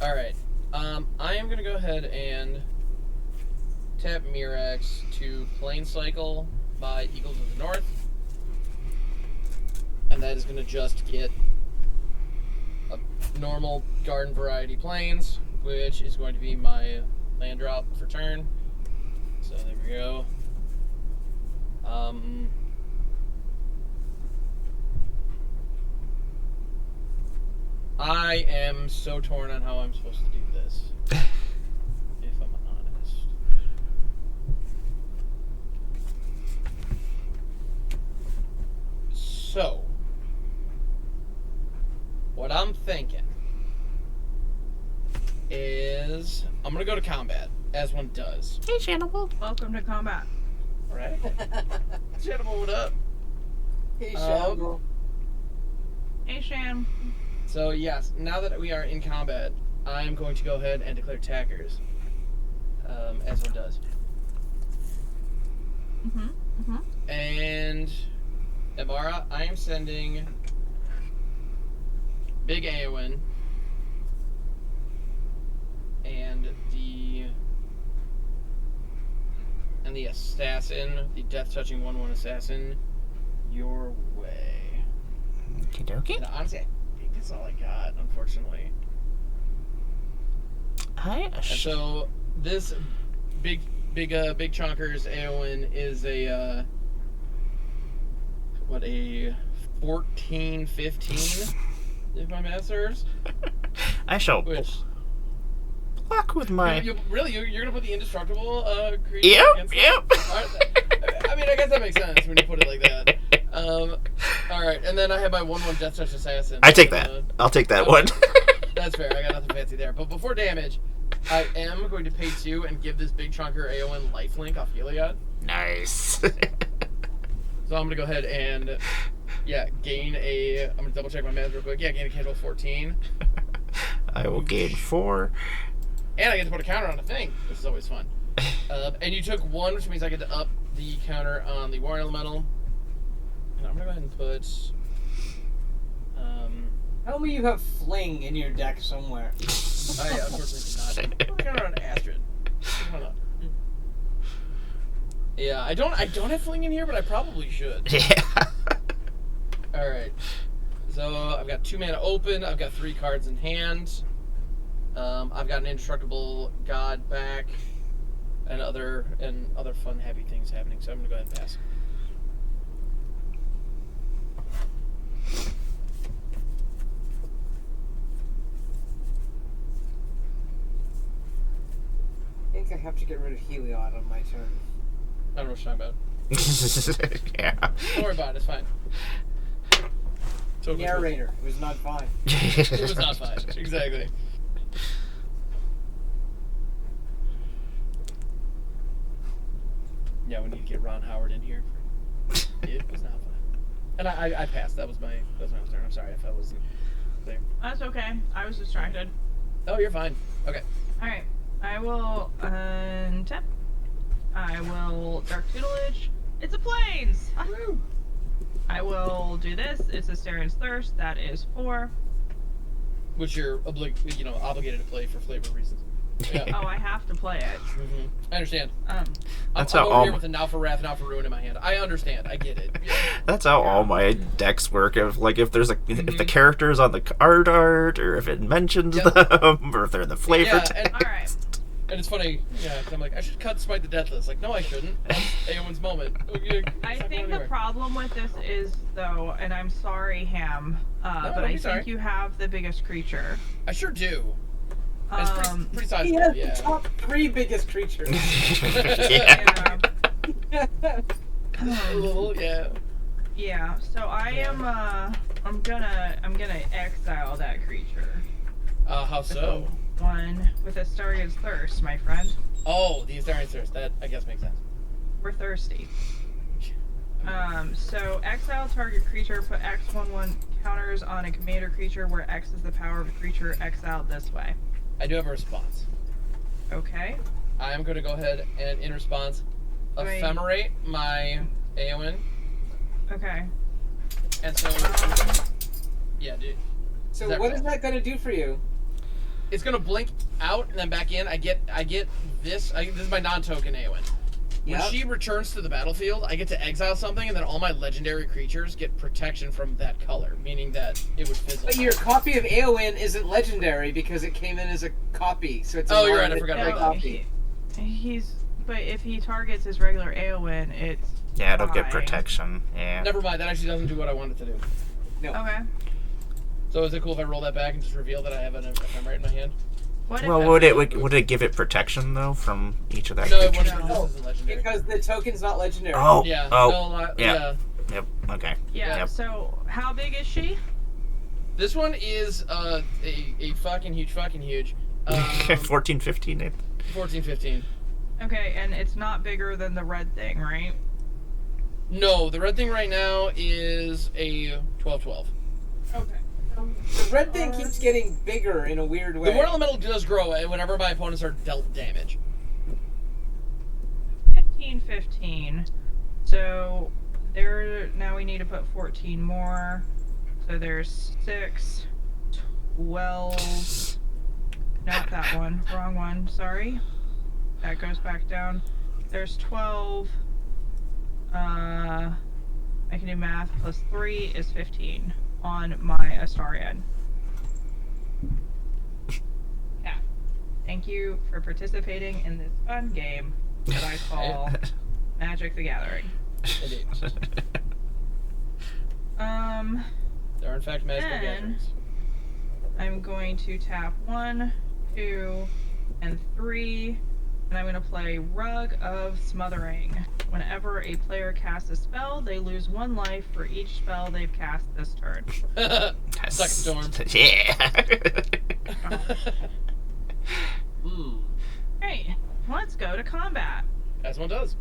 All right. I am gonna go ahead and tap Mirax to Plane Cycle by Eagles of the North, and that is gonna just get a normal garden variety plains, which is going to be my land drop for turn. So there we go. I am so torn on how I'm supposed to do this. If I'm honest. So, what I'm thinking is I'm gonna go to combat, as one does. Hey, Shannibal. Welcome to combat. Alright? Gentlemen, what up? Hey, Shadow. Hey, Shan. So yes, now that we are in combat, I'm going to go ahead and declare attackers, as one does. And Ibarra, I am sending Big Eowyn and the assassin, the death touching 1/1 assassin, your way. Okie dokie. And honestly, I think that's all I got, unfortunately. And so this big chonkers Eowyn is a what, a 14-15 if my math serves. I shall Which block with my. you're gonna put the indestructible creature Yep, against yep. I mean, I guess that makes sense when you put it like that. All right, and then I have my 1/1 Death Touch Assassin. I take that. I'll take that one. That's fair. I got nothing fancy there. But before damage, I am going to pay 2 and give this big chunker Eowyn lifelink off Heliod. Nice. So I'm gonna go ahead and gain a. I'm gonna double check my math real quick. Yeah, gain a casual 14, I will gain 4. and I get to put a counter on a thing, which is always fun. And you took 1, which means I get to up the counter on the War Elemental. And I'm gonna go ahead and put. Tell me you have Fling in your deck somewhere. Oh yeah, unfortunately did not. Put a counter on Astrid. Why not? Yeah, I don't have fling in here, but I probably should. Yeah. All right. So I've got 2 mana open. I've got 3 cards in hand. I've got an indestructible god back, and other fun happy things happening. So I'm gonna go ahead and pass. I think I have to get rid of Heliod on my turn. I don't know what you're talking about. Yeah. Don't worry about it. It's fine. Totally cool. Narrator. It was not fine. It was not fine. Exactly. Yeah, we need to get Ron Howard in here. It was not fun. And I passed. That was my turn. I'm sorry if I wasn't there. That's okay. I was distracted. Oh, you're fine. Okay. Alright. I will untap. I will Dark Tutelage. It's a Plains! Woo. I will do this. It's a Astarion's Thirst. That is 4. Which you're obligated to play for flavor reasons. Yeah. Oh, I have to play it. Mm-hmm. I understand. That's I'm how over all here with a Now for Wrath, Now for Ruin in my hand. I understand. I get it. Yeah. That's how all my decks work. If the character is on the card art, or if it mentions them, or if they're in the flavor text. Alright. And it's funny, yeah, 'cause I'm like, I should cut Smite the Deathless. Like, no, I shouldn't. That's Aowen's moment. Okay, I think the problem with this is, though, and I'm sorry, Ham, but don't I be sorry. think you have the biggest creature. I sure do. And it's pretty He sizable, has yeah. the top 3 biggest creatures. Yeah. Yeah. Yeah, so I am, I'm gonna exile that creature. How so? One with Astarion's Thirst, my friend. Oh, the Astarion's Thirst. That, I guess, makes sense. We're thirsty. So exile target creature, put X/1/1 counters on a commander creature where X is the power of a creature exiled this way. I do have a response. Okay. I am going to go ahead and, in response, ephemerate my Aowen. Okay. And so, yeah, dude. So what is that going to do for you? It's going to blink out and then back in. I get this. This is my non-token Aowen. When she returns to the battlefield, I get to exile something, and then all my legendary creatures get protection from that color, meaning that it would fizzle. But your copy of Aowen isn't legendary because it came in as a copy, so it's a you're right, I forgot about copy. But if he targets his regular Aowen, it's Yeah, it'll get fine. protection. Yeah. Never mind, that actually doesn't do what I wanted to do. No. Okay. So is it cool if I roll that back and just reveal that I have an ephemerate in my hand? What Well, would it give it protection though from each of that? No, it creature? wouldn't. This isn't legendary. Because the token's not legendary. Oh. Yeah. Oh. No, Yeah. Yep. Okay. Yeah. Yep. So how big is she? This one is a fucking huge. 14, 15. 14, 15. Okay, and it's not bigger than the red thing, right? No, the red thing right now is a 12/12. Okay. The red thing keeps getting bigger in a weird way. The one elemental does grow whenever my opponents are dealt damage. 15. So now we need to put 14 more. So there's 6, 12. Not that one. Wrong one. Sorry. That goes back down. There's 12. I can do math. Plus 3 is 15 on my Astarion. Yeah. Thank you for participating in this fun game that I call Magic the Gathering. Indeed. There are in fact magical Then gatherings. I'm going to tap 1, 2, and 3, and I'm going to play Rug of Smothering. Whenever a player casts a spell, they lose 1 life for each spell they've cast this turn. Suck storm. Yeah. Alright, let's go to combat. As one does.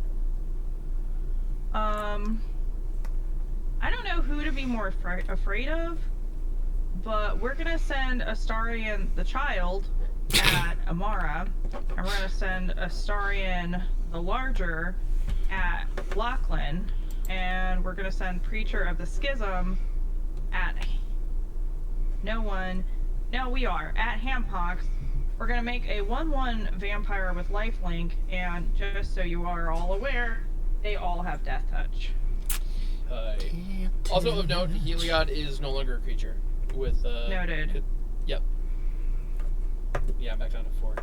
I don't know who to be more afraid of, but we're gonna send Astarion the Child at Amara, and we're gonna send Astarion the Larger at Lachlan, and we're gonna send Preacher of the Schism at at Hampox. We're gonna make a 1/1 vampire with lifelink, and just so you are all aware, They all have death touch. Also of note, Heliod is no longer a creature. With Noted. Yep. Yeah, I'm back down to 4.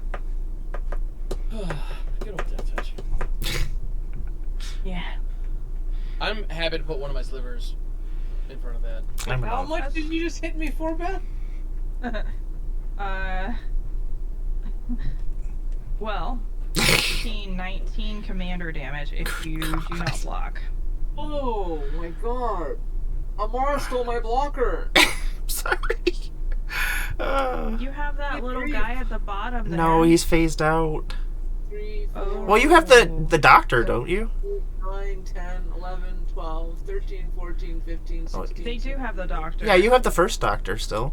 Good old death touch. Yeah. I'm happy to put one of my slivers in front of that. How much did you just hit me for, Beth? Well, 19 commander damage if you do not block. Oh my god. Amara stole my blocker. Sorry. You have that little guy at the bottom there. No, he's phased out. 3, 4, Oh. Well, you have the doctor, don't you? 9, 10, 11, 12, 13, 14, 15, 16. They do have the doctor. Yeah, you have the first doctor still.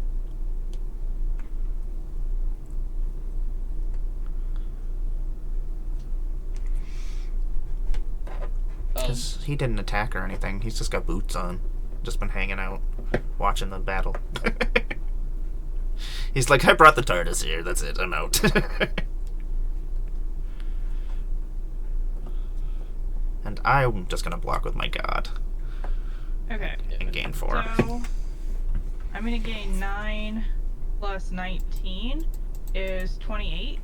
Because he didn't attack or anything. He's just got boots on. Just been hanging out, watching the battle. He's like, I brought the TARDIS here. That's it. I'm out. And I'm just gonna block with my god Okay. and gain 4. So, I'm gonna gain 9 plus 19 is 28.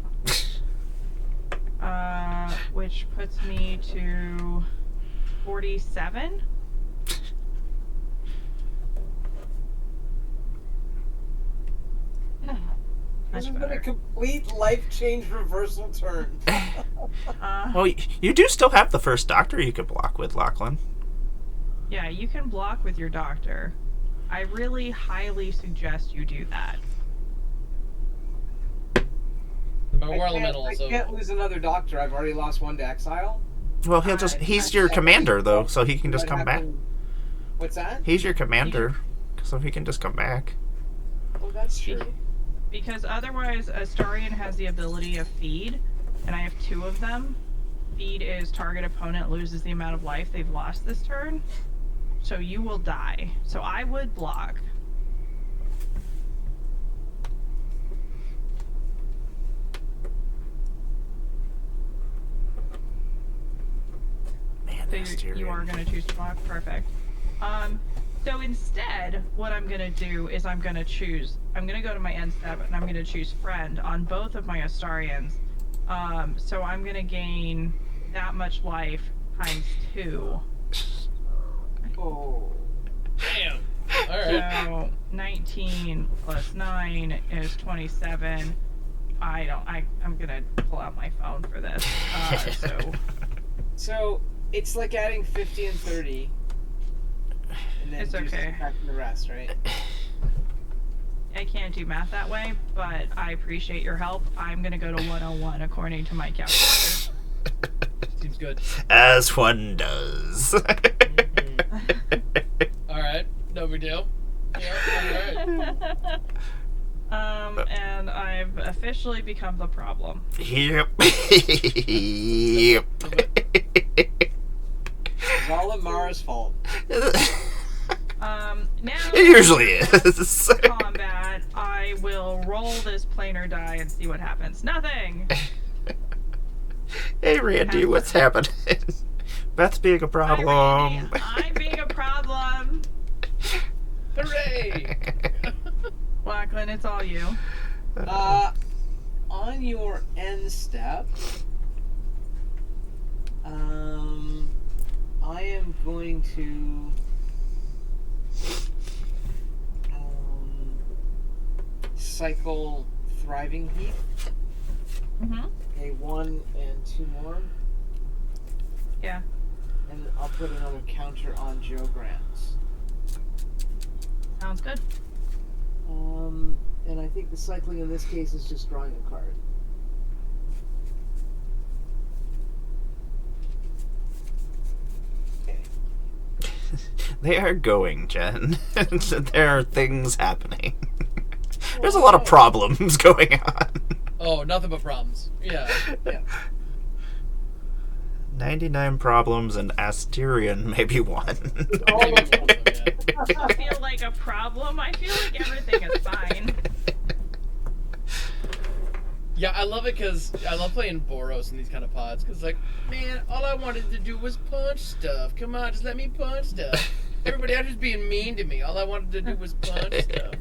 Which puts me to 47. This Much has been a better. complete life change reversal turn. Well, you do still have the first doctor you could block with, Lachlan. Yeah, you can block with your doctor. I really highly suggest you do that. My War Elemental I also. can't lose another doctor. I've already lost one to exile. Well, he's your commander, though, so he can just come back. What's that? He's your commander, so he can just come back. Oh, that's true. Because otherwise, Astarion has the ability of feed, and I have 2 of them. Feed is target opponent loses the amount of life they've lost this turn, so you will die. So I would block. Man, So you are going to choose to block? Perfect. So instead, what I'm going to do is I'm going to go to my end step and I'm going to choose friend on both of my Astarions. So I'm going to gain that much life times 2. Oh. Damn. Alright. So 19 plus 9 is 27. I'm going to pull out my phone for this. So it's like adding 50 and 30. And then It's just okay. subtracting the rest, right? I can't do math that way, but I appreciate your help. I'm going to go to 101 according to my calculator. Seems good. As one does. Alright. No big deal. Yeah, alright. And I've officially become the problem. Yep. Yep. It's all Amara's fault. Now It usually is. combat, I will roll this planar die and see what happens. Nothing! Hey, Randy, what's happening? Beth's being a problem. Hi, Randy. I'm being a problem. Hooray! Lachlan, it's all you. On your end step, I am going to cycle Thriving Heap, Mm-hmm. a 1 and 2 more, Yeah. and I'll put another counter on Joe Grants. Sounds good. And I think the cycling in this case is just drawing a card. Okay. They are going, Jen. There are things happening. There's a lot of problems going on. Oh, nothing but problems. Yeah. Yeah. 99 problems and Asterion maybe one. Maybe one of them, yeah. I feel like a problem. I feel like everything is fine. Yeah, I love it because I love playing Boros in these kind of pods. Because, like, man, all I wanted to do was punch stuff. Come on, just let me punch stuff. Everybody else is being mean to me. All I wanted to do was punch stuff.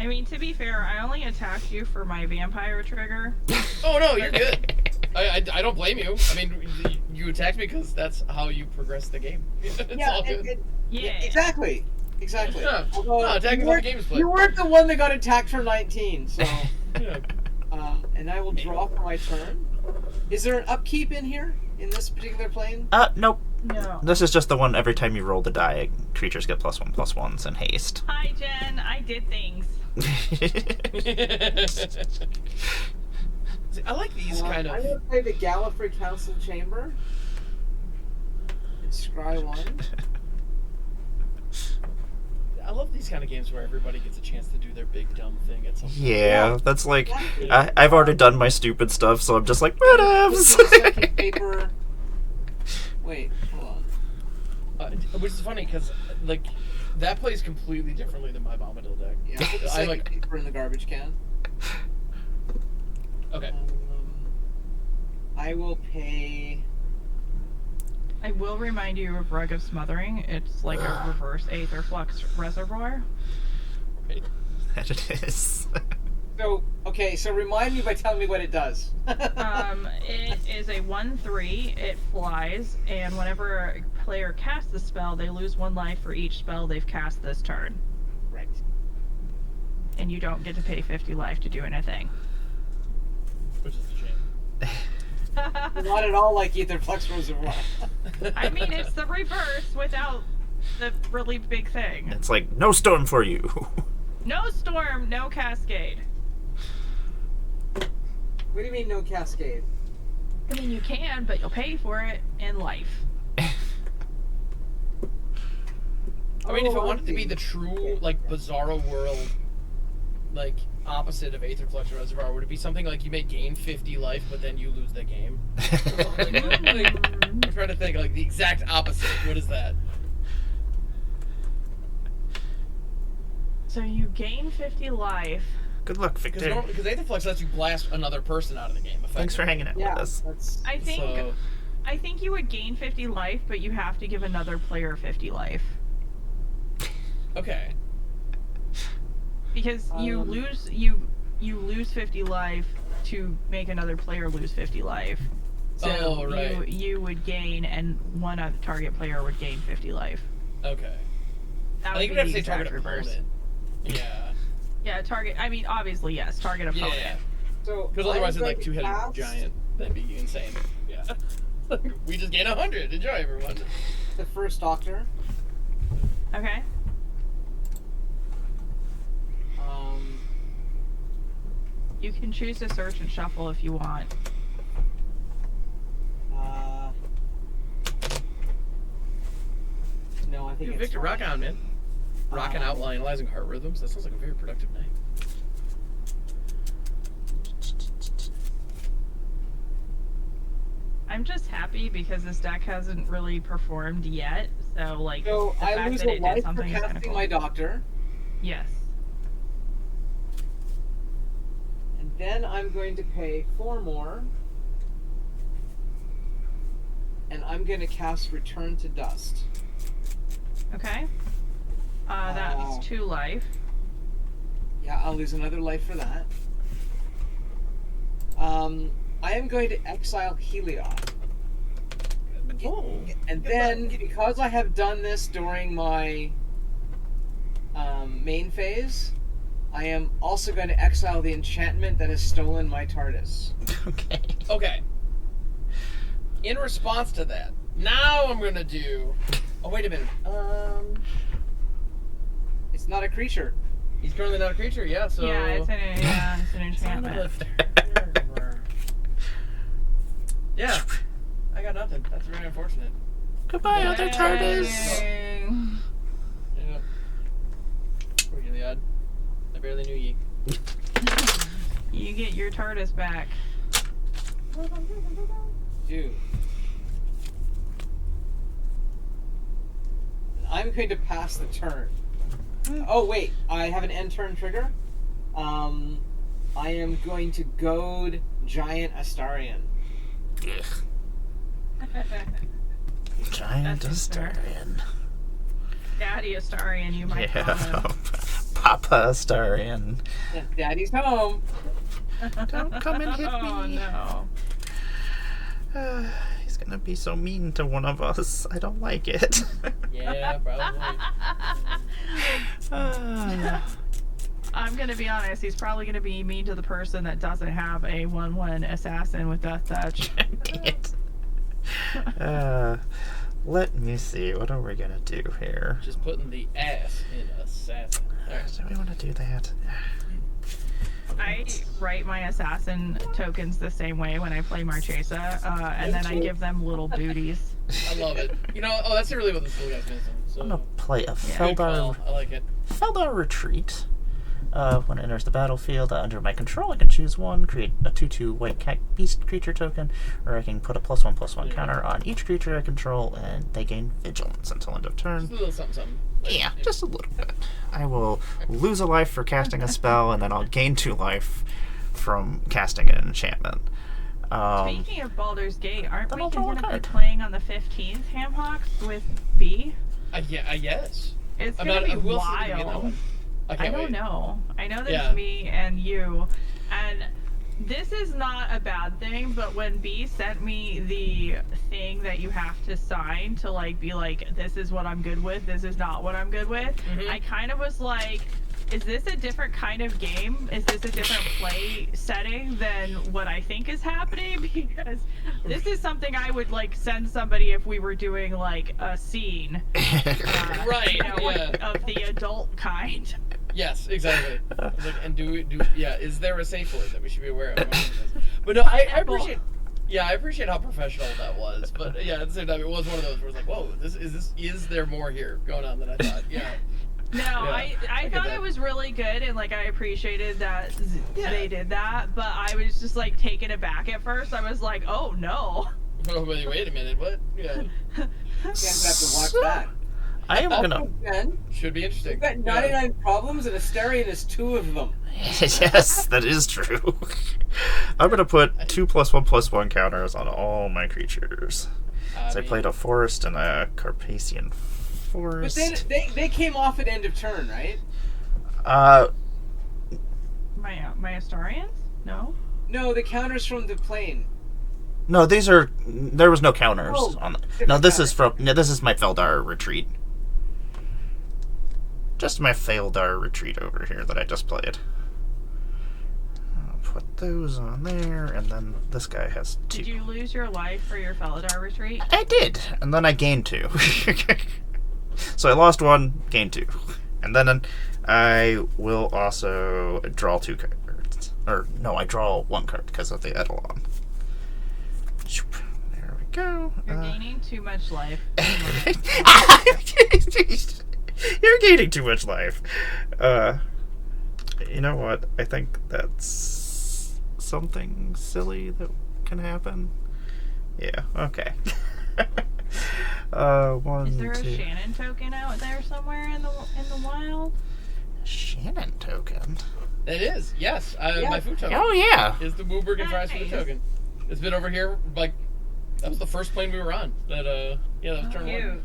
I mean, to be fair, I only attacked you for my vampire trigger. Oh, no, you're good. I don't blame you. I mean, you attacked me because that's how you progress the game. It's all good. Yeah. Exactly. Yeah. Although No, attacking how the game is played. you weren't the one that got attacked for 19, so. Yeah. And I will draw for my turn. Is there an upkeep in here in this particular plane? Nope. No. This is just the one every time you roll the die, creatures get +1/+1s and haste. Hi, Jen. I did things. See, I like these kind I'm of. going to play the Gallifrey Council Chamber. And scry 1. I love these kind of games where everybody gets a chance to do their big dumb thing at some point. Yeah, that's like, Exactly. I've already done my stupid stuff, so I'm just like, With whatevs. the second paper. Wait, hold on. Which is funny because, like, that plays completely differently than my Bombadil deck. Yeah, put the I second like. paper in the garbage can. Okay. I will pay. I will remind you of Rug of Smothering. It's like a reverse Aether Flux reservoir. Right. That it is. So, okay, so remind me by telling me what it does. It is a 1/3. It flies, and whenever a player casts a spell, they lose 1 life for each spell they've cast this turn. Right. And you don't get to pay 50 life to do anything. Which is a shame. Not at all like Ether Flux Reservoir. I mean, it's the reverse without the really big thing. It's like, no storm for you. No storm, no cascade. What do you mean no cascade? I mean, you can, but you'll pay for it in life. I mean, if it Oh, I wanted to be see. the true, like, bizarro world, like, opposite of Aether Flux Reservoir, would it be something like you may gain 50 life, but then you lose the game? I'm trying to think, like, the exact opposite. What is that? So you gain 50 life. Good luck, Victor. Because Aether Flux lets you blast another person out of the game. Thanks for hanging out Yeah, with us. that's. I think you would gain 50 life, but you have to give another player 50 life. Okay. Because you lose 50 life to make another player lose 50 life. So Oh, right. you would gain, and one other target player would gain 50 life. Okay. That I think would we'd have be to the say target exact reverse. opponent. Yeah. Yeah, target. I mean, obviously, yes, target opponent. Yeah. So Because otherwise, I'm it's like going to two-headed cast giant. That'd be insane. Yeah. We just gain 100. Enjoy, everyone. the first Doctor. Okay. You can choose to search and shuffle if you want. No, I think Dude, it's Victor, rock fine. on, man. Rocking out while analyzing heart rhythms. That sounds like a very productive night. I'm just happy because this deck hasn't really performed yet. So, like, So the I fact lose that a it did life for something is kind of casting cool. my Doctor, Yes. and then I'm going to pay 4 more, and I'm going to cast Return to Dust. Okay. That's 2 life. Yeah, I'll lose another life for that. I am going to exile Heliod. Oh. And then, because I have done this during my main phase, I am also going to exile the enchantment that has stolen my TARDIS. Okay. Okay. In response to that, now I'm gonna do. Oh, wait a minute. It's not a creature. He's currently not a creature, yeah, so. Yeah, it's an enchantment. Yeah. I got nothing. That's very unfortunate. Goodbye, other TARDIS. Yay. Yeah. Poor Gilead. I barely knew ye. You get your TARDIS back. Dude. I'm going to pass the turn. Oh wait, I have an end turn trigger. I am going to goad Giant Astarion. Ugh. Giant That's fair. Astarion. Daddy Astarion, you might call Yeah. him. Papa Astarion. Daddy's home. Don't come and hit Oh me. no. He's gonna be so mean to one of us. I don't like it. Yeah, probably. I'm gonna be honest, he's probably gonna be mean to the person that doesn't have a 1/1 assassin with death touch. Dang it. Let me see. What are we gonna do here? Just putting the ass in assassin. Alright. Do we want to do that? I write my assassin tokens the same way when I play Marchesa, and then I give them little booties. I love it. You know, oh, that's really what this little guy's missing. So, I'm gonna play a good Feldar. call. I like it. Feldar Retreat. When it enters the battlefield, under my control, I can choose one, create a 2/2 white cat beast creature token, or I can put a +1/+1 counter on each creature I control, and they gain vigilance until end of turn. Just a little something, something. Yeah, just a little bit. I will lose a life for casting a spell, and then I'll gain 2 life from casting an enchantment. Speaking of Baldur's Gate, aren't Then we I'll draw a going to be card. playing on the 15th, Hamhawks, with B? Yeah, yes. It's I'm going not. to be Who else is gonna be in that wild. one? I I can't don't wait. know. I know there's Yeah. me and you, and this is not a bad thing, but when B sent me the thing that you have to sign to like be like, this is what I'm good with, this is not what I'm good with, Mhm. I kind of was like, is this a different kind of game? Is this a different play setting than what I think is happening? Because this is something I would like send somebody if we were doing like a scene, Right, you know, yeah. of the adult kind. Yes, exactly. Like, and is there a safe word that we should be aware of? But no, I appreciate. Yeah, I appreciate how professional that was. But yeah, at the same time, it was one of those where it's like, whoa, is there more here going on than I thought? Yeah. No, Yeah, I get thought that. it was really good, and like I appreciated that Yeah. they did that, but I was just like taken aback at first. I was like, oh no. Oh, wait a minute, what? Yeah. You guys have to watch that. I am gonna. Ben, Should be interesting. you've got 99 problems, and Astarion is 2 of them. Yes, that is true. I'm gonna put 2+1/+1 counters on all my creatures. So I mean, played a forest and a Carpathian But forest. they came off at end of turn, right? My Astarians? No. No, the counters from the plane. No, these are. There was no counters Oh, on. different No, this counter. is from. No, this is my Feldar retreat. Just my Feldar retreat over here that I just played. I'll put those on there, and then this guy has 2. Did you lose your life for your Felidar retreat? I did, and then I gained 2. So I lost 1, gained 2, and then I will also draw 2 cards. Or no, I draw 1 card because of the Eidolon. There we go. You're gaining too much life. You're gaining too much life. You know what? I think that's something silly that can happen. Yeah. Okay. 1, Is there a 2. Shannon token out there somewhere in the wild? Shannon token. it is, yes. Yeah. My food token Oh yeah. is the Mooberg and Fries food Nice. token. It's been over here, like, that was the first plane we were on. That was turn 1. Cute.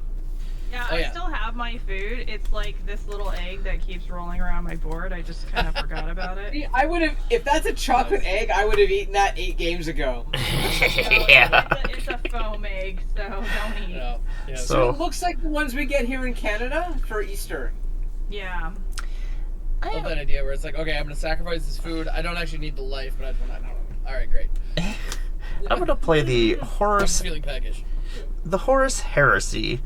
Yeah, Oh, I yeah. still have my food. It's like this little egg that keeps rolling around my board. I just kind of forgot about it. See, I would have, if that's a chocolate egg, I would have eaten that 8 games ago. Yeah. It's a foam egg, so don't eat. Yeah. Yeah. So- So it looks like the ones we get here in Canada for Easter. Yeah. I love that idea where it's like, okay, I'm gonna sacrifice this food. I don't actually need the life, but I just want to. All right, great. I'm gonna play the I'm Horus. feeling package. The Horus Heresy.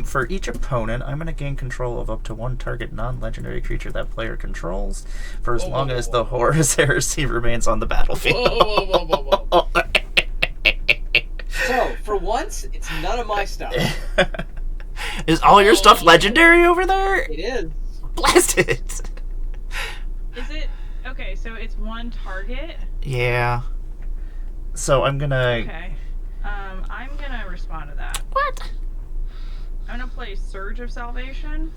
For each opponent, I'm going to gain control of up to 1 target non-legendary creature that player controls for as Whoa, long whoa, as whoa, the whoa. Horus Heresy remains on the battlefield. Whoa. So, for once, it's none of my stuff. Is all your stuff legendary over there? It is. Blast it! Is it okay? So it's 1 target. Yeah. So I'm gonna... Okay. I'm gonna respond to that. What? I'm gonna play Surge of Salvation.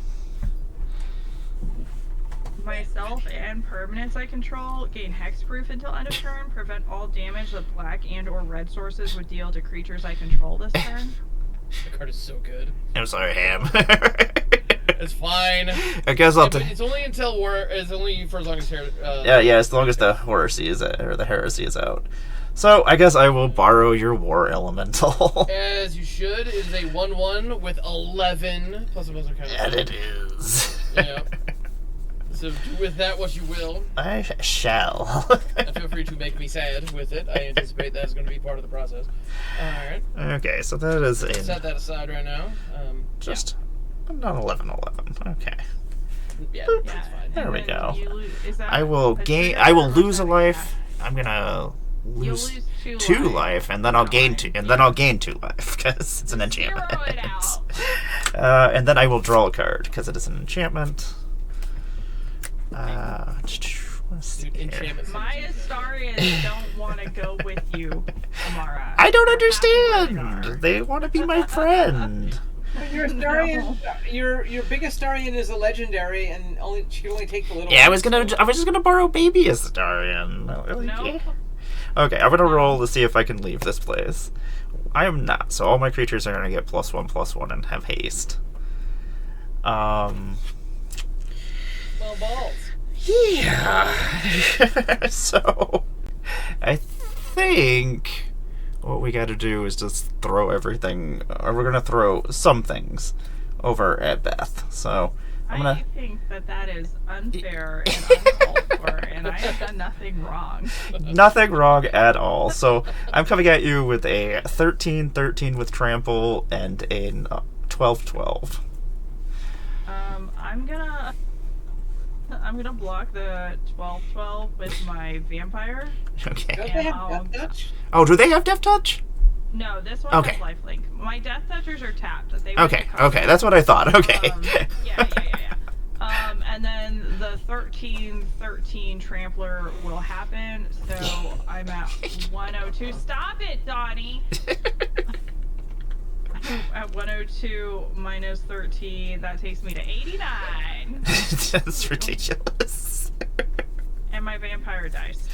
Myself and permanents I control gain hexproof until end of turn. Prevent all damage that black and or red sources would deal to creatures I control this turn. The card is so good. I'm sorry, Ham. It's fine. I guess I'll. But it's only until it's only for as long as Yeah, as long as the heresy is out. So I guess I will borrow your war elemental. As you should. It is a 1/1 with 11 plus a counter. And it is. Yeah. So do with that what you will. I shall. And feel free to make me sad with it. I anticipate that is going to be part of the process. Alright. Okay, so that is a Set that aside right now. just not 11/11. Okay. Yeah, Yeah, that's fine. There and we then go. you is that I will a gain. trigger I will or lose a something? life. I'm gonna You'll lose lose 2 life, and then I'll gain 2, and then Yeah. I'll gain 2 life because it's an enchantment. Zero it out. And then I will draw a card because it is an enchantment. Let's see Dude, here. enchantments. My Astarians don't want to go with you, Amara. I don't They're happy where they understand. are. They want to be my friend. But your Astarian, your big Astarian is a legendary, and only she can only take the little. Yeah, I ones, was just gonna borrow Baby Astarian. Nope. Okay, I'm gonna roll to see if I can leave this place. I am not, so all my creatures are gonna get +1/+1 and have haste. Well, balls. Yeah. So, I think what we gotta do is just throw everything, or we're gonna throw some things over at Beth. So, I'm I gonna. think that is unfair and uncalled for, and I have done nothing wrong. Nothing wrong at all. So, I'm coming at you with a 13/13 with trample and a 12/12. I'm gonna block the 12/12 with my vampire. Okay. Don't And they have I'll- Death Touch? Oh, do they have Death Touch? No, this one Okay. has lifelink. My Death Touchers are tapped. They Okay, wouldn't okay, that's what I thought. Okay. Yeah. And then the 13/13 trampler will happen. So I'm at 102. Stop it, Donnie. At 102 minus 13, that takes me to 89. That's ridiculous. And my vampire dice.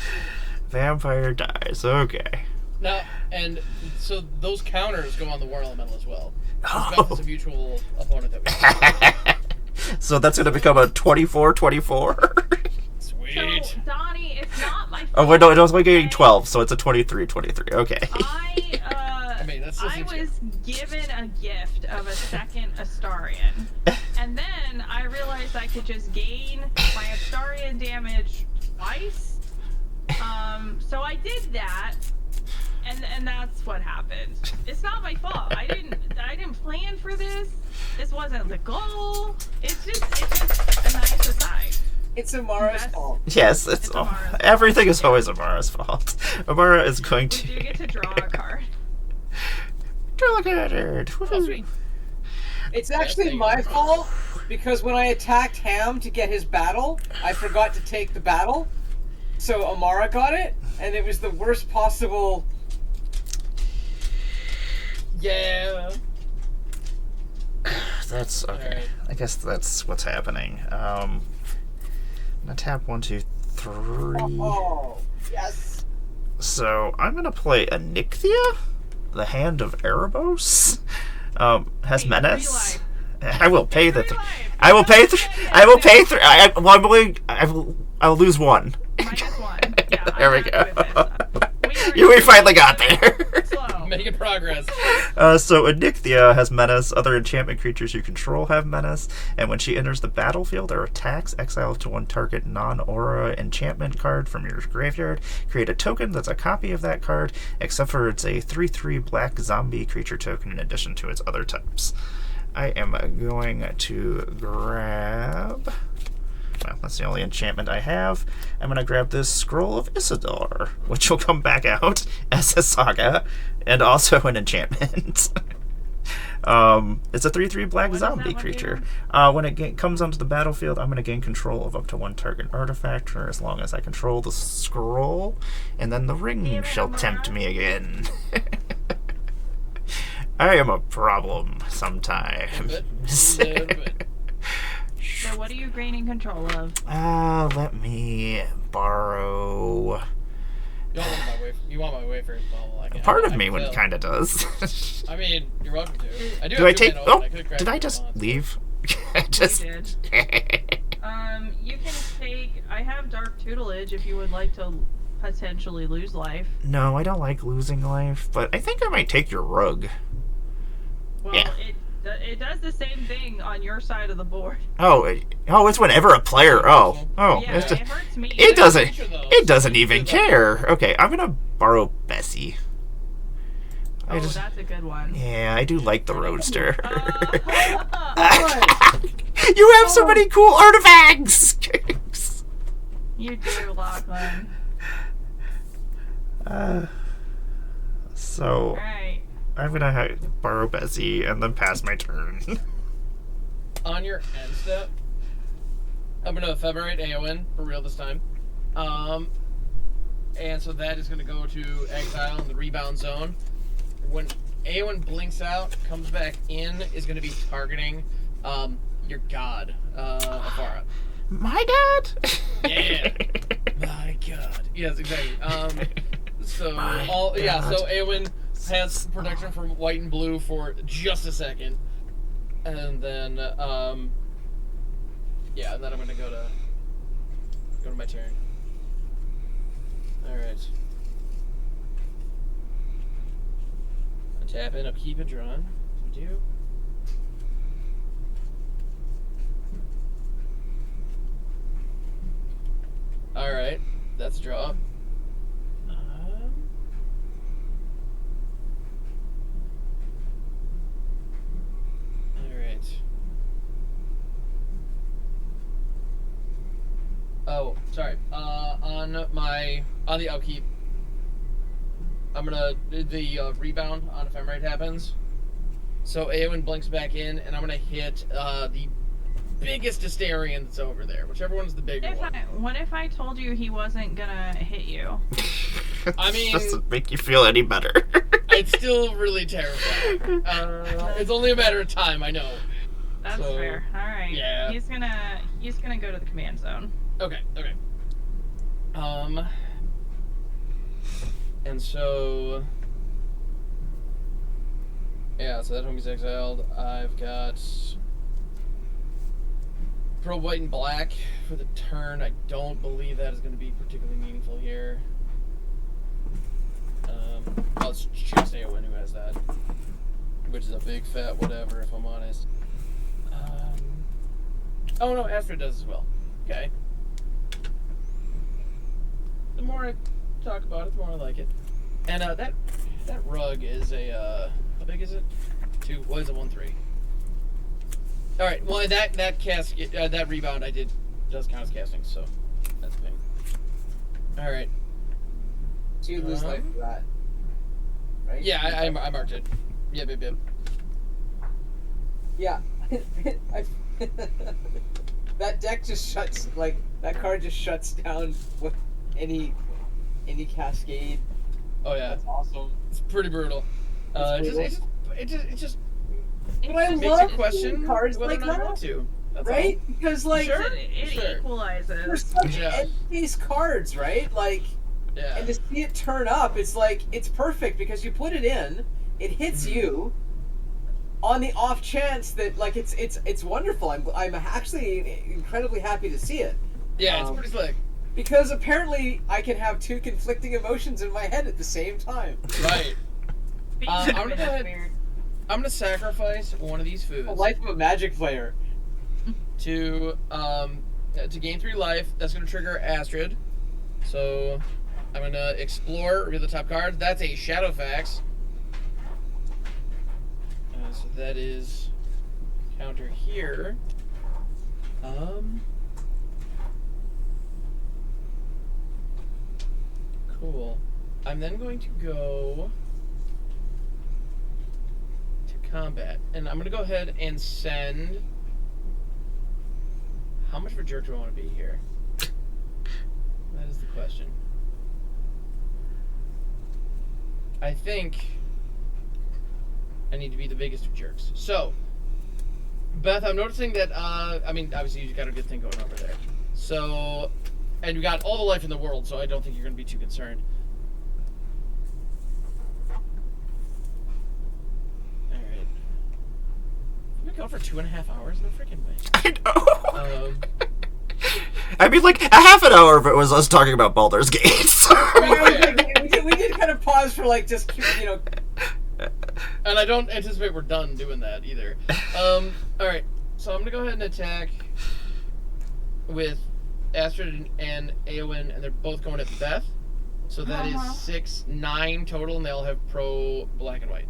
Vampire dies. Okay. Now, and so those counters go on the war elemental as well. Oh. Beth is a mutual opponent that we have. So that's going to become a 24/24? Sweet. So, Donnie, it's not my fault. Oh, wait, no, it was only getting 12, so it's a 23/23. Okay. I mean, that's I was given a gift of a second Astarian, and then I realized I could just gain my Astarian damage twice. So I did that, and that's what happened. It's not my fault. I didn't plan for this. This wasn't the goal. It's just a nice aside. It's Amara's That's- fault. Yes, It's Amara's fault. everything is always Amara's fault. Amara is going We to do get to draw a card. draw a card. Oh, sweet. It's actually my fault because when I attacked Ham to get his battle, I forgot to take the battle. So Amara got it, and it was the worst possible. Yeah. That's okay. Alright. I guess that's what's happening. I'm gonna tap 1, 2, 3. Oh, yes. So I'm gonna play Onyxia, the Hand of Erebos. Has Hey, Menace. relive. I will pay the. Relive. I will pay. I will pay. I'll lose 1. -1. Yeah, There we I'm go. happy with this. We finally got there. Slow. Making progress. So Onyxia has Menace. Other enchantment creatures you control have Menace, and when she enters the battlefield or attacks, exile to 1 target non-aura enchantment card from your graveyard. Create a token that's a copy of that card, except for it's a 3/3 black zombie creature token in addition to its other types. I am going to grab. Well, that's the only enchantment I have. I'm going to grab this Scroll of Isidore, which will come back out as a saga and also an enchantment. It's a 3/3 black What does that zombie one creature. do? When it comes onto the battlefield, I'm going to gain control of up to 1 target artifact for as long as I control the scroll, and then the ring Damn it, shall Amara. tempt me again. I am a problem sometimes. Little bit. So what are you gaining control of? Let me borrow. You want my wafers bubble? Part of I me can tell. kind of does. I mean, you're welcome to. I do. Do have I two take? mana Oh, open. I could've grabbed did I your just response. leave? I just. You can take. I have Dark Tutelage if you would like to potentially lose life. No, I don't like losing life, but I think I might take your rug. Well, Yeah. it does the same thing on your side of the board. Oh, it's whenever a player. Oh, Yeah, it's just, it hurts me. it doesn't. Creature, though, It so doesn't you even do that. care. Okay, I'm gonna borrow Bessie. Oh, that's a good one. Yeah, I do like the Roadster. Oh. You have so many cool artifacts. You do, Lachlan. So Alright. I'm gonna borrow Bessie and then pass my turn. On your end step, I'm gonna ephemerate Aowen for real this time. And so that is gonna go to exile in the rebound zone. When Aowen blinks out, comes back in, is gonna be targeting your god, Afara. My dad? Yeah. My god. Yes, exactly. So My so God. Aowen has protection from white and blue for just a second. And then and then I'm gonna go to my turn. Alright. Tap in, upkeep, and drawn. We do. Alright, that's a draw. Alright. Oh, sorry. On the upkeep, I'm gonna the rebound on ephemerate happens. So Aowen blinks back in, and I'm gonna hit the biggest Astarion that's over there, whichever one's the bigger one. What if I told you he wasn't gonna hit you? I mean- doesn't make you feel any better. It's still really terrifying. It's only a matter of time, I know. That's So, fair. Alright. yeah. He's gonna go to the command zone. Okay. And so... Yeah, so that homie's exiled. I've got... Pro white and black for the turn. I don't believe that is going to be particularly meaningful here. I'll just Aowen who has that. Which is a big fat whatever, if I'm honest. Oh no, Astrid does as well. Okay. The more I talk about it, the more I like it. And that rug is a how big is it? 2. What is it? 1/3. All right. Well, that cast that rebound I did does count as casting, so that's big. All right. So you lose life for that, right? Yeah, I marked it. Yep. Yeah. That deck just shuts, like, that card just shuts down with any cascade. Oh yeah, That's awesome. it's pretty brutal. It just But I makes you love question cards whether like or not you that, want to. That's right? Because, like, Sure. It Sure. equalizes. they're such Yeah. end-phase cards, right? Like, all. Yeah. and to see it turn up, it's like, it's perfect because you put it in, it hits you, on the off chance that, like, it's wonderful. I'm actually incredibly happy to see it. Yeah, it's pretty slick. Because apparently I can have two conflicting emotions in my head at the same time. Right. Being I'm gonna human go is ahead- weird. I'm gonna sacrifice one of these foods The life of a Magic player. to gain 3 life. That's gonna trigger Astrid. So I'm gonna explore, reveal the top card. That's a Shadowfax. So that is counter here. Cool. I'm then going to go to combat, and I'm gonna go ahead and send. How much of a jerk do I want to be here? That is the question. I think I need to be the biggest of jerks. So, Beth, I'm noticing that, I mean, obviously you got a good thing going over there. So, and you got all the life in the world, so I don't think you're going to be too concerned. Alright. We go for 2.5 hours? No freaking way. I know. I mean, like, a half an hour of it was us talking about Baldur's Gate. We did kind of pause for, like, just, you know... And I don't anticipate we're done doing that either. Alright, so I'm gonna go ahead and attack with Astrid and Eowyn, and they're both going at Beth. So that is 6, 9 total, and they all have pro black and white.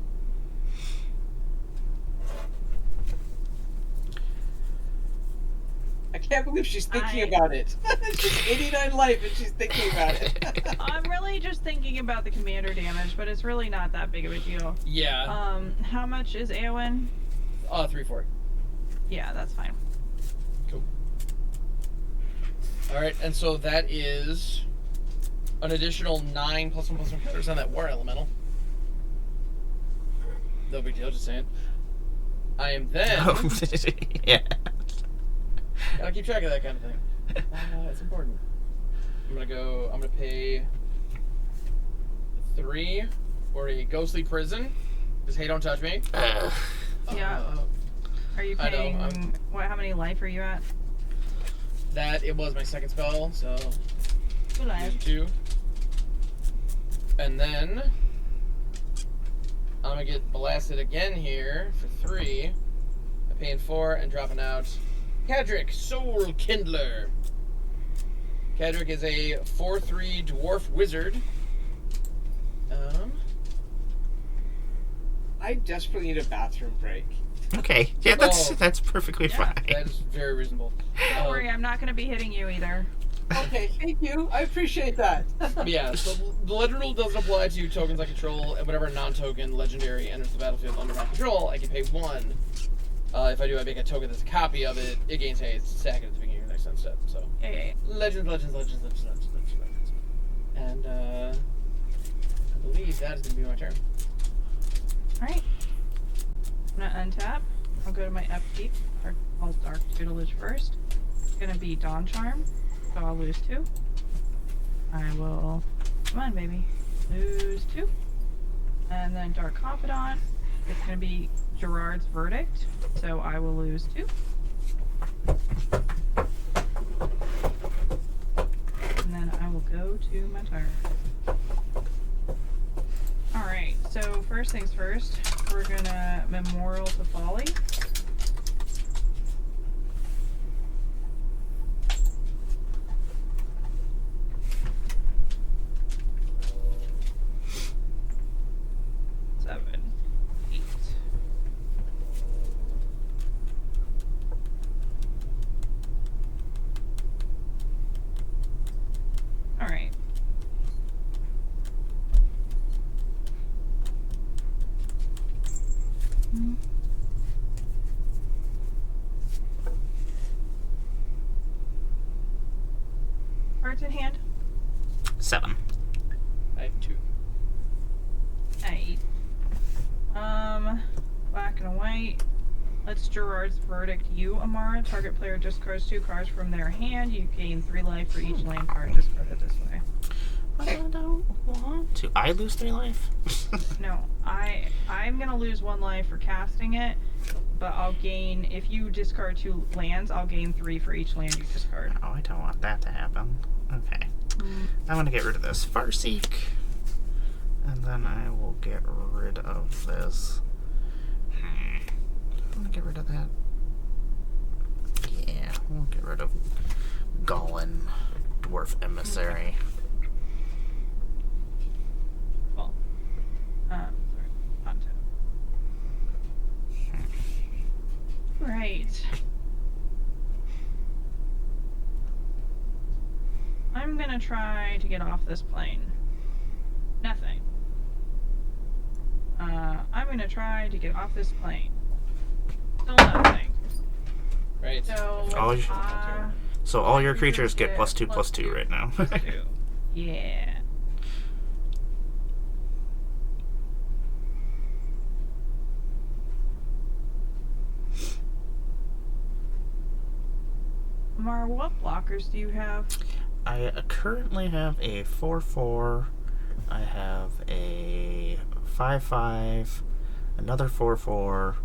I can't believe she's thinking about it. She's 89 life and she's thinking about it. I'm really just thinking about the commander damage, but it's really not that big of a deal. Yeah. How much is Eowyn? 3, 4. Yeah, that's fine. Cool. Alright, and so that is an additional 9 plus 1 plus 1 counters on that war elemental. No big deal, just saying. I am then... Yeah. Gotta keep track of that kind of thing. It's important. I'm gonna pay 3 for a ghostly prison. Because hey, don't touch me. Yeah. Are you paying... how many life are you at? That, it was my second spell, so... 2 life. 2. And then... I'm gonna get blasted again here for 3. I'm paying 4 and dropping out... Cadric, Soul Kindler. Cadric is a 4/3 dwarf wizard. I desperately need a bathroom break. Okay, yeah, that's perfectly fine. That is very reasonable. Don't worry, I'm not going to be hitting you either. Okay, thank you. I appreciate that. Yeah, so the legend rule doesn't apply to tokens I control, and whenever a non-token legendary enters the battlefield under my control, I can pay 1. If I make a token that's a copy of it, it gains haste, sack it at the beginning of the next step. So, Yeah. legends. And I believe that is going to be my turn. Alright. I'm going to untap. I'll go to my upkeep. I'll Dark Tutelage first. It's going to be Dawn Charm, so I'll lose 2. I will... Come on, baby. Lose 2. And then Dark Confidant. It's going to be Gerard's Verdict, so I will lose 2. And then I will go to my turn. Alright, so first things first, we're gonna Memorial to Folly. Cards in hand? 7. I have 2. 8. Black and white. Let's Gerard's Verdict you, Amara. Target player discards 2 cards from their hand. You gain 3 life for each land card discarded this way. I don't want to. I lose 3 life? No, I'm gonna lose 1 life for casting it, but I'll gain, if you discard 2 lands, I'll gain 3 for each land you discard. Oh, I don't want that to happen. Okay. I want to get rid of this Farseek. And then I will get rid of this. I want to get rid of that. Yeah, we'll get rid of Gollin, Dwarf Emissary. Well, sorry, content. Right. I'm gonna try to get off this plane. Nothing. I'm gonna try to get off this plane. Still nothing. Right. So, all your creatures get +2/+2 right now. +2. Yeah. Amara, what blockers do you have? I currently have a 4/4. I have a 5/5, another 4/4,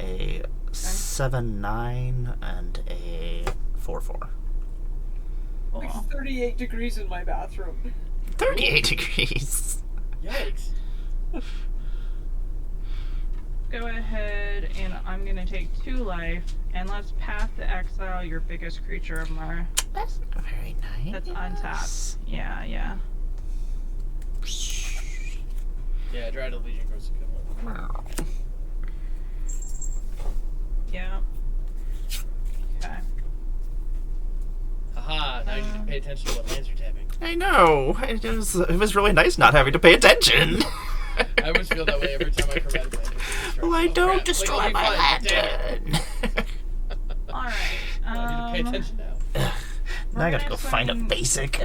a 7/9, and a 4/4. Cool. It's 38 degrees in my bathroom. 38 degrees. Yikes. Go ahead, and I'm gonna take 2 life, and let's path to exile your biggest creature, Amara. That's very nice. That's untapped. Yeah, yeah. Yeah, Dry Legion Growth's a good one. Yeah. Okay. Haha, now you need to pay attention to what lands you're tapping. I know. It was really nice not having to pay attention. I always feel that way every time I forget land. Well, I don't crap. destroy Like, my I'll be fine, but damn lantern. Alright. I need to pay attention now. Now I gotta go find a basic.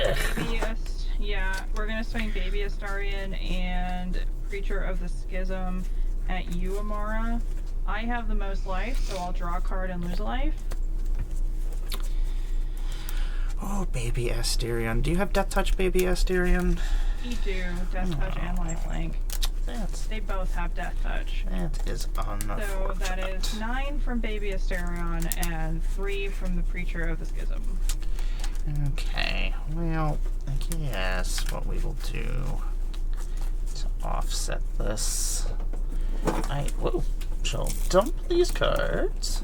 We're gonna swing Baby Astarion and Creature of the Schism at you, Amara. I have the most life, so I'll draw a card and lose a life. Oh, Baby Asterion. Do you have Death Touch, Baby Asterion? You do, Death Touch and Lifelink. They both have Death Touch. That is So unfortunate. that is 9 from Baby Asterion and 3 from the Preacher of the Schism. Okay, well, I guess what we will do to offset this, I shall dump these cards,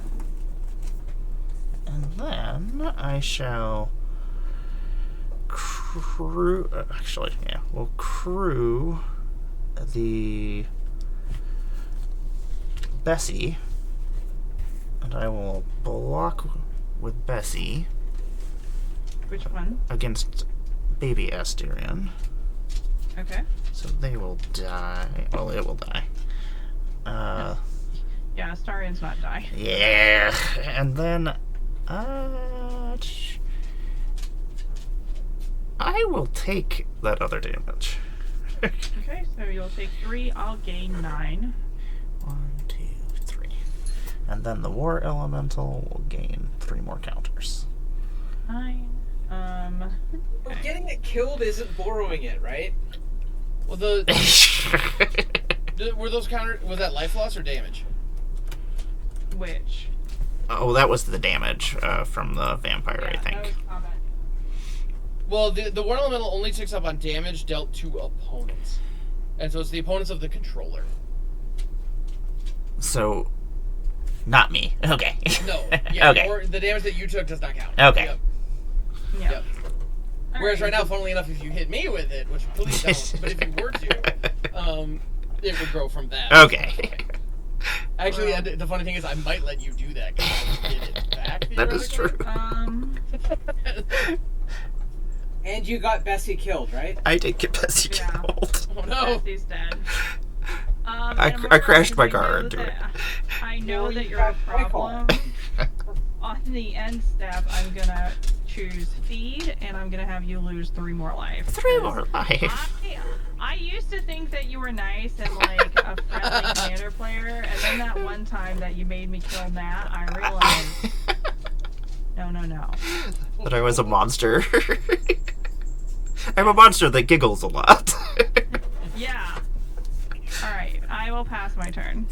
and then I shall crew. We'll crew the Bessie, and I will block with Bessie Which one? against Baby Asterion. Okay. So they will die. Well, it will die. Yeah, Astarion's not die. Yeah. And then, I will take that other damage. Okay, so you'll take 3, I'll gain 9. 1, 2, 3. And then the War Elemental will gain 3 more counters. 9. But getting it killed isn't borrowing it, right? Well, were those counter? Was that life loss or damage? Which? Oh, that was the damage from the vampire, I That think. was combat. Well, the War Elemental only ticks up on damage dealt to opponents, and so it's the opponents of the controller. So, not me. Okay. No, yeah, Okay. or the damage that you took does not count. Okay. Yep. Yeah. Yep. Whereas right now, funnily enough, if you hit me with it, which please don't, but if you were to, it would grow from that. Okay. Actually, Well. the funny thing is, I might let you do that because I would get it back. That is true. And you got Bessie killed, right? I did get Bessie Yeah. killed. Oh no! Bessie's dead. I and Amara, crashed my because I car know into it. I know Well, that you you're a crashed my car. problem. On the end step, I'm gonna choose feed, and I'm gonna have you lose 3 more life. 3 more life. I used to think that you were nice and like a friendly commander player, and then that one time that you made me kill Nat, I realized, no. That I was a monster. I'm a monster that giggles a lot. Yeah. Alright, I will pass my turn.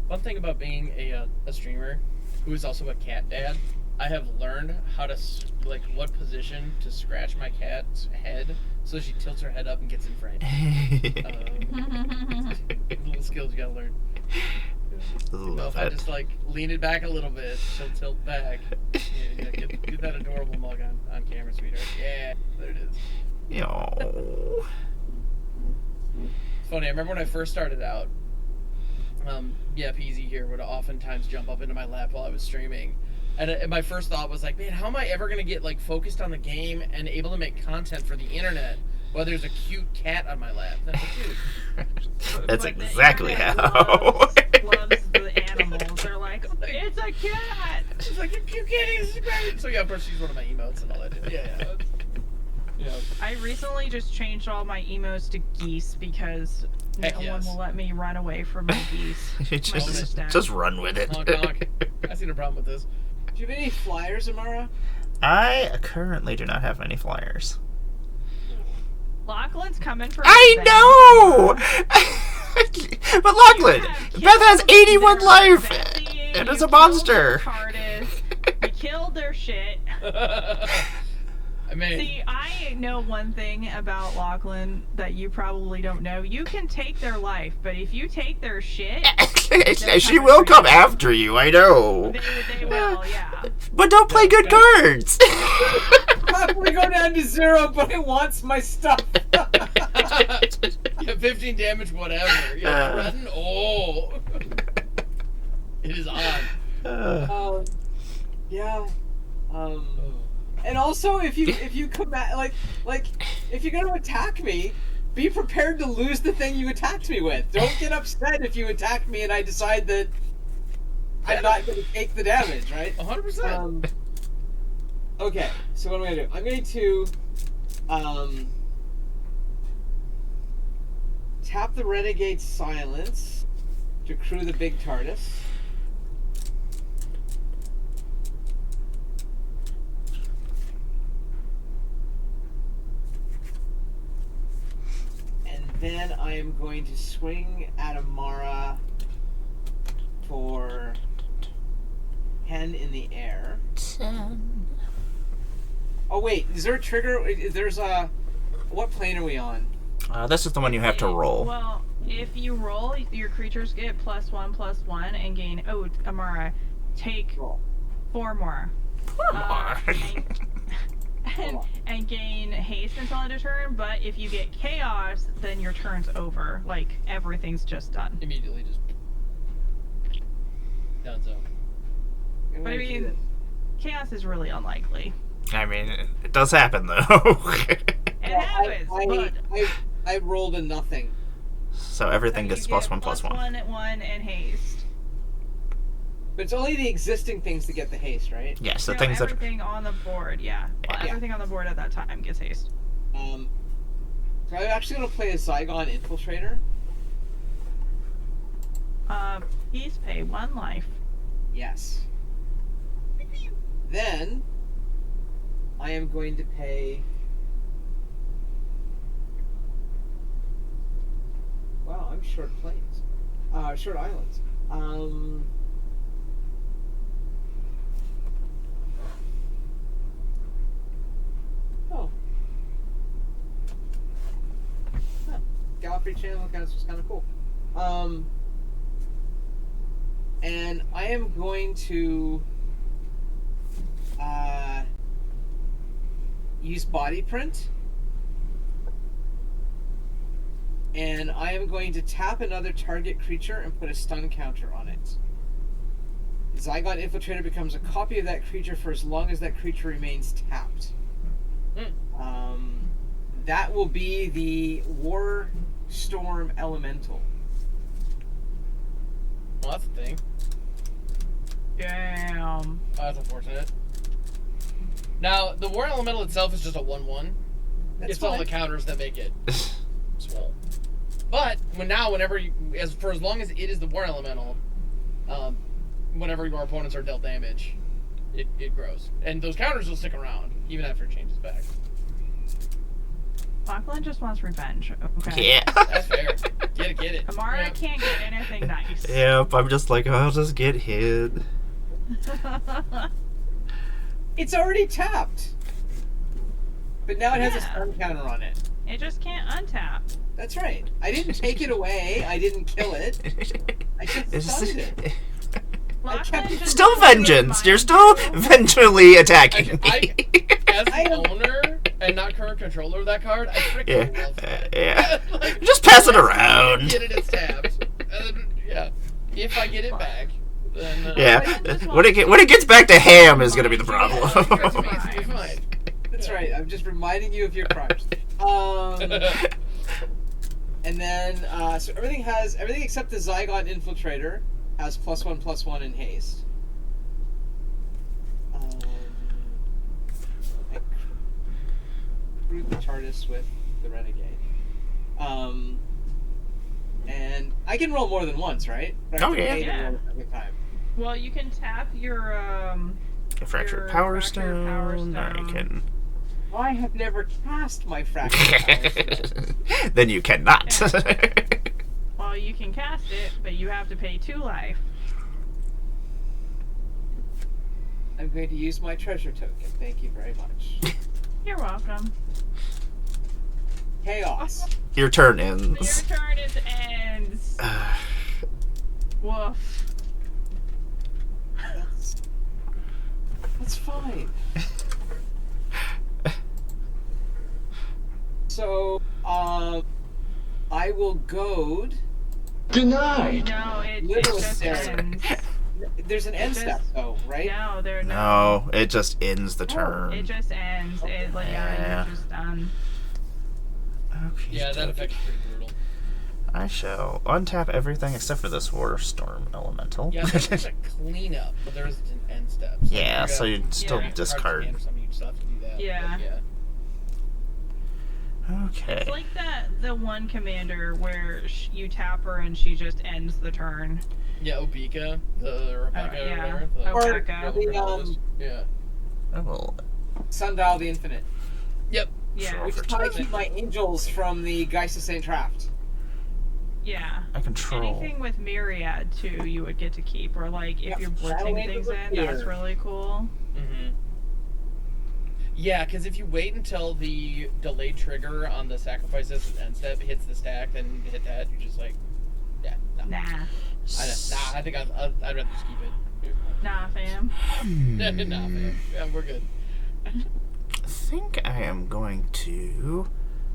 One thing about being a streamer who is also a cat dad, I have learned how to what position to scratch my cat's head so she tilts her head up and gets in frame. Little skills you gotta learn. Love If I it. just lean it back a little bit, she'll tilt back. Yeah, get that adorable mug on camera, sweetheart. Yeah, there it is. Yo. It's funny. I remember when I first started out. Peasy here would oftentimes jump up into my lap while I was streaming, and my first thought was like, man, how am I ever gonna get focused on the game and able to make content for the internet while there's a cute cat on my lap? And I'm like, dude, That's But the exactly internet how. loves the animals. They're like, it's a cat. She's like, you kitty, this is great. So yeah, of course she's one of my emotes and all that. Yeah. Yeah. I recently just changed all my emos to geese because no Heck one yes. will let me run away from my geese. You My geese dad. just run with it. Honk, honk. I see no problem with this. Do you have any flyers, Amara? I currently do not have any flyers. Lachlan's coming for I revenge. know! But Lachlan, You Beth has have 81 killed life! their Bessie, And you it's a killed monster! their TARDIS, you killed their shit. I mean, See, I know one thing about Lachlan that you probably don't know. You can take their life, but if you take their shit, She will come after you, I know. they will, yeah. But don't play good cards! Probably go down to 0, but it wants my stuff. yeah, 15 damage, whatever. Yeah, threaten. Oh, it is on. Yeah. And also, if you come at like if you're gonna attack me, be prepared to lose the thing you attacked me with. Don't get upset if you attack me and I decide that I'm not gonna take the damage, right? 100%. Okay, so what am I gonna do? I'm going to tap the Renegade's Silence to crew the big TARDIS. And then I am going to swing at Amara for 10 in the air. Oh wait, is there a trigger? There's a... What plane are we on? This is the one you have to roll. Well, if you roll, your creatures get +1/+1 and gain. Oh, Amara, take Roll. 4 more. And gain haste until end of turn. But if you get chaos, then your turn's over. Like everything's just done. Immediately just done. So. But I mean, chaos is really unlikely. I mean, it does happen, though. It happens, but I rolled a nothing. So everything gets you get +1/+1. +1 and haste. But it's only the existing things that get the haste, right? Yes, the No, things that... everything on the board, yeah. Well, Yeah. everything on the board at that time gets haste. So I'm actually going to play a Zygon Infiltrator. Please pay 1 life. Yes. Then I am going to pay... Wow, I'm short planes. Short islands. Oh. Huh. Gallifrey Channel was kind of cool. And I am going to use body print. And I am going to tap another target creature and put a stun counter on it. Zygon Infiltrator becomes a copy of that creature for as long as that creature remains tapped. That will be the War Storm Elemental. Well, that's a thing. Damn. Oh, that's unfortunate. Now, the War Elemental itself is just a 1/1. That's It's all fine. the counters that make it swole. But whenever you, for as long as it is the War Elemental, whenever your opponents are dealt damage, it grows, and those counters will stick around even after it changes back. Lachlan just wants revenge. Okay. Yeah. That's fair. Get it. Amara Yeah. can't get anything nice. Yep, I'm just like, I'll just get hit. It's already tapped. But now it has a Yeah. stun counter on it. It just can't untap. That's right. I didn't take it away. I didn't kill it. I just stunned it. Lachlan just Still wants to vengeance. remind You're still you- vengefully attacking I, me. as the owner and not current controller of that card, I freaking Yeah. love that. Yeah. Like, Just pass it once around. Get it, it's tapped. And then, yeah. If I get it back, then Yeah. When it gets back to ham is gonna be the problem. it's gonna be fine. That's right. I'm just reminding you of your crimes. And then, so everything except the Zygon Infiltrator has +1/+1 in haste. I group the TARDIS with the Renegade. And I can roll more than once, right? But I have to pay to roll every time. Well, you can tap your Fractured Power Stone. I can. I have never cast my Fractured Power Stone. Then you cannot. Well, you can cast it, but you have to pay 2 life. I'm going to use my treasure token. Thank you very much. You're welcome. Chaos. Your turn ends. Your turn ends. Woof. That's fine. So, I will goad. Denied. No, it Little just Sarah. ends. There's an end step, though, right? No, there No, it just ends the turn. It just ends. It like Yeah. you're just done. Okay, Yeah, that effect's pretty brutal. I shall untap everything except for this War Storm Elemental. Yeah, there's a cleanup, but there isn't an end step. So Yeah, if so you you'd still have cards in discard. hand or something, you still have to do that. Yeah. But yeah. Okay. It's like the one commander where you tap her and she just ends the turn. Yeah, Obika, the Rebecca, yeah. or whatever. Or Rebecca. Yeah. I will. Sundial the Infinite. Yep. Yeah. Sure. Which is how I keep my angels from the Geist of St. Traft. Yeah. I control. Anything with Myriad too, you would get to keep. Or like if Yeah, you're Shadow blitzing Angels things are in, that's here. really cool. Mm-hmm. Yeah, because if you wait until the delayed trigger on the sacrifices end step hits the stack, then you hit that, you're just like, yeah, nah. I think I'd rather just keep it. Nah, fam. Nah, man. Yeah, we're good. I think I am going to.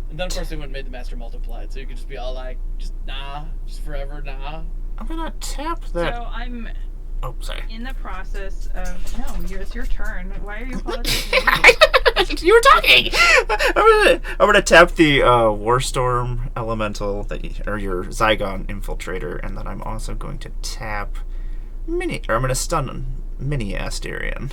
And then, of course, they wouldn't made the master multiplied, so you could just be all like, just nah, just forever, nah. I'm gonna tap that. So I'm Oh, sorry. in the process of it's your turn. Why are you apologizing? You were talking. I'm gonna tap the Warstorm Elemental or your Zygon Infiltrator, and then I'm also going to tap I'm gonna stun Mini Asterion.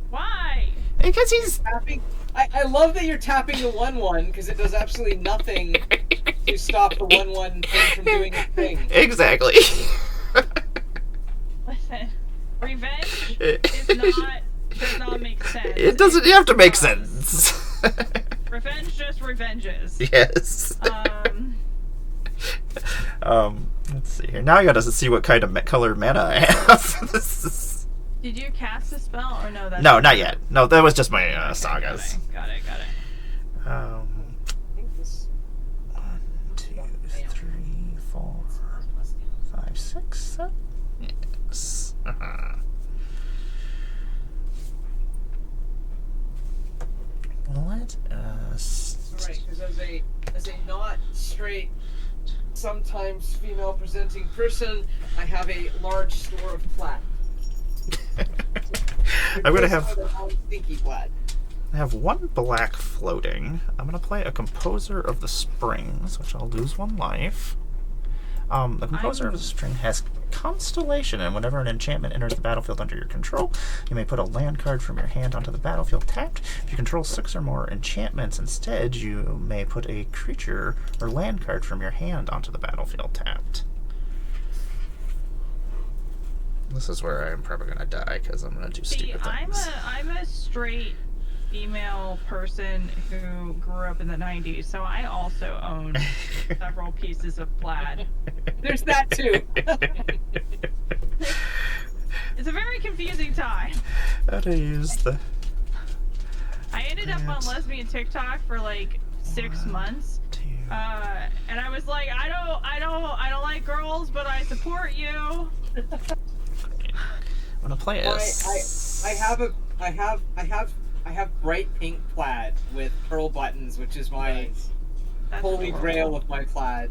Why? Because he's Tapping. I love that you're tapping the 1/1 because it does absolutely nothing to stop the 1/1 thing from doing its thing. Exactly. Listen, revenge does not make sense. It doesn't have to make sense. Revenge just revenges. Yes. Let's see here. Now I gotta see what kind of color mana I have. This is... Did you cast a spell or no? That's No, not yet. No, that was just my sagas. Got it. I think this. 1, 2, 3, 4, 5, 6, 7. Yes. Let us. Right, because as a not straight, sometimes female presenting person, I have a large store of plaid. I'm gonna have. Stinky plaid. I have 1 black floating. I'm gonna play a Composer of the Springs, which I'll lose 1 life. The Composer of the String has Constellation, and whenever an enchantment enters the battlefield under your control, you may put a land card from your hand onto the battlefield tapped. If you control 6 or more enchantments instead, you may put a creature or land card from your hand onto the battlefield tapped. This is where I'm probably gonna die because I'm gonna do stupid things. I'm a straight female person who grew up in the 90s, so I also own several pieces of plaid. There's that too. It's a very confusing time. How to use the. I ended up on lesbian TikTok for like 6 months. And I was like, I don't like girls, but I support you. I'm gonna play it. I have bright pink plaid with pearl buttons, which is my That's holy adorable. grail of my plaid.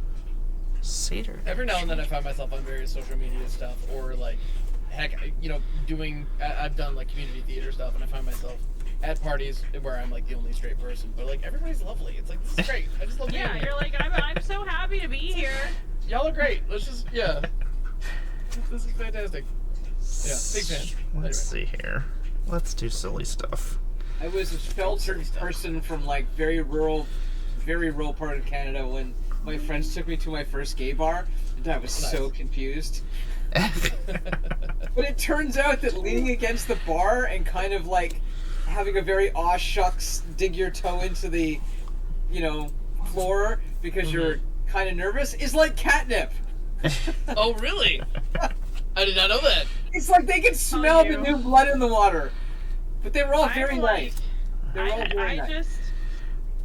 Satyr. Every now and then I find myself on various social media stuff, or like, heck, I've done like community theater stuff, and I find myself at parties where I'm like the only straight person, but like everybody's lovely. It's like, this is great. I just love being Yeah, here. you're like, I'm so happy to be here. Y'all are great. Let's just, yeah. This is fantastic. Yeah, big fan. Let's see here. Let's do silly stuff. I was a sheltered person from like very rural part of Canada when my friends took me to my first gay bar, and I was so confused. But it turns out that leaning against the bar and kind of like having a very aw shucks dig your toe into the, floor because you're kind of nervous is like catnip. Oh, really? I did not know that. It's like they could smell the new blood in the water. But they were all very nice. They were all very nice.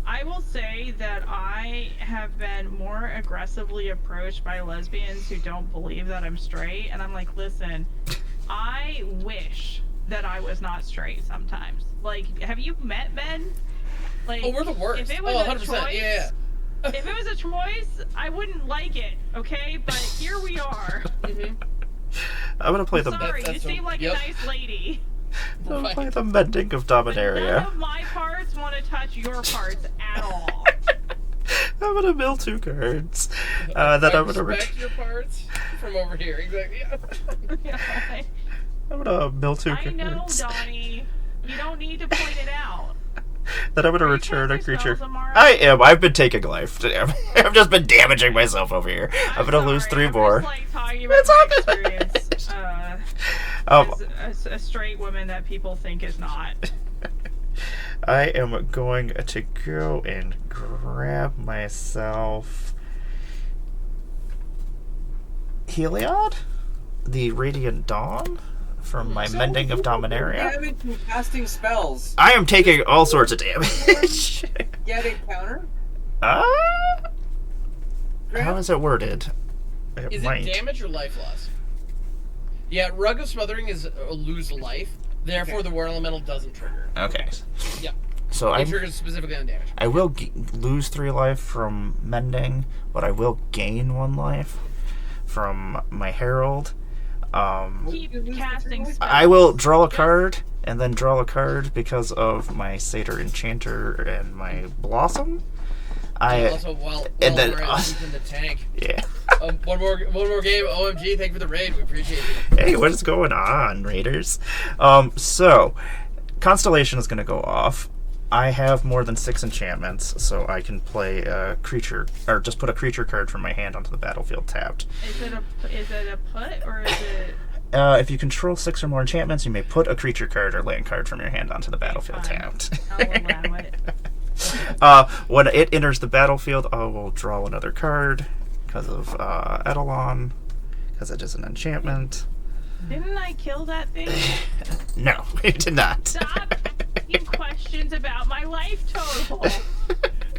I will say that I have been more aggressively approached by lesbians who don't believe that I'm straight, and I'm like, listen, I wish that I was not straight sometimes. Like, have you met men? Like, Oh, we're the worst. If it was 100%. a choice, Yeah. if it was a choice, I wouldn't like it, okay? But here we are. I'm gonna play the Sorry, you seem like a nice lady. I'm gonna play the Mending of But Dominaria. none of my parts want to touch your parts at all. I'm gonna mill 2 cards. Then I I'm gonna respect your parts from over here. Exactly. Yeah. I'm gonna mill 2 I cards. know, Donnie. You don't need to point it out. Then I'm gonna Are you return a casting creature. spells, Amara? I am. I've been taking life. I've just been damaging myself over here. I'm gonna lose 3 I'm more. Just, like, talking about It's my all good. experience as a straight woman that people think is not. I am going to go and grab myself Heliod, the Radiant Dawn, from my Mending of Dominaria. Damage from casting spells. I am taking all sorts of damage. Get a counter? How Graham? is it worded? Is might. it damage or life loss? Yeah, Rug of Smothering is lose life. Therefore, the War Elemental doesn't trigger. Okay. Yeah. So It triggers specifically on damage. I will lose 3 life from Mending, but I will gain 1 life from my Herald. Keep casting spells. I will draw a card, and then draw a card because of my Satyr Enchanter and my Blossom. Also, while and then we're in the tank. Yeah. One more game. OMG, thank you for the raid. We appreciate you. Hey, what is going on, Raiders? So Constellation is going to go off. I have more than 6 enchantments, so I can play a creature, or just put a creature card from my hand onto the battlefield tapped. Is it a put or is it? If you control 6 or more enchantments, you may put a creature card or land card from your hand onto the battlefield Fine. tapped. I'll allow it. When it enters the battlefield, I will draw another card because of Eidolon, because it is an enchantment. Didn't I kill that thing? No, we did not. Stop asking questions about my life total.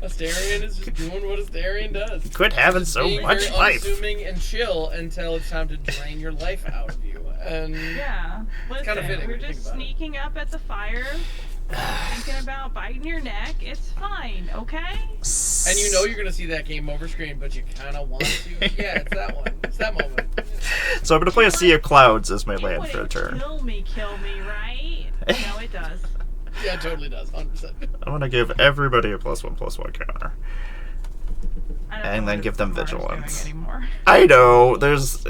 Astarion is just doing what Astarion does. Quit having so Being much very life. unassuming and chill until it's time to drain your life out of you. And Yeah. Listen, kinda fitting we're when you just think about it. sneaking up at the fire, thinking about biting your neck. It's fine, okay? And you know you're gonna see that game over screen, but you kind of want to. Yeah, it's that one. It's that moment. So I'm going to play a Sea of Clouds as my It land for a wouldn't turn. kill me, right? No, it does. Yeah, it totally does. 100%. I'm going to give everybody a +1/+1 counter. I don't And know then what give them Amara's doing vigilance. Anymore. I know, there's...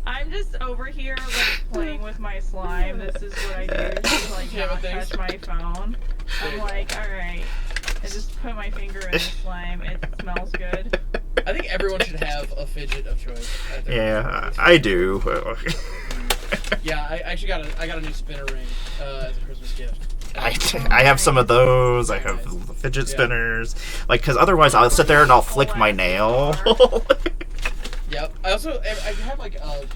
I'm just over here like playing with my slime. This is what I do to like Yeah, not thanks. touch my phone. I'm like, alright. I just put my finger in the slime. It smells good. I think everyone should have a fidget of choice. Yeah, I do. Yeah, I actually got a new spinner ring as a Christmas gift. I have some of those. I have fidget spinners. Like, because otherwise I'll sit there and I'll flick my nail. Yep. I have like a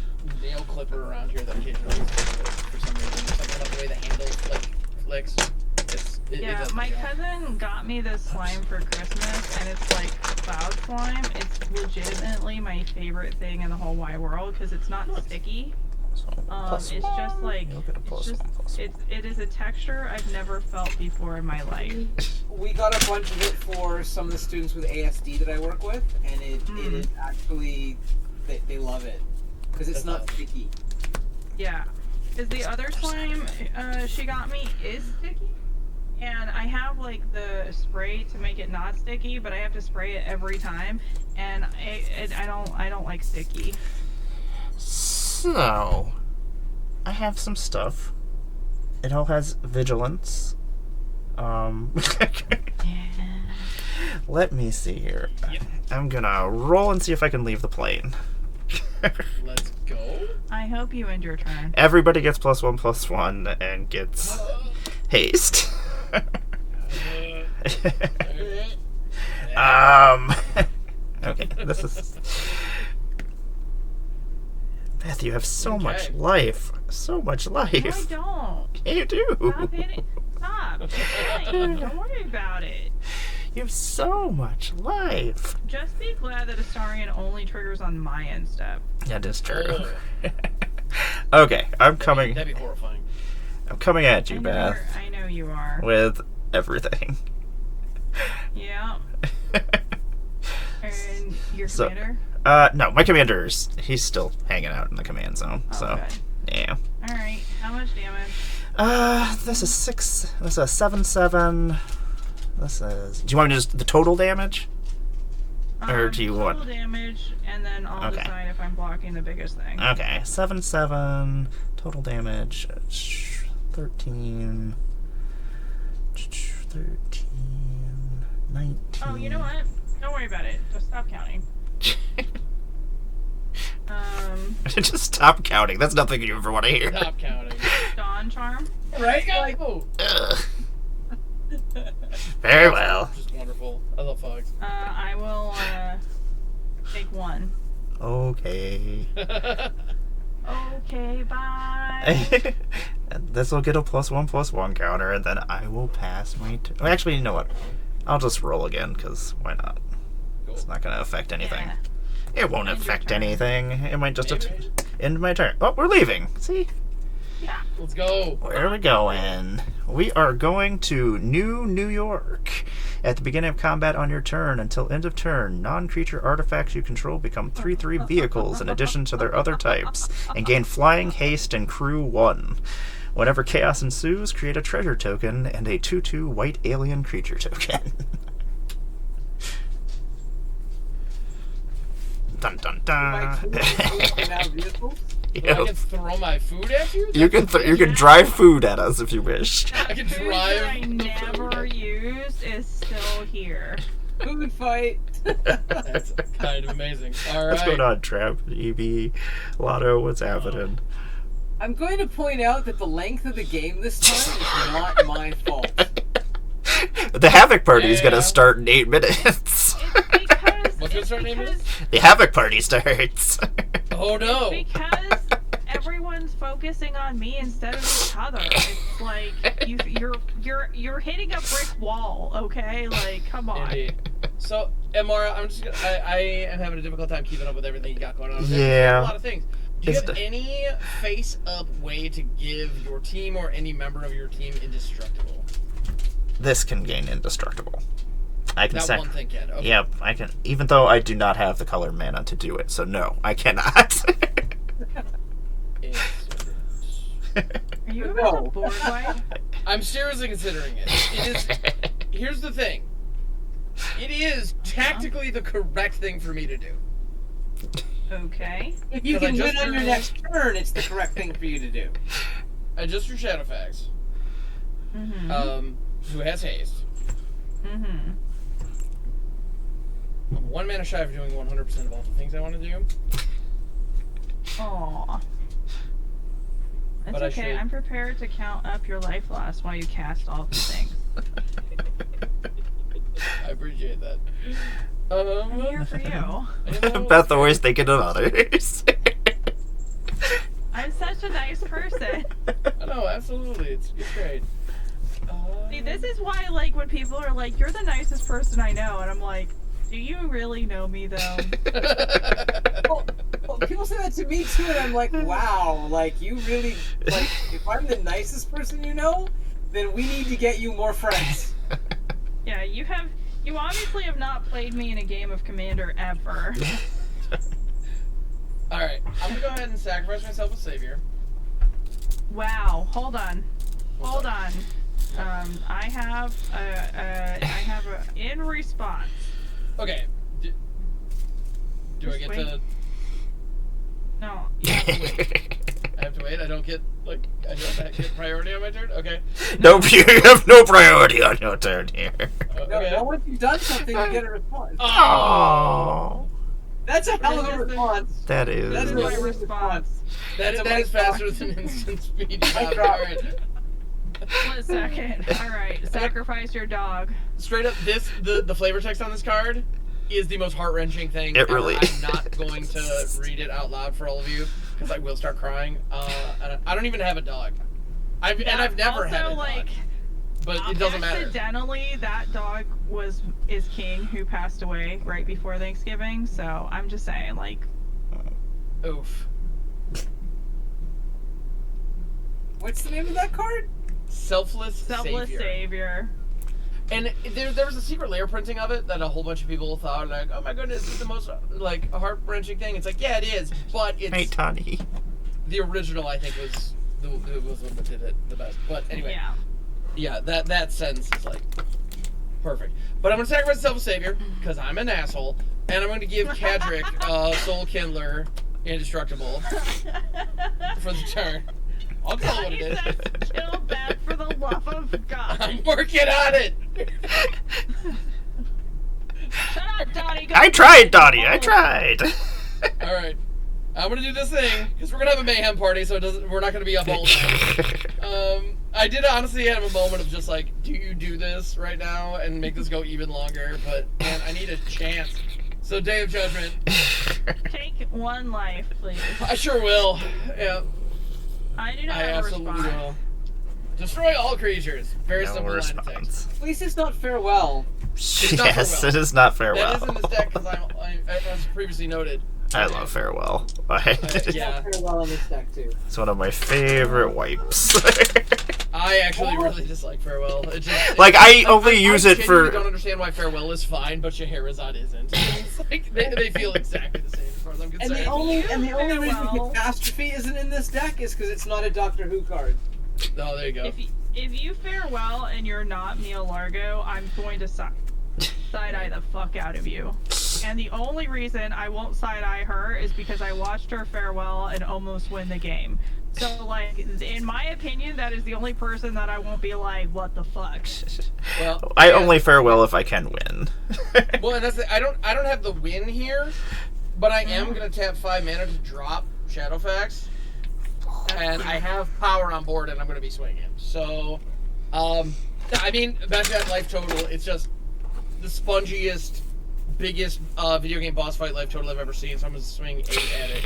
nail clipper around here that occasionally for some reason. Something about the way the handle flicks. It Yeah, does my the job. cousin got me this slime for Christmas, and it's like cloud slime. It's legitimately my favorite thing in the whole wide world because it's not sticky. It's just like it is a texture I've never felt before in my life. We got a bunch of it for some of the students with ASD that I work with, and it is actually they love it because it's not sticky. Yeah, because the other slime she got me is sticky, and I have like the spray to make it not sticky, but I have to spray it every time, and I don't like sticky. So, I have some stuff. It all has vigilance. Let me see here. Yep. I'm gonna roll and see if I can leave the plane. Let's go. I hope you end your turn. Everybody gets +1/+1 and gets haste. Okay, this is... Beth, you have so much life. So much No, I life. don't. You do. Stop hitting. Stop. It's fine. Don't worry about it. You have so much life. Just be glad that Astarion only triggers on my end step. That is true. Okay, I'm coming. That'd be horrifying. I'm coming at you, Beth, I know you are. with everything. Yeah. And your So- commander? No, my commander's he's still hanging out in the command zone. Oh, So, good. yeah. Alright, how much damage? This is 6. This is 7/7. This is. Do you want me to just the total damage? Or do you total want- damage, and then I'll Okay. decide if I'm blocking the biggest thing. Okay, 7/7 total damage. 13. 19. Oh, you know what? Don't worry about it. Just stop counting. Just stop counting. That's nothing you ever want to hear. Stop counting. Dawn Charm. Right? Like, oh. Ugh. Very well. Just wonderful. I love fogs. I will, take 1. Okay. Okay, bye. And this will get a +1/+1 counter, and then I will pass my turn. Well, actually, you know what? I'll just roll again, because why not? Cool. It's not going to affect anything. Yeah. It won't End your affect turn. anything. It might just Maybe. end my turn. Oh, we're leaving. See? Yeah. Let's go. Where are we going? We are going to New York. At the beginning of combat on your turn, until end of turn, non-creature artifacts you control become 3/3 vehicles in addition to their other types, and gain flying, haste, and crew 1. Whenever chaos ensues, create a treasure token and a 2/2 white alien creature token. Dun dun dun. I can throw my food at you? You can drive food at us if you wish. I can Food drive. that I never used is still here. Food fight. That's kind of amazing. All What's right. going on, Trap? EB, Lotto, what's happening? I'm going to point out that the length of the game this time is not my fault. The Havoc Party is Yeah. gonna start in 8 minutes. It's because What's your start name is? The Havoc Party starts. Oh no. because everyone's focusing on me instead of each other. It's like you're hitting a brick wall, okay? Like, come on. Indeed. So, Amara, I am having a difficult time keeping up with everything you got going on. Yeah. A lot of things. Do you It's have any face-up way to give your team or any member of your team indestructible? This can gain indestructible. I can That one thing can. Okay. Yep, I can. Even though I do not have the color mana to do it, so no, I cannot. Are you about to board wipe? I'm seriously considering it. It is. Here's the thing. It is tactically the correct thing for me to do. Okay. If you Because I can win just on your drew- next turn, it's the correct thing for you to do. I just drew Shadowfax, Mm-hmm. who has haste. Mm-hmm. I'm 1 mana shy of doing 100% of all the things I want to do. Aw. That's But I okay. should- I'm prepared to count up your life loss while you cast all the things. I appreciate that. I'm here for you. I know- Beth always thinking of others. I'm such a nice person. I know, absolutely. It's great. See, this is why, like, when people are like, "You're the nicest person I know," and I'm like, "Do you really know me, though?" Well, people say that to me too, and I'm like, wow, like, you really, like, if I'm the nicest person you know, then we need to get you more friends. Yeah, you obviously have not played me in a game of Commander ever. Alright, I'm gonna go ahead and sacrifice myself as savior. Wow. Hold on. What's Hold up? on. I have a in response. Okay. Do I get Just to... No. I have to wait. I don't get I don't get priority on my turn. Okay. Nope, you have no priority on your turn here. Okay. No, once you've done something, you get a response. Oh, That's a hell of a response. that is. That's This is my a response. That is faster than instant speed. All right. 1 second. Alright, sacrifice your dog. Straight up, the flavor text on this card is the most heart-wrenching thing It ever. really I'm not going to read it out loud for all of you because I will start crying. And I don't even have a dog. I've never had a dog. Like, But it doesn't matter. accidentally, that dog is King, who passed away right before Thanksgiving. So I'm just saying, like, Oof. What's the name of that card? Selfless selfless savior. And there was a secret layer printing of it that a whole bunch of people thought, like, oh my goodness, this is the most, like, heart-wrenching thing. It's like, yeah, it is, but it's... Hey, Tani. The original, I think, was the one that did it the best. But anyway, Yeah. that sentence is, like, perfect. But I'm going to sacrifice Selfless Savior, because I'm an asshole, and I'm going to give Kadric Soul Kindler Indestructible for the turn. I'll tell you what it is. Kill that for the love of God. I'm working on it! Shut up, Donnie. I tried, Donnie. I tried. Alright. I'm gonna do this thing, because we're gonna have a mayhem party, so we're not gonna be up all night. I did honestly have a moment of just like, do you do this right now and make this go even longer? But, man, I need a chance. So, Day of Judgment. Take one life, please. I sure will. Yeah. I do not I have a absolutely response. will. Destroy all creatures. Very No simple line of text. response. At least it's not farewell. not Yes, farewell. it is not That farewell. is in this deck, because as previously noted. I love farewell. Yeah. It's not farewell in this deck too. It's one of my favorite wipes. I actually really dislike Farewell. It just, Like, I only use it genuinely for... don't understand why Farewell is fine, but Scheherazade isn't. It's like, they feel exactly the same as far as I'm And concerned. the only reason Farewell. Catastrophe isn't in this deck is because it's not a Doctor Who card. Oh, there you go. If you farewell and you're not Mia Largo, I'm going to side-eye the fuck out of you. And the only reason I won't side-eye her is because I watched her farewell and almost win the game. So, like, in my opinion, that is the only person that I won't be like, what the fuck? Well, I yeah. only farewell if I can win. Well, and that's I don't have the win here, but I am gonna tap 5 mana to drop Shadowfax, and I have power on board, and I'm gonna be swinging. So, I mean, back to that life total, it's just the spongiest, biggest video game boss fight life total I've ever seen. So I'm gonna swing 8 at it.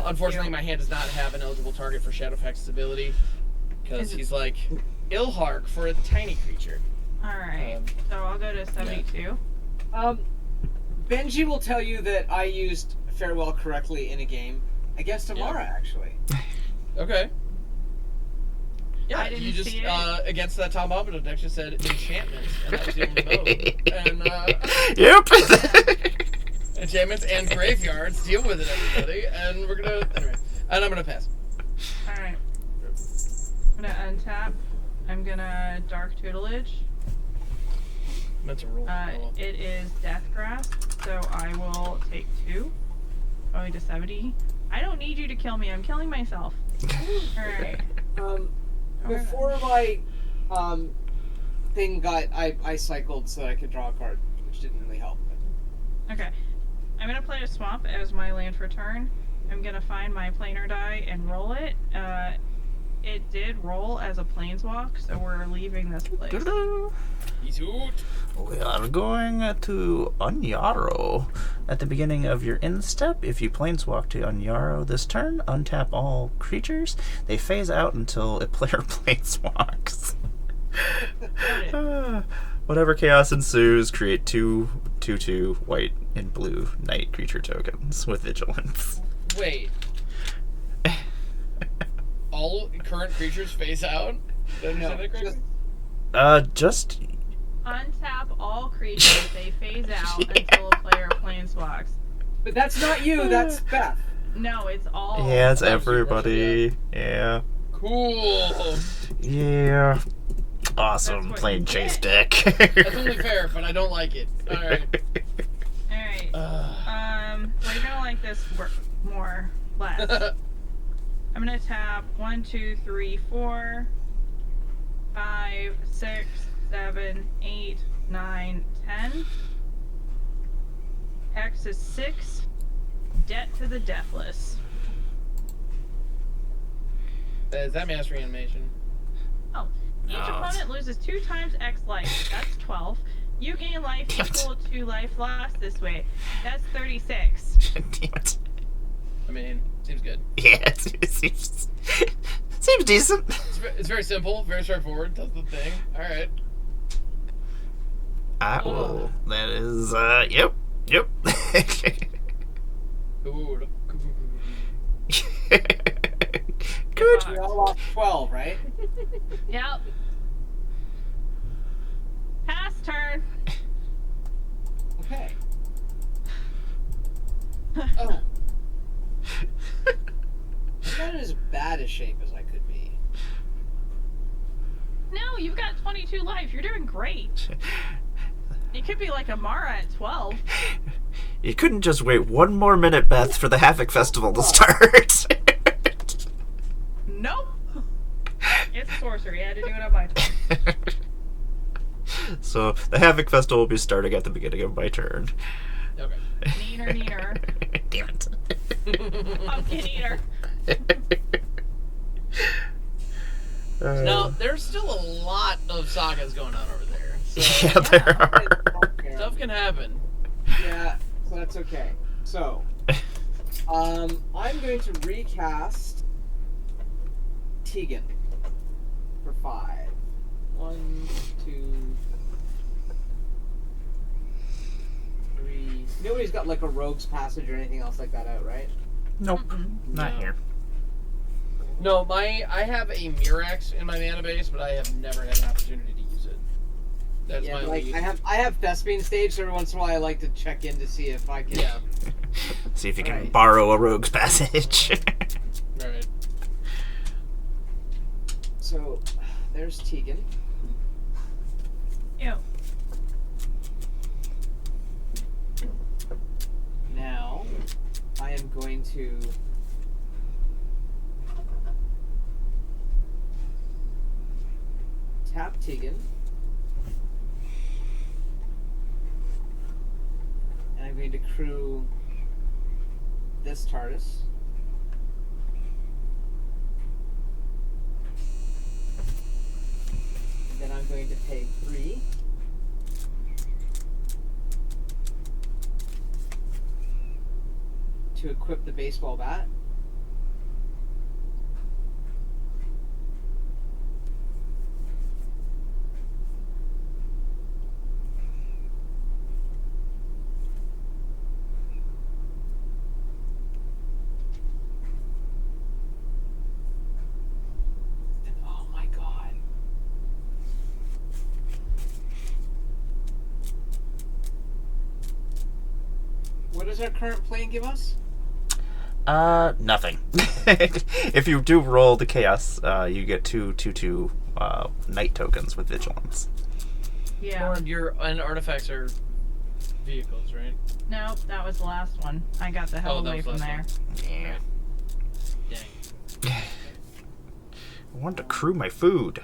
Unfortunately, my hand does not have an eligible target for Shadowfax's ability because he's like Ilhark for a tiny creature. Alright, so I'll go to 72. Benji will tell you that I used farewell correctly in a game against Amara, actually. Okay. Yeah, I didn't you just see it. against that Tom Bombadil deck just said enchantments, and that was the only mode. And Yep. enchantments and graveyards, deal with it, everybody. And we're gonna anyway. And I'm gonna pass. Alright. I'm gonna untap. I'm gonna Dark Tutelage. Meant to roll. It is Death Grasp, so I will take 2. Going to 70. I don't need you to kill me, I'm killing myself. Alright. Before my thing got, I cycled so that I could draw a card, which didn't really help. Okay. I'm gonna play a swamp as my land for turn. I'm gonna find my planar die and roll it. It did roll as a planeswalk, so we're leaving this place. He's hoot. We are going to Unyaro. At the beginning of your end step, if you planeswalk to Unyaro this turn, untap all creatures. They phase out until a player planeswalks. Whatever chaos ensues, create 2/2 white and blue knight creature tokens with vigilance. Wait. All current creatures phase out? Did I understand that correctly? Just Untap all creatures, they phase out until a player planeswalks. But that's not you, that's Beth. No, it's all. yeah, it's Oh, everybody. Yeah. Cool. Yeah. Awesome That's what playing you chase get. deck. That's only fair, but I don't like it. Alright. Alright. We're gonna like this more. less. I'm gonna tap 1, 2, 3, 4, 5, 6, 7, 8, 9, 10. X is 6. Debt to the deathless. Is that mastery animation? Oh. Each opponent loses 2 times X life. That's 12. You gain life equal to life lost this way. That's 36. Damn it. I mean, seems good. Yeah, it seems decent. It's very simple, very straightforward. Does the thing. All right. Well, that is, yep. Good. Good. We all lost 12, right? Yep. Pass turn. Okay. Oh. I'm not in as bad a shape as I could be. No, you've got 22 life. You're doing great. You could be like Amara at 12. You couldn't just wait one more minute, Beth, for the Havoc Festival to start. Nope. It's sorcery. I had to do it on my turn. So the Havoc Festival will be starting at the beginning of my turn. Okay. Neener. Damn it. Pumpkin eater. Now, there's still a lot of sagas going on over there. So Yeah, there are. stuff can happen. Yeah, so that's okay. So, I'm going to recast Tegan for 5. 1, 2, 3. Nobody's got like a rogue's passage or anything else like that out, right? Nope, not No. here. No, I have a Mirax in my mana base, but I have never had an opportunity to use it. That's Yeah, my like only... I have Thespian stage, so every once in a while I like to check in to see if I can. Yeah. See if you can Alright. borrow a rogue's passage. Alright. So, there's Tegan. Ew. Now, I am going to tap Tegan. And I'm going to crew this TARDIS. And then I'm going to pay 3. To equip the baseball bat. And oh my god. What does our current plane give us? Nothing. If you do roll the chaos, you get 2/2/2 night tokens with vigilance. Yeah. And artifacts are vehicles, right? Nope, that was the last one. I got the hell Oh, that away was from the there. last Yeah. Dang. I want to crew my food.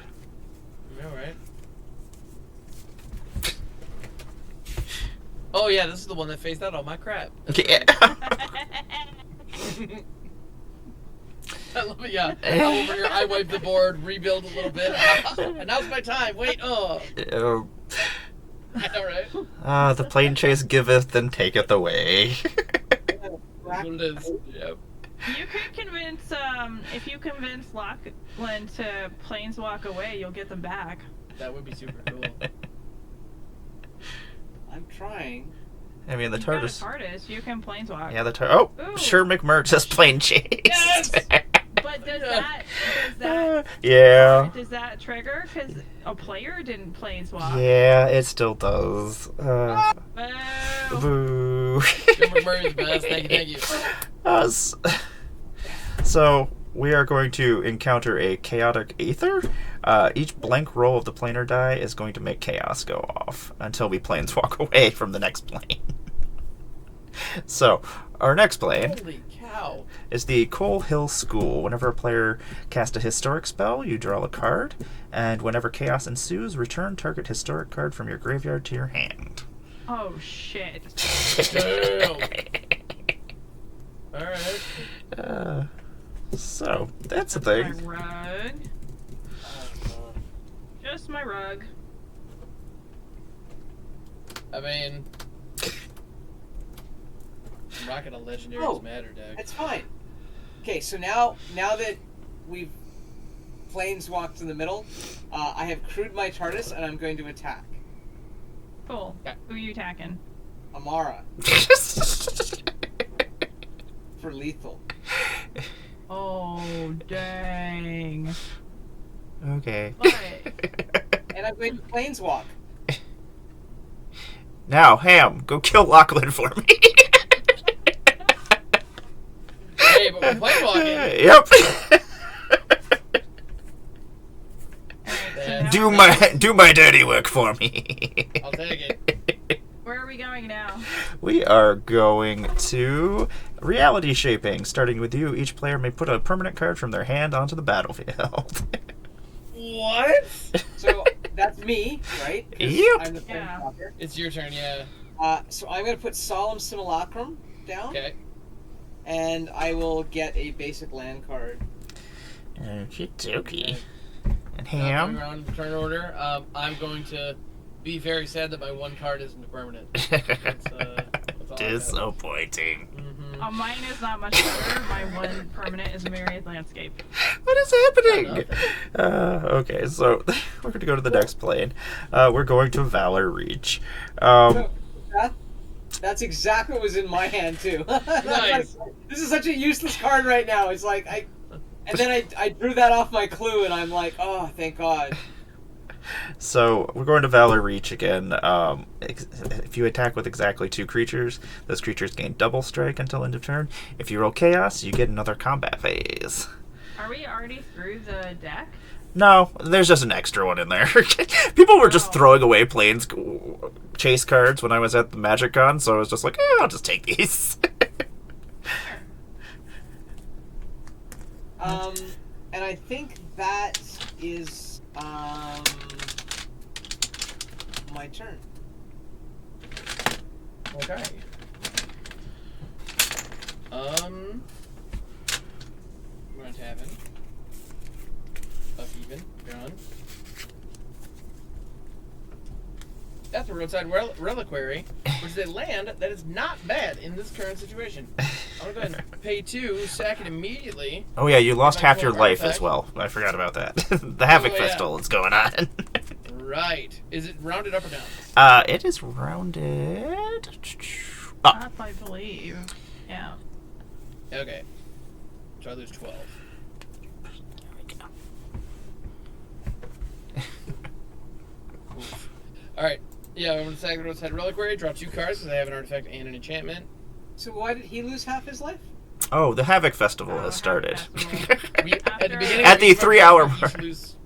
Alright. Oh yeah, this is the one that phased out all my crap. Yeah. I love it, yeah. I'm over here, I wipe the board, rebuild a little bit. And now's my time. Wait, oh. Alright. The Planechase giveth and taketh away. That's what it is. Yep. You could convince, if you convince Lachlan to planeswalk away, you'll get them back. That would be super cool. I'm trying. I mean, the You've got a TARDIS. TARDIS, you can planeswalk. Yeah, the TARDIS. Oh, Ooh. sure, McMurch has Planechase. Yes! But Yeah. does that trigger? Because a player didn't planeswalk. Yeah, it still does. Boo. Boo. Jim McMurray's best. Thank you. So we are going to encounter a chaotic aether. Each blank roll of the planar die is going to make chaos go off until we planeswalk away from the next plane. So our next plane Holy cow. How? is the Coal Hill School. Whenever a player casts a historic spell, you draw a card, and whenever chaos ensues, return target historic card from your graveyard to your hand. Oh shit. Damn. Alright. So, that's the My thing. rug. Just my rug. I mean, I'm rocking a legendary matter deck. It's fine. Okay, so now that we've planeswalked in the middle, I have crewed my TARDIS and I'm going to attack. Cool. Okay. Who are you attacking? Amara for lethal. Oh, dang. Okay. But And I'm going to planeswalk. Now, Ham, go kill Lachlan for me. Hey, but we're planeswalking. Yep. so Do my dirty work for me. I'll take it. where are we going now? We are going to reality shaping. Starting with you, each player may put a permanent card from their hand onto the battlefield. What? So that's me, right? 'Cause Yep. I'm the Yeah. planeswalker. It's your turn, yeah. So I'm going to put Solemn Simulacrum down, Okay. and I will get a basic land card. Okie dokie. And Going Ham? around turn order. I'm going to be very sad that my one card isn't permanent. That's all I got. Disappointing. Mhm. Mine is not much better. My one permanent is Myriad Landscape. What is happening? Nothing. Okay, so we're going to go to the next plane. We're going to Valor Reach. So that's exactly what was in my hand too. Nice. This is such a useless card right now. It's like and then I drew that off my clue, and I'm like, oh, thank God. So we're going to Valor Reach again. If you attack with exactly 2 creatures, those creatures gain double strike until end of turn. If you roll Chaos, you get another combat phase. Are we already through the deck? No, there's just an extra one in there. People were just Oh. throwing away planes chase cards when I was at the Magic Con, so I was just like, I'll just take these. And I think that is my turn. Okay. I'm going to tap in. Up even. Drawn. That's a roadside reliquary, which is a land that is not bad in this current situation. I'm going to go ahead and pay 2, sack it immediately. Oh yeah, you lost half your Control life artifact. as well. I forgot about that. The Havoc Oh, yeah. Festival is going on. Right. Is it rounded up or down? It is rounded Up, up. I believe. Yeah. Okay. So I lose 12. Oof. Alright. Yeah, I'm going to sack the roadside reliquary, draw 2 cards because I have an artifact and an enchantment. So why did he lose half his life? Oh, the Havoc Festival has started. Festival. We, at the After- beginning At of the each 3-hour round, we each mark. lose-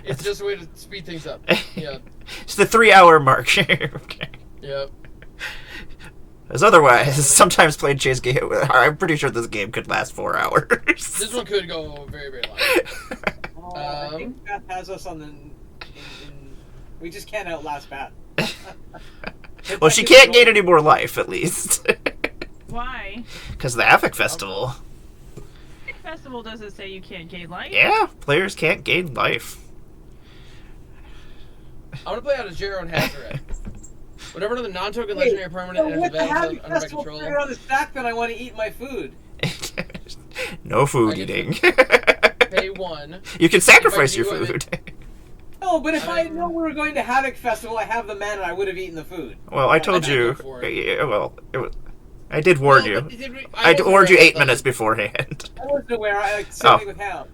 It's just a way to speed things up. Yeah. It's the 3-hour mark. Okay. Yep. As otherwise, sometimes Planechase game. I'm pretty sure this game could last 4 hours. This one could go very, very long. I think Beth has us on the. We just can't outlast Beth. Well, she can't gain any more life, at least. Why? Because the Havoc Festival. Festival doesn't say you can't gain life. Yeah, players can't gain life. I'm going to play out a Jero and Hazaret. Whenever another non-token Wait, legendary permanent So enters the what the battlefield Havoc under my Festival control. figure on the stack, then I want to eat my food. No food I get eating. Pay 1. You can sacrifice your If I do, food. No, but if I know we were going to Havoc Festival, I have the mana, I would have eaten the food. Well, I told I you. go for it. Yeah, well, I did warn No, you. but I wasn't warned you aware 8 about minutes the- beforehand. I wasn't aware. I like sitting with Hal.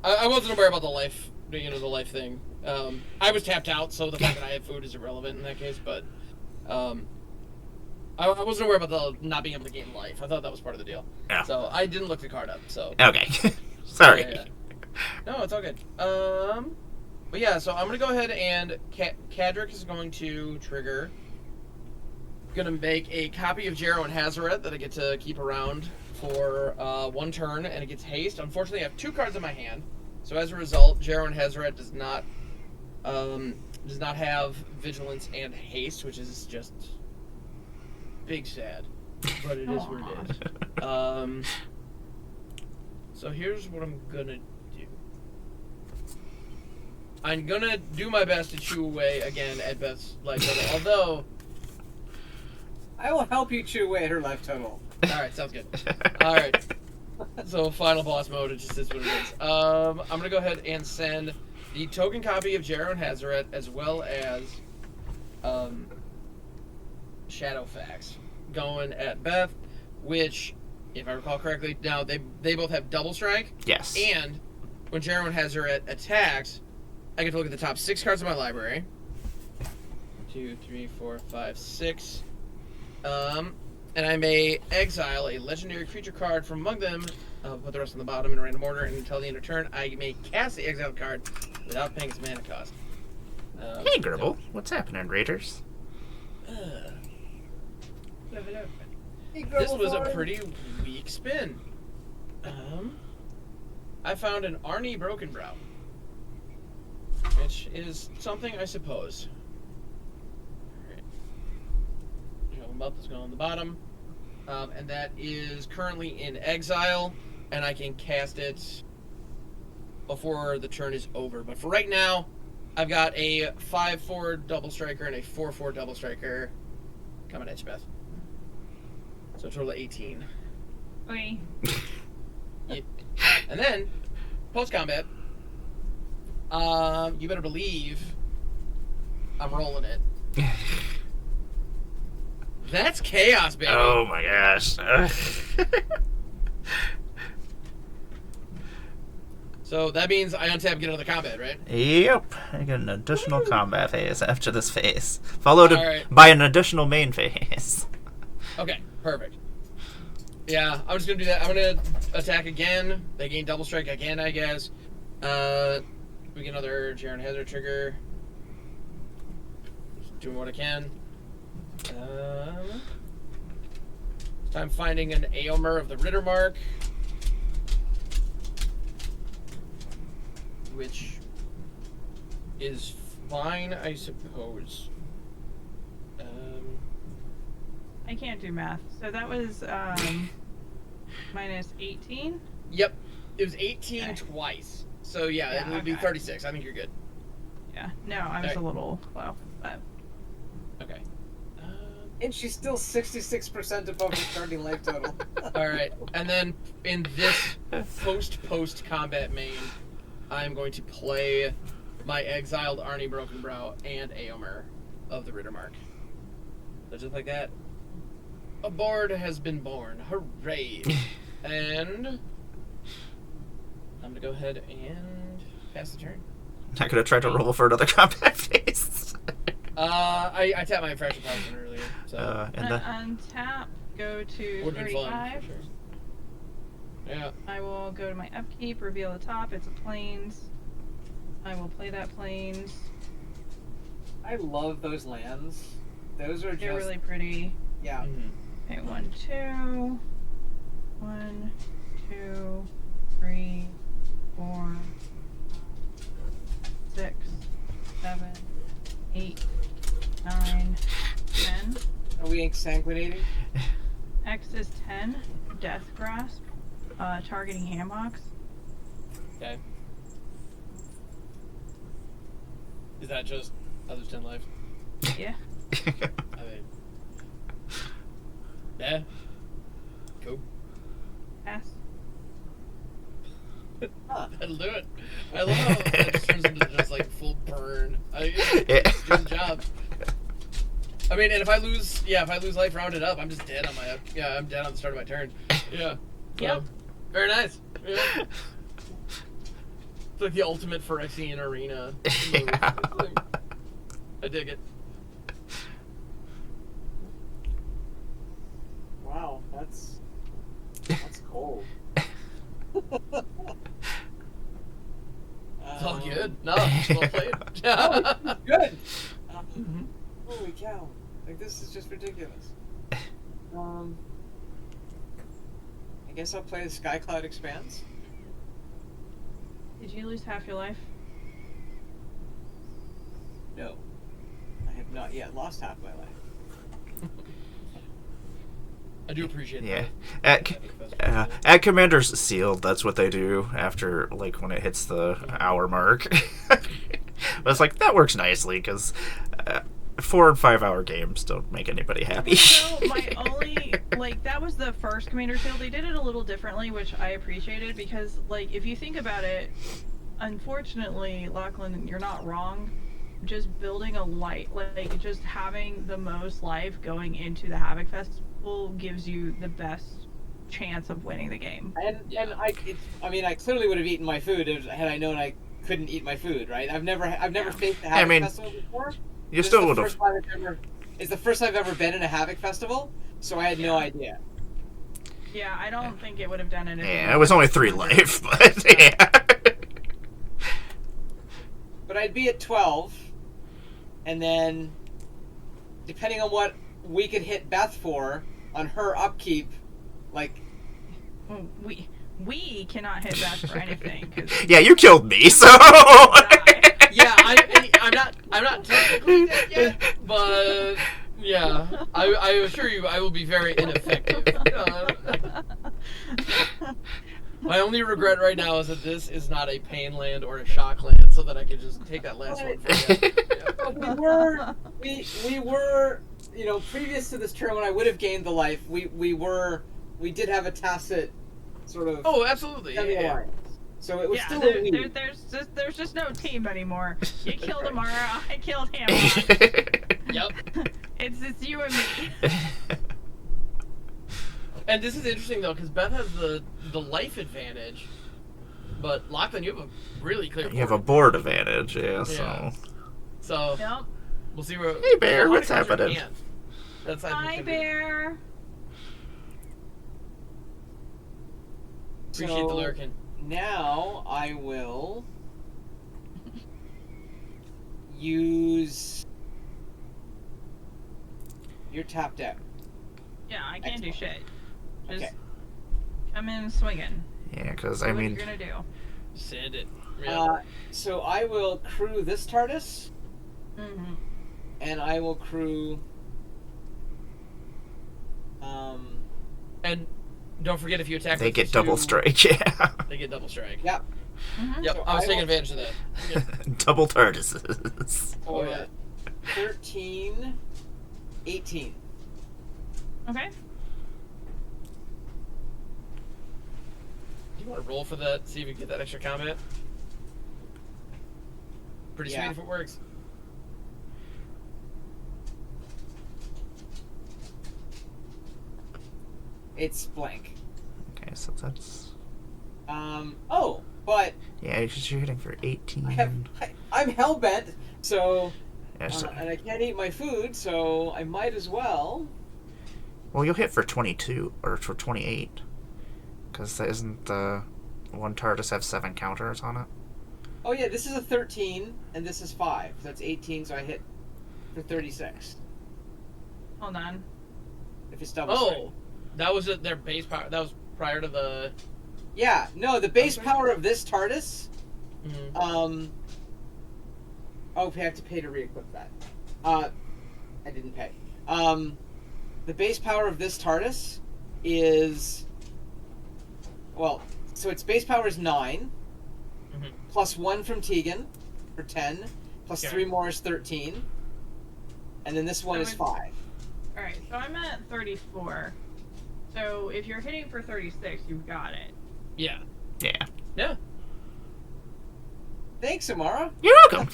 I wasn't aware about the life, the life thing. I was tapped out, so the fact that I have food is irrelevant in that case. But I wasn't aware about the not being able to gain life. I thought that was part of the deal. Yeah. So I didn't look the card up. So Okay. Sorry. Yeah. No, it's all good. But yeah, so I'm gonna go ahead and Kadric is going to trigger. Gonna make a copy of Jero and Hazaret that I get to keep around for 1 turn, and it gets haste. Unfortunately, I have 2 cards in my hand, so as a result, Jeroen Hezret does not have vigilance and haste, which is just big sad, but it is what it is. So here's what I'm gonna do. I'm gonna do my best to chew away again at Beth's life total, although... I will help you chew away at her life total. Alright, sounds good. Alright. So final boss mode, it just is what it is. I'm gonna go ahead and send the token copy of Jeroen Hezret as well as Shadowfax going at Beth, which, if I recall correctly, now they both have double strike. Yes. And when Jeroen Hezret attacks, I get to look at the top 6 cards of my library. 2, 3, 4, 5, 6. And I may exile a legendary creature card from among them, put the rest on the bottom in random order, and until the end of turn, I may cast the exiled card without paying its mana cost. Hey, Gribble. What's happening, Raiders? This was a pretty weak spin. I found an Arnie Broken Brow, which is something, I suppose. Up is going on the bottom, and that is currently in exile, and I can cast it before the turn is over. But for right now, I've got a 5/4 double striker and a 4/4 double striker coming at you, Beth. So a total of 18. Okay. Yeah. And then post combat, you better believe I'm rolling it. That's chaos, baby. Oh my gosh. So that means I untap, get another combat, right? Yep. I get an additional combat phase after this phase, followed Alright. by an additional main phase. Okay, perfect. Yeah, I'm just gonna do that. I'm gonna attack again. They gain double strike again, I guess. We get another Jeroen Hezret trigger. Just doing what I can. I'm finding an Aomer of the Rittermark, which is fine, I suppose. I can't do math. So that was minus 18. Yep, it was 18 Okay. twice. So yeah, Yeah, it would be okay. 36. I think you're good. Yeah. No, I was Alright. a little low, but Okay. And she's still 66% above her starting life total. All right, and then in this post combat main, I'm going to play my exiled Arnie Brokenbrow and Aomer of the Rittermark. So just like that, a board has been born. Hooray! And I'm gonna go ahead and pass the turn. Not gonna try to roll for another combat phase. I tapped my Infraction Poison earlier, so And the untap, go to would have been fun 35. for sure. Yeah. I will go to my upkeep, reveal the top. It's a plains. I will play that plains. I love those lands. Those are They're just really pretty. yeah. Okay, 1, 2. 1, 2, 3, 4, 6, 7, 8, 9, 10. Are we exsanguinating? X is 10. Death Grasp. Targeting Hamhocks. Okay. Is that just others 10 life? Yeah. I mean, yeah. Cool. Pass. That'll do it. I love how that just turns into just like full burn. It's Yeah. doing the job. I mean, and if I lose life rounded up, I'm just dead on my, I'm dead on the start of my turn. Yeah. Yep. Very nice. Yeah. It's like the ultimate Phyrexian arena move. Yeah. It's like, I dig it. Wow, that's cold. It's all good. No, it's well played. Oh, good. Holy cow! Like this is just ridiculous. I guess I'll play the Skycloud Expanse. Did you lose half your life? No. I have not yet lost half my life. I do appreciate Yeah. that. At Commander's Sealed, that's what they do after, like, when it hits the hour mark. But it's like, that works nicely, because 4 and 5 hour games don't make anybody happy. So my only, like, that was the first Commander Seal. They did it a little differently, which I appreciated, because, like, if you think about it, unfortunately, Lachlan, you're not wrong. Just building a light, like, just having the most life going into the Havoc Festival gives you the best chance of winning the game. And I clearly would have eaten my food had I known I couldn't eat my food, right? I've never faced a Havoc Festival before. You still would have. It's the first I've ever been in a Havoc Festival, so I had no idea. Yeah, I don't think it would have done anything. Yeah, it was only 3 life, but yeah. But I'd be at 12, and then, depending on what we could hit Beth for on her upkeep, like... We cannot hit Beth for anything. Yeah, you killed me, so... Yeah, I'm not technically dead yet, but yeah, I assure you I will be very ineffective. My only regret right now is that this is not a pain land or a shock land, so that I could just take that last one for you. Yeah. We were, you know, previous to this turn when I would have gained the life, we did have a tacit sort of... Oh, absolutely. Yeah. So it was Yeah, still a lead. there's just no team anymore. You killed right. Amara, I killed him. Yep. It's you and me. And this is interesting though, because Beth has the life advantage, but Lachlan, you have a really clear board. You have a board advantage, yeah. So Yep. we'll see where. Hey, Bear, how what's many cards are in happening? hand? That's I think Hi, could be- Bear. Appreciate the lurking. Now I will use... You're tapped out. Yeah, I can't do shit. Just Okay. come in swinging. Yeah, because, Do I what mean... you're gonna do. Send it. Yeah. So I will crew this TARDIS, Mm-hmm. and I will crew... And don't forget if you attack. They with get two, double strike, yeah. They get double strike. Yep. Mm-hmm. Yep. So I was I taking will- advantage of that. Yeah. Double TARDISes. Oh, yeah. 13, 18. Okay. Do you want to roll for that? See if you can get that extra combat. Pretty Yeah. sweet if it works. It's blank. Okay, so that's... Oh, but Yeah, because you're hitting for 18. I'm hellbent, so... Yeah, so... and I can't eat my food, so I might as well... Well, you'll hit for 22, or for 28. Because isn't the one TARDIS have 7 counters on it? Oh yeah, this is a 13, and this is 5. So that's 18, so I hit for 36. Hold on. If it's double strike. Oh, that was their base power. That was prior to the. Yeah, no, the base Okay. power of this TARDIS... Mhm. Oh, I have to pay to re-equip that. I didn't pay. The base power of this TARDIS is... Well, so its base power is 9, Mhm. plus 1 from Tegan, for 10, plus Okay. 3 more is 13, and then this one is 5. Alright, so I'm at 34. So if you're hitting for 36, you've got it. Yeah. Yeah. Yeah. Thanks, Amara. You're welcome!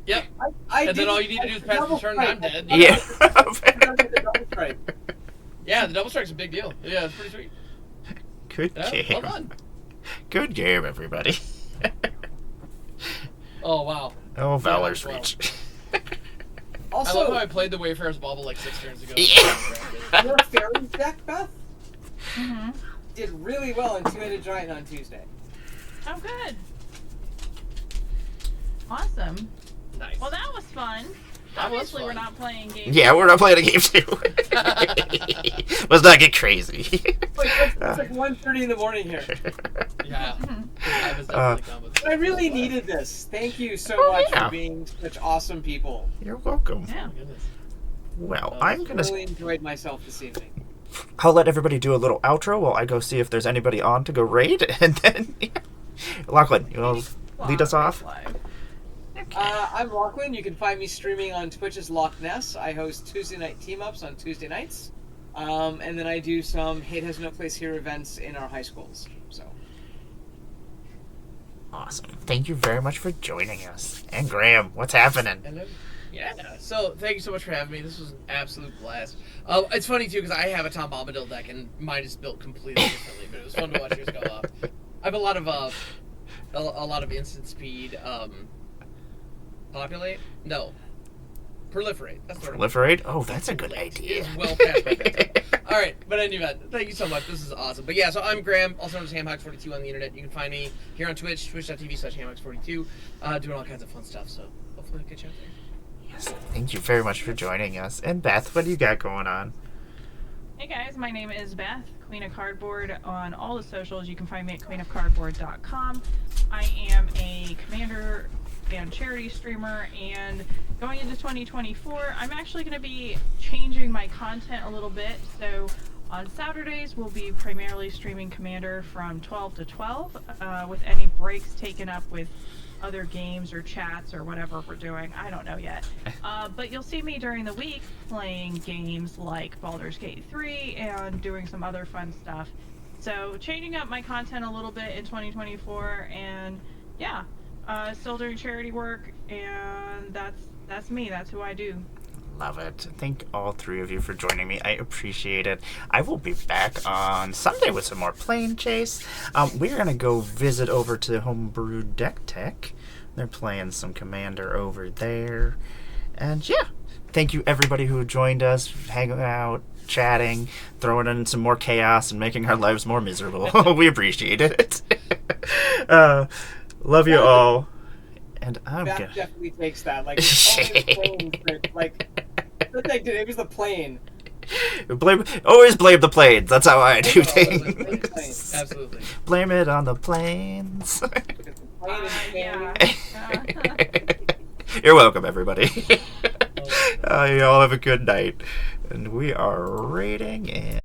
Yep. I And then all you didn't- need to do is pass the double turn, and I'm strike. dead. Yeah. The double strike. Yeah, the double strike's a big deal. Yeah, it's pretty sweet. Good Yeah, game. well done. Good game, everybody. Oh wow. Oh, Valor's well. Reach. I Also, love how I played the Wayfarer's Bauble like 6 turns ago. Yeah. your fairy deck, Beth, Mm-hmm. did really well in Two-Headed Giant on Tuesday. Oh, good. Awesome. Nice. Well, that was fun. Obviously, we're not playing games. Yeah, we're not playing a game too. Let's not get crazy. It's like 1:30 in the morning here. Yeah. I was definitely done with it. I really needed this. Thank you so much for being such awesome people. You're welcome. Yeah. Oh, goodness. Well, I I'm gonna. Really enjoyed myself this evening. I'll let everybody do a little outro while I go see if there's anybody on to go raid, and then Lachlan, you will lead us off. I'm Lachlan. You can find me streaming on Twitch as Loch Ness. I host Tuesday night team-ups on Tuesday nights. And then I do some Hate Has No Place Here events in our high schools. So. Awesome. Thank you very much for joining us. And Graham, what's happening? Hello. Yeah. So thank you so much for having me. This was an absolute blast. It's funny too because I have a Tom Bombadil deck and mine is built completely differently, but it was fun to watch yours go up. I have a lot of instant speed. Populate? No. Proliferate. That's the word. Proliferate? Oh, that's a good idea. It's well past my bedtime. Alright, but anyway, thank you so much. This is awesome. But yeah, so I'm Graham, also known as HamHox42 on the internet. You can find me here on Twitch, twitch.tv/HamHox42, doing all kinds of fun stuff, so hopefully I'll get you out there. Yes, thank you very much for joining us. And Beth, what do you got going on? Hey guys, my name is Beth, Queen of Cardboard on all the socials. You can find me at queenofcardboard.com. I am a Commander and charity streamer, and going into 2024, I'm actually going to be changing my content a little bit. So on Saturdays, we'll be primarily streaming Commander from 12 to 12, with any breaks taken up with other games or chats or whatever we're doing. I don't know yet. But you'll see me during the week playing games like Baldur's Gate 3 and doing some other fun stuff. So changing up my content a little bit in 2024, and yeah, still doing charity work, and that's me. That's who I do. Love it. Thank all three of you for joining me. I appreciate it. I will be back on Sunday with some more Planechase. We're going to go visit over to Homebrew Deck Tech. They're playing some Commander over there. And yeah, thank you everybody who joined us, hanging out, chatting, throwing in some more chaos and making our lives more miserable. We appreciate it. Love you all. And I'm That gonna... definitely takes that. Like, only the plane, like, it was the plane. Always blame the planes. That's how I do things. Planes. Absolutely. Blame it on the planes. Yeah. You're welcome, everybody. You all have a good night. And we are rating and...